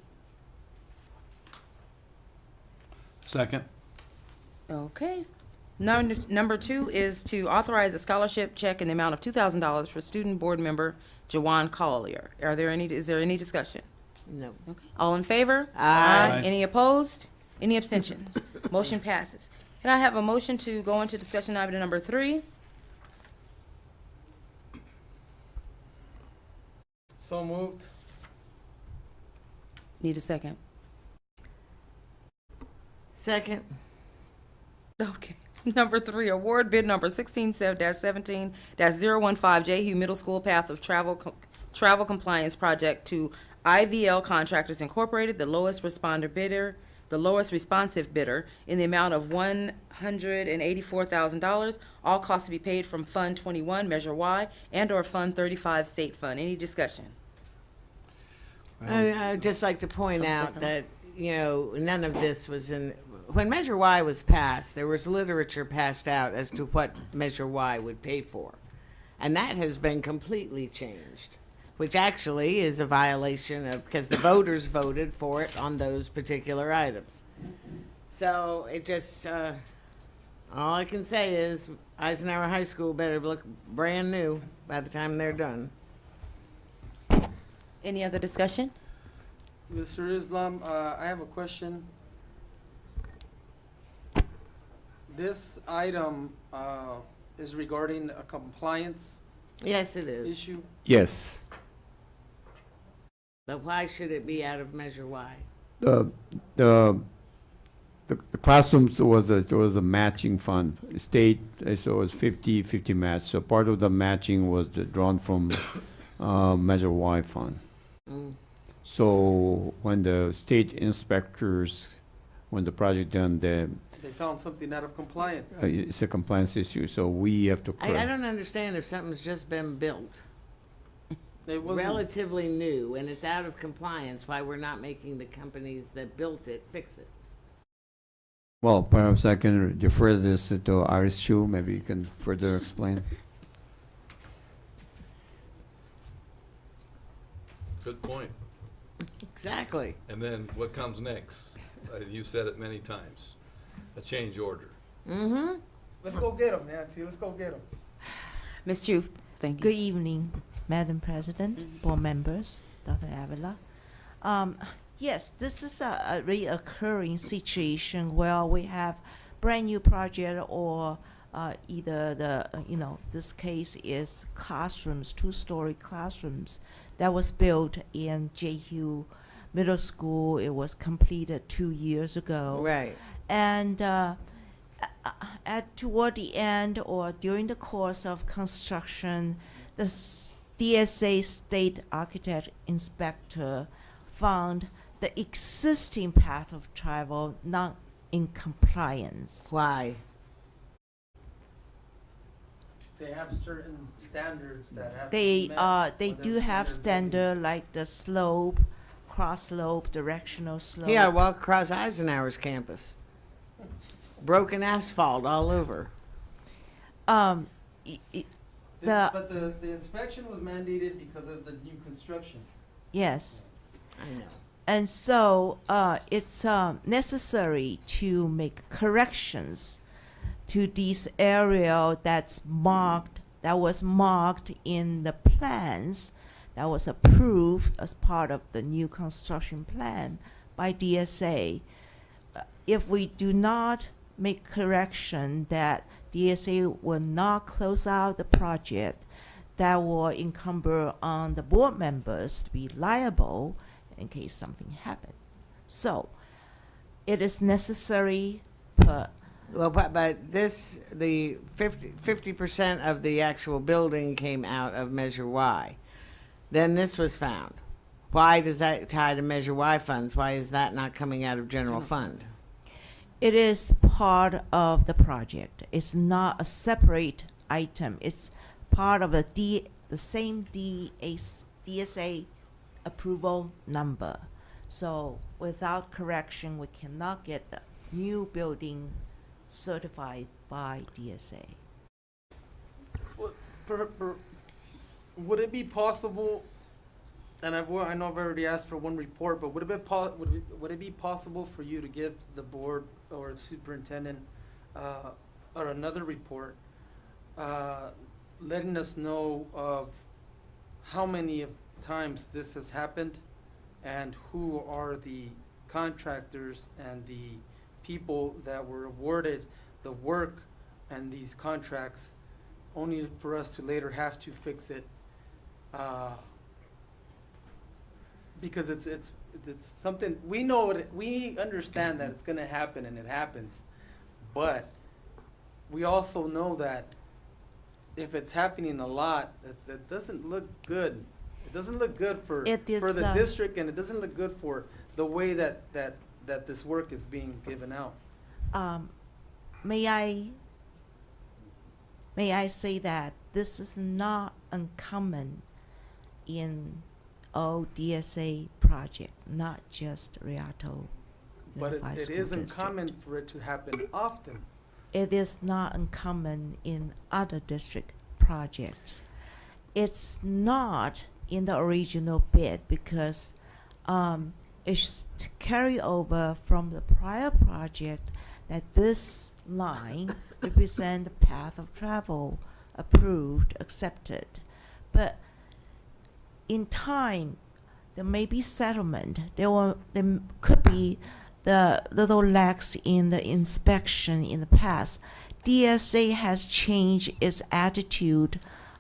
Second.
Okay. Number 2 is to authorize a scholarship check in the amount of $2,000 for student board member Jawan Collier. Is there any discussion?
No.
Okay. All in favor?
Aye.
Any opposed? Any abstentions? Motion passes. Can I have a motion to go into discussion item number 3?
So moved.
Need a second.
Second.
Okay. Number 3, award bid number 16-17-015 Jehu Middle School Path of Travel Compliance Project to IVL Contractors Incorporated, the lowest responsive bidder in the amount of $184,000. All costs to be paid from Fund 21, Measure Y, and/or Fund 35, State Fund. Any discussion?
I'd just like to point out that, none of this was in, when Measure Y was passed, there was literature passed out as to what Measure Y would pay for. And that has been completely changed, which actually is a violation of, because the voters voted for it on those particular items. So it just, all I can say is Eisenhower High School better look brand new by the time they're done.
Any other discussion?
Mr. Islam, I have a question. This item is regarding a compliance
Yes, it is.
issue.
Yes.
But why should it be out of Measure Y?
The classrooms was a matching fund. State, so it was 50-50 match. So part of the matching was drawn from Measure Y fund.
Mm.
So when the state inspectors, when the project done,
They found something out of compliance.
it's a compliance issue, so we have to
I
correct.
don't understand if something's just been built,
It wasn't,
relatively new, and it's out of compliance, why we're not making the companies that built it fix it.
Well, perhaps I can defer this to Iris Chu, maybe you can further explain.
Good point.
Exactly.
And then what comes next? You've said it many times, a change order.
Mm-hmm.
Let's go get them, Nancy. Let's go get them.
Ms. Chu, thank you.
Good evening, Madam President, board members, Dr. Avila. Yes, this is a reoccurring situation where we have brand new project or either this case is classrooms, two-story classrooms that was built in Jehu Middle School. It was completed 2 years ago.
Right.
And toward the end or during the course of construction, the DSA state architect inspector found the existing path of travel not in compliance.
Why?
They have certain standards that have
They
to be met
they
for them
do
to
have
enter
standard like the slope, cross slope, directional slope.
He got to walk across Eisenhower's campus. Broken asphalt all over.
Um,
But the inspection was mandated because of the new construction.
yes.
I know.
And so it's necessary to make corrections to this area that was marked in the plans that was approved as part of the new construction plan by DSA. If we do not make correction, that DSA will not close out the project, that will encumber on the board members to be liable in case something happened. So it is necessary
Well, but this, the 50% of the actual building came out of Measure Y. Then this was found. Why does that tie to Measure Y funds? Why is that not coming out of general fund?
It is part of the project. It's not a separate item. It's part of the same DSA approval number. So without correction, we cannot get the new building certified by DSA.
Would it be possible, and I know I've already asked for one report, but would it be possible for you to give the board or the superintendent or another report letting us know of how many times this has happened and who are the contractors and the people that were awarded the work and these contracts, only for us to later have to fix it, because it's something we know. We understand that it's going to happen and it happens, but we also know that if it's happening a lot, that doesn't look good. It doesn't look good for the district, and it doesn't look good for the way that this work is being given out.
May I say that this is not uncommon in all DSA project, not just Rialto
But
Unified
it
School
isn't
District.
common for it to happen often.
It is not uncommon in other district projects. It's not in the original bid because it's to carry over from the prior project that this line represent the path of travel approved, accepted. But in time, there may be settlement. There could be the little lacks in the inspection in the past. DSA has changed its attitude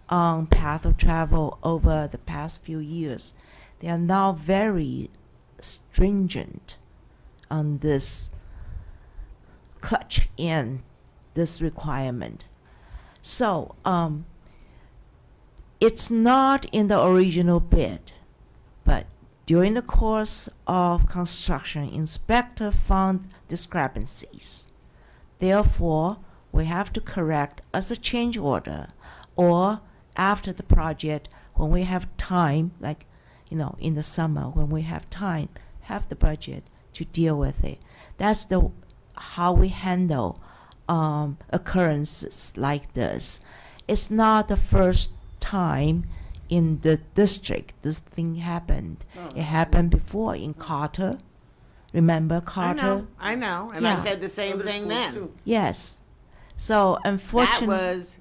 on path of travel over the past few years. They are now very stringent on this clutch in this requirement. So it's not in the original bid, but during the course of construction, inspector found discrepancies. Therefore, we have to correct as a change order or after the project when we have time, like, in the summer when we have time, have the budget to deal with it. That's how we handle occurrences like this. It's not the first time in the district. This thing happened.
Oh.
It happened before in Carter. Remember Carter?
I know, and I
Yeah.
said the same
Other
thing
schools
then.
too.
Yes. So
That
unfortunately,
was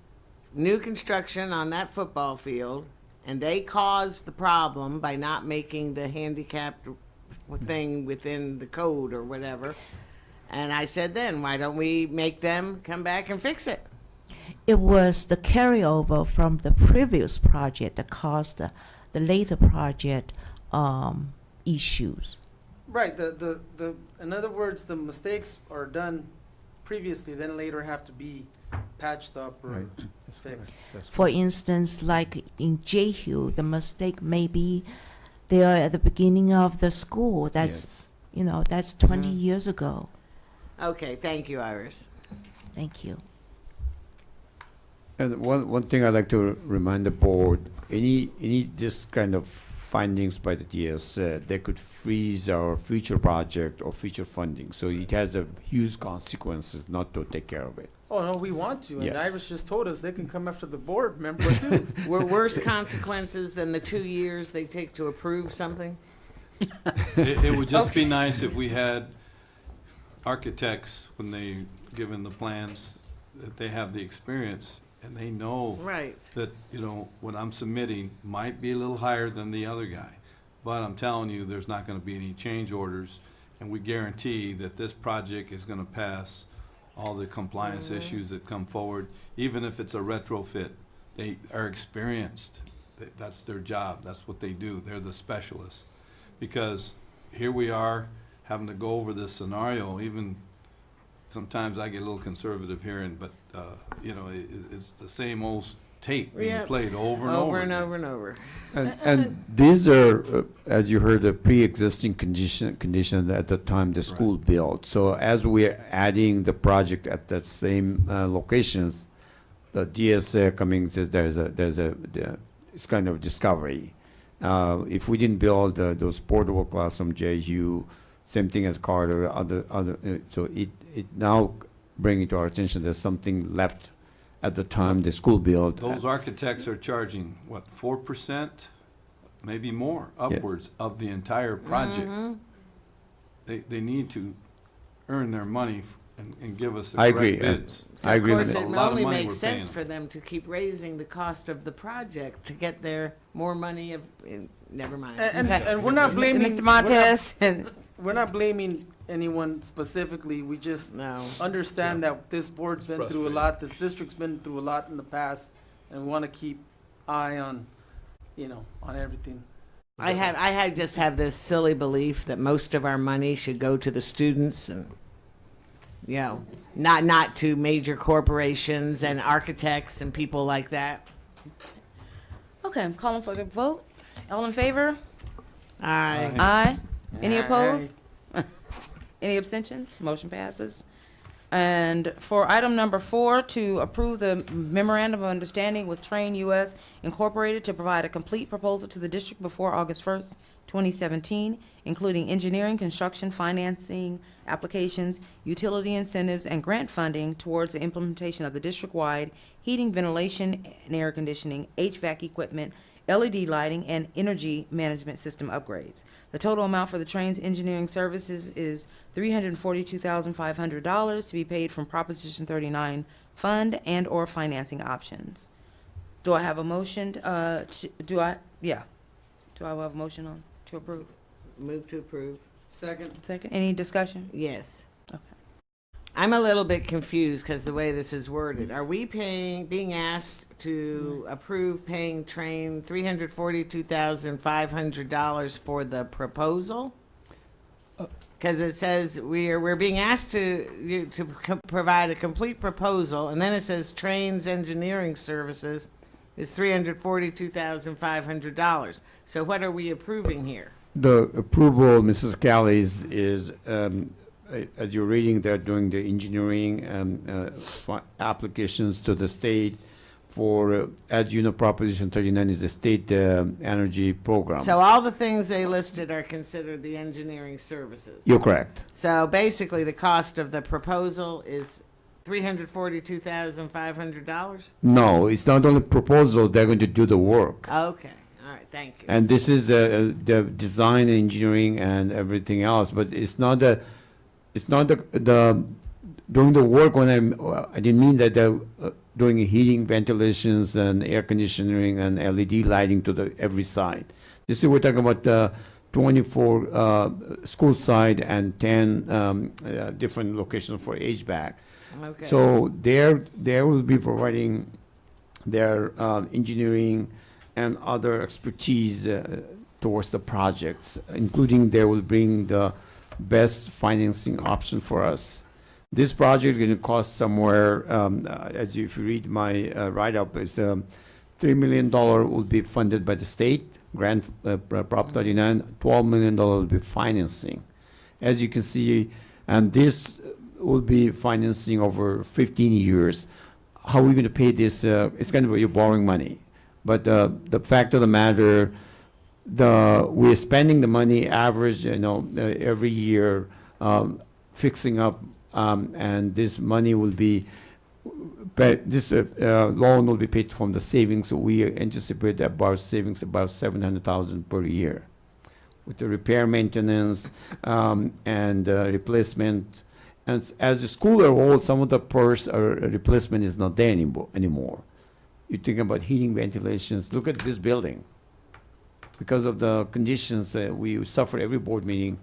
new construction on that football field, and they caused the problem by not making the handicapped thing within the code or whatever. And I said then, why don't we make them come back and fix it?
it was the carryover from the previous project that caused the later project issues.
Right, in other words, the mistakes are done previously, then later have to be patched up or fixed.
For instance, like in Jehu, the mistake may be there at the beginning of the school. That's, that's 20 years ago.
Okay, thank you, Iris.
Thank you.
And one thing I'd like to remind the board, any this kind of findings by the DS, they could freeze our future project or future funding. So it has a huge consequences not to take care of it.
Oh, no, we want to, and
Yes.
Iris just told us they can come after the board member too.
Were worse consequences than the 2 years they take to approve something?
It would just be nice if we had architects, when they given the plans, that they have the experience and they know
Right.
that, what I'm submitting might be a little higher than the other guy. But I'm telling you, there's not gonna be any change orders, and we guarantee that this project is gonna pass all the compliance issues that come forward, even if it's a retrofit. They are experienced. That's their job. That's what they do. They're the specialists. Because here we are having to go over this scenario. Even sometimes I get a little conservative hearing, but it's the same old tape being
Yep.
played over and over.
and
again.
over and over.
And these are, as you heard, the pre-existing condition at the time the school built. So as we're adding the project at that same locations, the DSA coming says it's kind of discovery. If we didn't build those portable classroom, JU, same thing as Carter, so it now bringing to our attention there's something left at the time the school built.
Those architects are charging, 4%, maybe more, upwards of the entire project. They need to earn their money and give us the
I
correct
agree.
bids.
So
I
of
agree with
course,
that.
it
A lot of
only
money
makes
we're paying
sense for them to keep raising the cost of the project to get their more money never mind.
And we're not blaming
Mr. Montez.
We're not blaming anyone specifically. We just understand that this board's been through a lot, this district's been through a lot in the past, and we want to keep eye on, on everything.
I just have this silly belief that most of our money should go to the students and, not to major corporations and architects and people like that.
Okay, I'm calling for the vote. All in favor?
Aye.
Aye. Any
Aye.
opposed? Any abstentions? Motion passes. And for item number 4, to approve the memorandum of understanding with Train US Incorporated to provide a complete proposal to the district before August 1st, 2017, including engineering, construction, financing, applications, utility incentives, and grant funding towards the implementation of the district-wide heating, ventilation, and air conditioning, HVAC equipment, LED lighting, and energy management system upgrades. The total amount for the train's engineering services is $342,500 to be paid from Proposition 39 fund and/or financing options. Do I have a motion? Do I have a motion on to approve?
Move to approve.
Second.
Second. Any discussion?
Yes.
Okay.
I'm a little bit confused because the way this is worded. Are we being asked to approve paying Train $342,500 for the proposal? Because it says we're being asked to provide a complete proposal, and then it says Train's engineering services is $342,500. So what are we approving here?
The approval, Mrs. Cali, is as you're reading, they're doing the engineering applications to the state for, as you know, Proposition 39 is the state energy program.
So all the things they listed are considered the engineering services.
You're correct.
So basically, the cost of the proposal is $342,500?
No, it's not only proposal, they're going to do the work.
Okay. Thank you.
And this is the design, engineering, and everything else, but it's not the doing the work when I didn't mean that they're doing heating, ventilations, and air conditioning and LED lighting to every side. This is, we're talking about 24 school side and 10 different locations for HVAC.
Okay.
So they will be providing their engineering and other expertise towards the projects, including they will bring the best financing option for us. This project is going to cost somewhere, if you read my write-up, is $3 million will be funded by the state, grant Prop 39, $12 million will be financing. As you can see, and this will be financing over 15 years. How are we going to pay this? It's kind of you're borrowing money. But the fact of the matter, we're spending the money average, every year, fixing up, and this money will be, this loan will be paid from the savings. So we anticipate about savings about $700,000 per year, with the repair, maintenance, and replacement. And as the school are old, some of the purse or replacement is not there anymore. You're thinking about heating, ventilations. Look at this building. Because of the conditions we suffer every board meeting,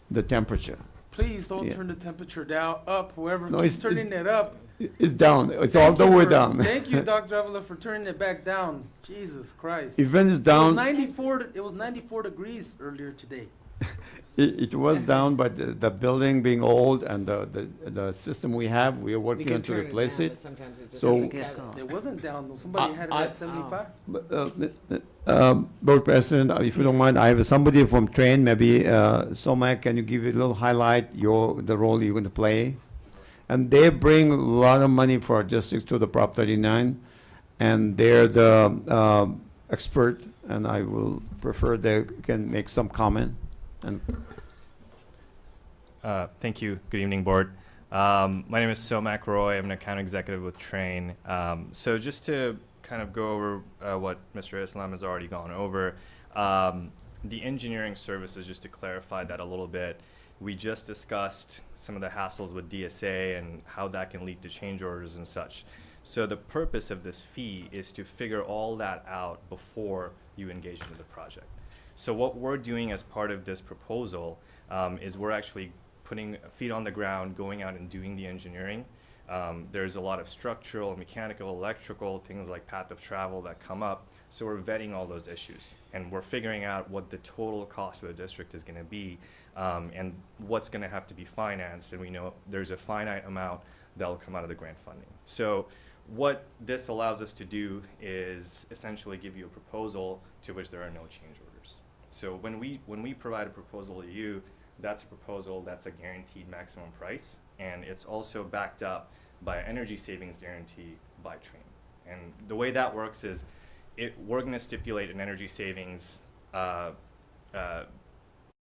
the temperature.
Please don't
Yeah.
turn the temperature down, up, whoever
No,
keeps
it's-
turning it up.
It's down. It's all the way down.
Thank you, Dr. Avila, for turning it back down. Jesus Christ.
Even it's down.
It was 94 degrees earlier today.
It was down, but the building being old and the system we have, we are working on to replace it. So,
It wasn't down, though. Somebody had it at 75.
Board President, if you don't mind, I have somebody from Train, maybe Somak, can you give a little highlight the role you're going to play? And they bring a lot of money for our district to the Prop 39, and they're the expert, and I will prefer they can make some comment. And
thank you. Good evening, board. My name is Somak Roy. I'm an account executive with Train. So just to kind of go over what Mr. Islam has already gone over, the engineering services, just to clarify that a little bit, we just discussed some of the hassles with DSA and how that can lead to change orders and such. So the purpose of this fee is to figure all that out before you engage into the project. So what we're doing as part of this proposal is we're actually putting feet on the ground, going out and doing the engineering. There's a lot of structural, mechanical, electrical, things like path of travel that come up. So we're vetting all those issues, and we're figuring out what the total cost of the district is going to be, and what's going to have to be financed. And we know there's a finite amount that will come out of the grant funding. So what this allows us to do is essentially give you a proposal to which there are no change orders. So when we provide a proposal to you, that's a proposal that's a guaranteed maximum price, and it's also backed up by an energy savings guarantee by Train. And the way that works is we're going to stipulate an energy savings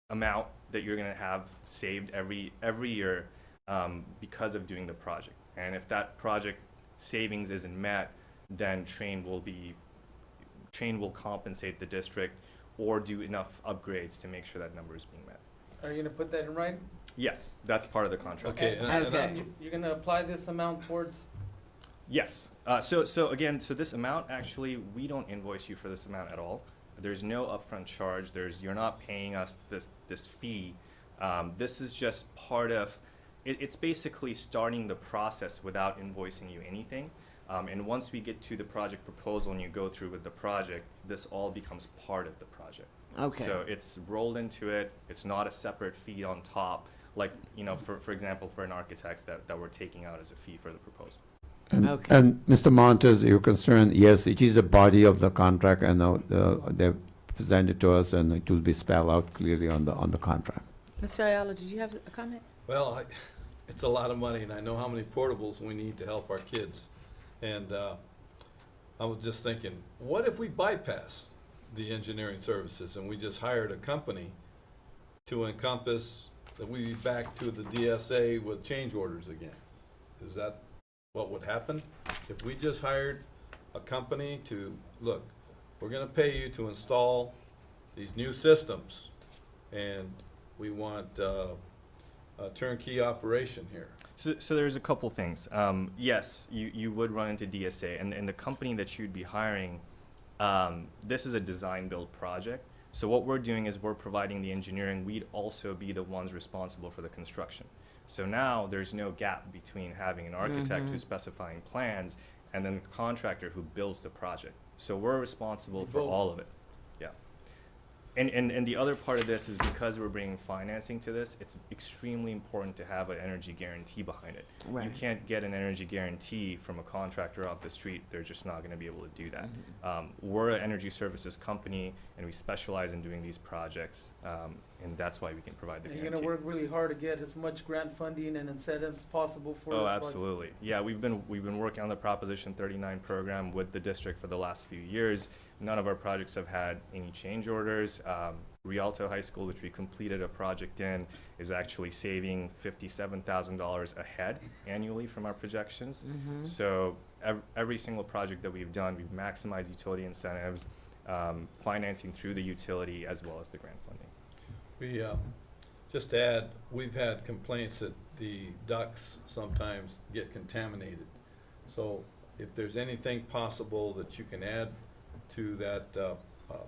amount that you're going to have saved every year because of doing the project. And if that project savings isn't met, then Train will compensate the district or do enough upgrades to make sure that number is being met.
Are you going to put that in writing?
Yes, that's part of the contract.
Okay. And you're going to apply this amount towards?
Yes. So again, this amount, actually, we don't invoice you for this amount at all. There's no upfront charge. You're not paying us this fee. This is just part of, it's basically starting the process without invoicing you anything. And once we get to the project proposal and you go through with the project, this all becomes part of the project.
Okay.
So it's rolled into it. It's not a separate fee on top, like, for example, for an architect that we're taking out as a fee for the proposal.
And Mr. Montes, you're concerned, yes, it is a body of the contract, and they've presented to us, and it will be spelled out clearly on the contract.
Mr. Ayala, did you have a comment?
Well, it's a lot of money, and I know how many portables we need to help our kids. And I was just thinking, what if we bypass the engineering services and we just hired a company to encompass that we be back to the DSA with change orders again? Is that what would happen? If we just hired a company to, look, we're gonna pay you to install these new systems, and we want a turnkey operation here.
So there's a couple things. Yes, you would run into DSA, and the company that you'd be hiring, this is a design build project. So what we're doing is we're providing the engineering. We'd also be the ones responsible for the construction. So now there's no gap between having an architect who's specifying plans and then the contractor who builds the project. So we're responsible for all of it. Yeah. And the other part of this is because we're bringing financing to this, it's extremely important to have an energy guarantee behind it.
Right.
You can't get an energy guarantee from a contractor off the street. They're just not going to be able to do that. We're an energy services company, and we specialize in doing these projects, and that's why we can provide the
And
guarantee.
you're gonna work really hard to get as much grant funding and incentives possible for
Oh,
this project.
absolutely. Yeah, we've been working on the Proposition 39 program with the district for the last few years. None of our projects have had any change orders. Rialto High School, which we completed a project in, is actually saving $57,000 ahead annually from our projections. So every single project that we've done, we've maximized utility incentives, financing through the utility as well as the grant funding.
We, just to add, we've had complaints that the ducts sometimes get contaminated. So if there's anything possible that you can add to that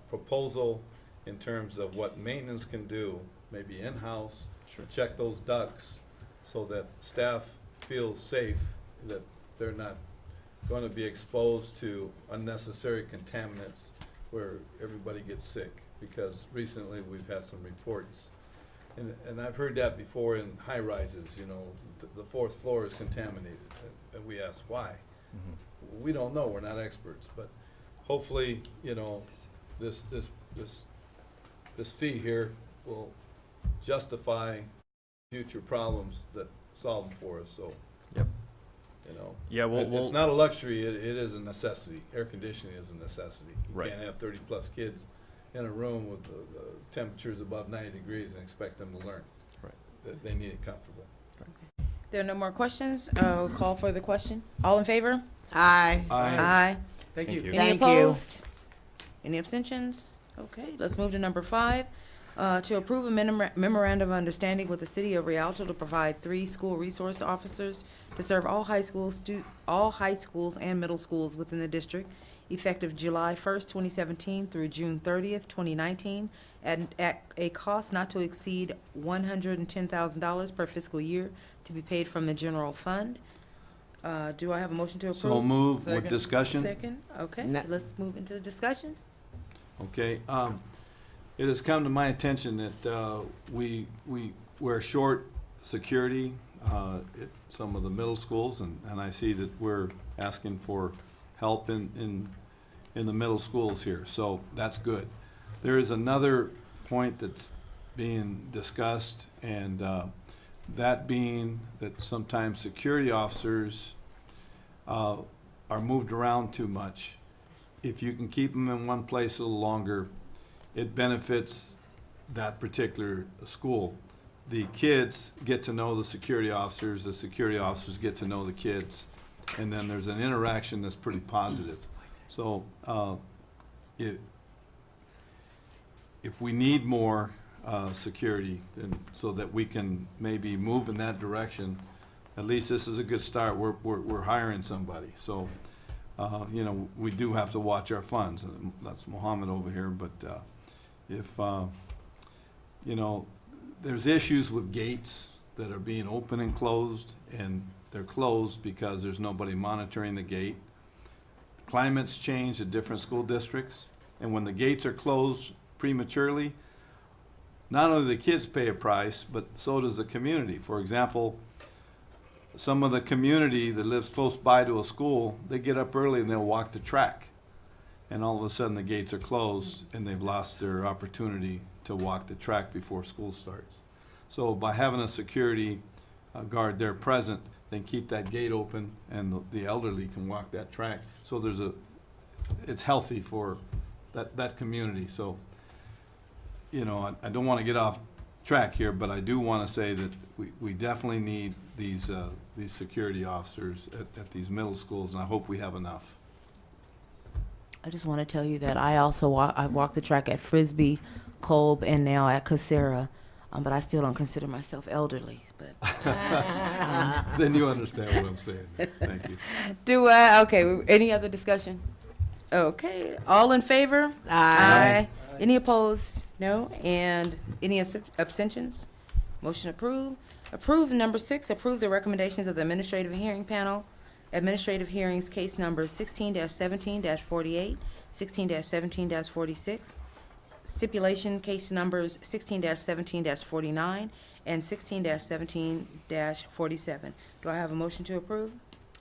proposal in terms of what maintenance can do, maybe in-house, check those ducts so that staff feels safe, that they're not going to be exposed to unnecessary contaminants where everybody gets sick, because recently we've had some reports. And I've heard that before in high rises, you know, the fourth floor is contaminated, and we ask why. We don't know, we're not experts, but hopefully, you know, this fee here will justify future problems that solve them for us, so.
Yep.
You know.
Yeah,
It's not a luxury, it is a necessity. Air conditioning is a necessity. You
Right.
can't have 30-plus kids in a room with the temperatures above 90 degrees and expect them to learn.
Right.
They need it comfortable.
There are no more questions. I'll call for the question. All in favor?
Aye.
Aye.
Thank you.
Any
Thank you.
opposed? Any abstentions? Okay, let's move to number 5. To approve a memorandum of understanding with the city of Rialto to provide 3 school resource officers to serve all high schools and middle schools within the district, effective July 1st, 2017 through June 30th, 2019, at a cost not to exceed $110,000 per fiscal year to be paid from the general fund. Do I have a motion to approve?
So move with
Second.
discussion.
Second, okay,
No.
let's move into the discussion.
Okay, it has come to my attention that we're short security at some of the middle schools, and I see that we're asking for help in the middle schools here, so that's good. There is another point that's being discussed, and that being that sometimes security officers are moved around too much. If you can keep them in one place a little longer, it benefits that particular school. The kids get to know the security officers get to know the kids, and then there's an interaction that's pretty positive. So if we need more security, then so that we can maybe move in that direction, at least this is a good start. We're hiring somebody, so you know, we do have to watch our funds. That's Mohammed over here, but if you know, there's issues with gates that are being open and closed, and they're closed because there's nobody monitoring the gate. Climate's changed at different school districts, and when the gates are closed prematurely, not only the kids pay a price, but so does the community. For example, some of the community that lives close by to a school, they get up early and they'll walk the track. And all of a sudden the gates are closed and they've lost their opportunity to walk the track before school starts. So by having a security guard there present, they keep that gate open and the elderly can walk that track. So it's healthy for that community. So, you know, I don't want to get off track here, but I do want to say that we definitely need these security officers at these middle schools, and I hope we have enough.
I just want to tell you that I also I walked the track at Frisbee, Kolb, and now at Casera, but I still don't consider myself elderly. But
Then you understand what I'm saying. Thank you.
do I? Okay. Any other discussion? Okay. All in favor?
Aye.
Any opposed? No. And any abstentions? Motion approved. Approved. Number 6, approve the recommendations of the Administrative Hearing Panel. Administrative hearings, case numbers 16-17-48, 16-17-46. Stipulation case numbers 16-17-49 and 16-17-47. Do I have a motion to approve?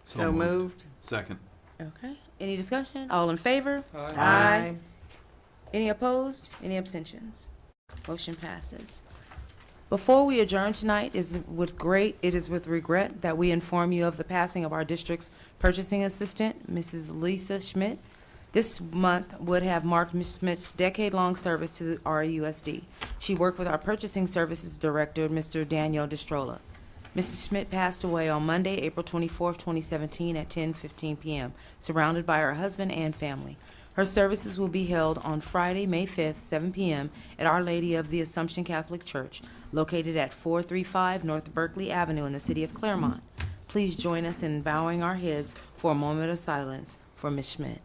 So moved.
Second.
Okay. Any discussion? All in favor?
Aye.
Any opposed? Any abstentions? Motion passes. Before we adjourn tonight, it is with regret that we inform you of the passing of our district's purchasing assistant, Mrs. Lisa Schmidt. This month would have marked Ms. Schmidt's decade-long service to RUSD. She worked with our purchasing services director, Mr. Daniel Destrola. Mrs. Schmidt passed away on Monday, April 24, 2017 at 10:15 p.m., surrounded by her husband and family. Her services will be held on Friday, May 5th, 7 p.m. at Our Lady of the Assumption Catholic Church, located at 435 North Berkeley Avenue in the city of Claremont. Please join us in bowing our heads for a moment of silence for Ms. Schmidt.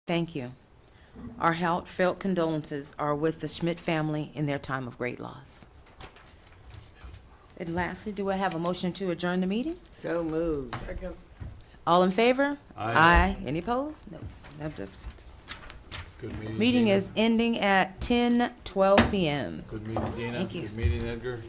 Thank you. Our heartfelt condolences are with the Schmidt family in their time of great loss. And lastly, do I have a motion to adjourn the meeting?
So moved. Second.
All in favor?
Aye.
Any opposed? No. No abstentions.
Good meeting.
Meeting
Dina.
is ending at 10:12 p.m.
Good meeting, Dina.
Thank you.
Good meeting, Edgar.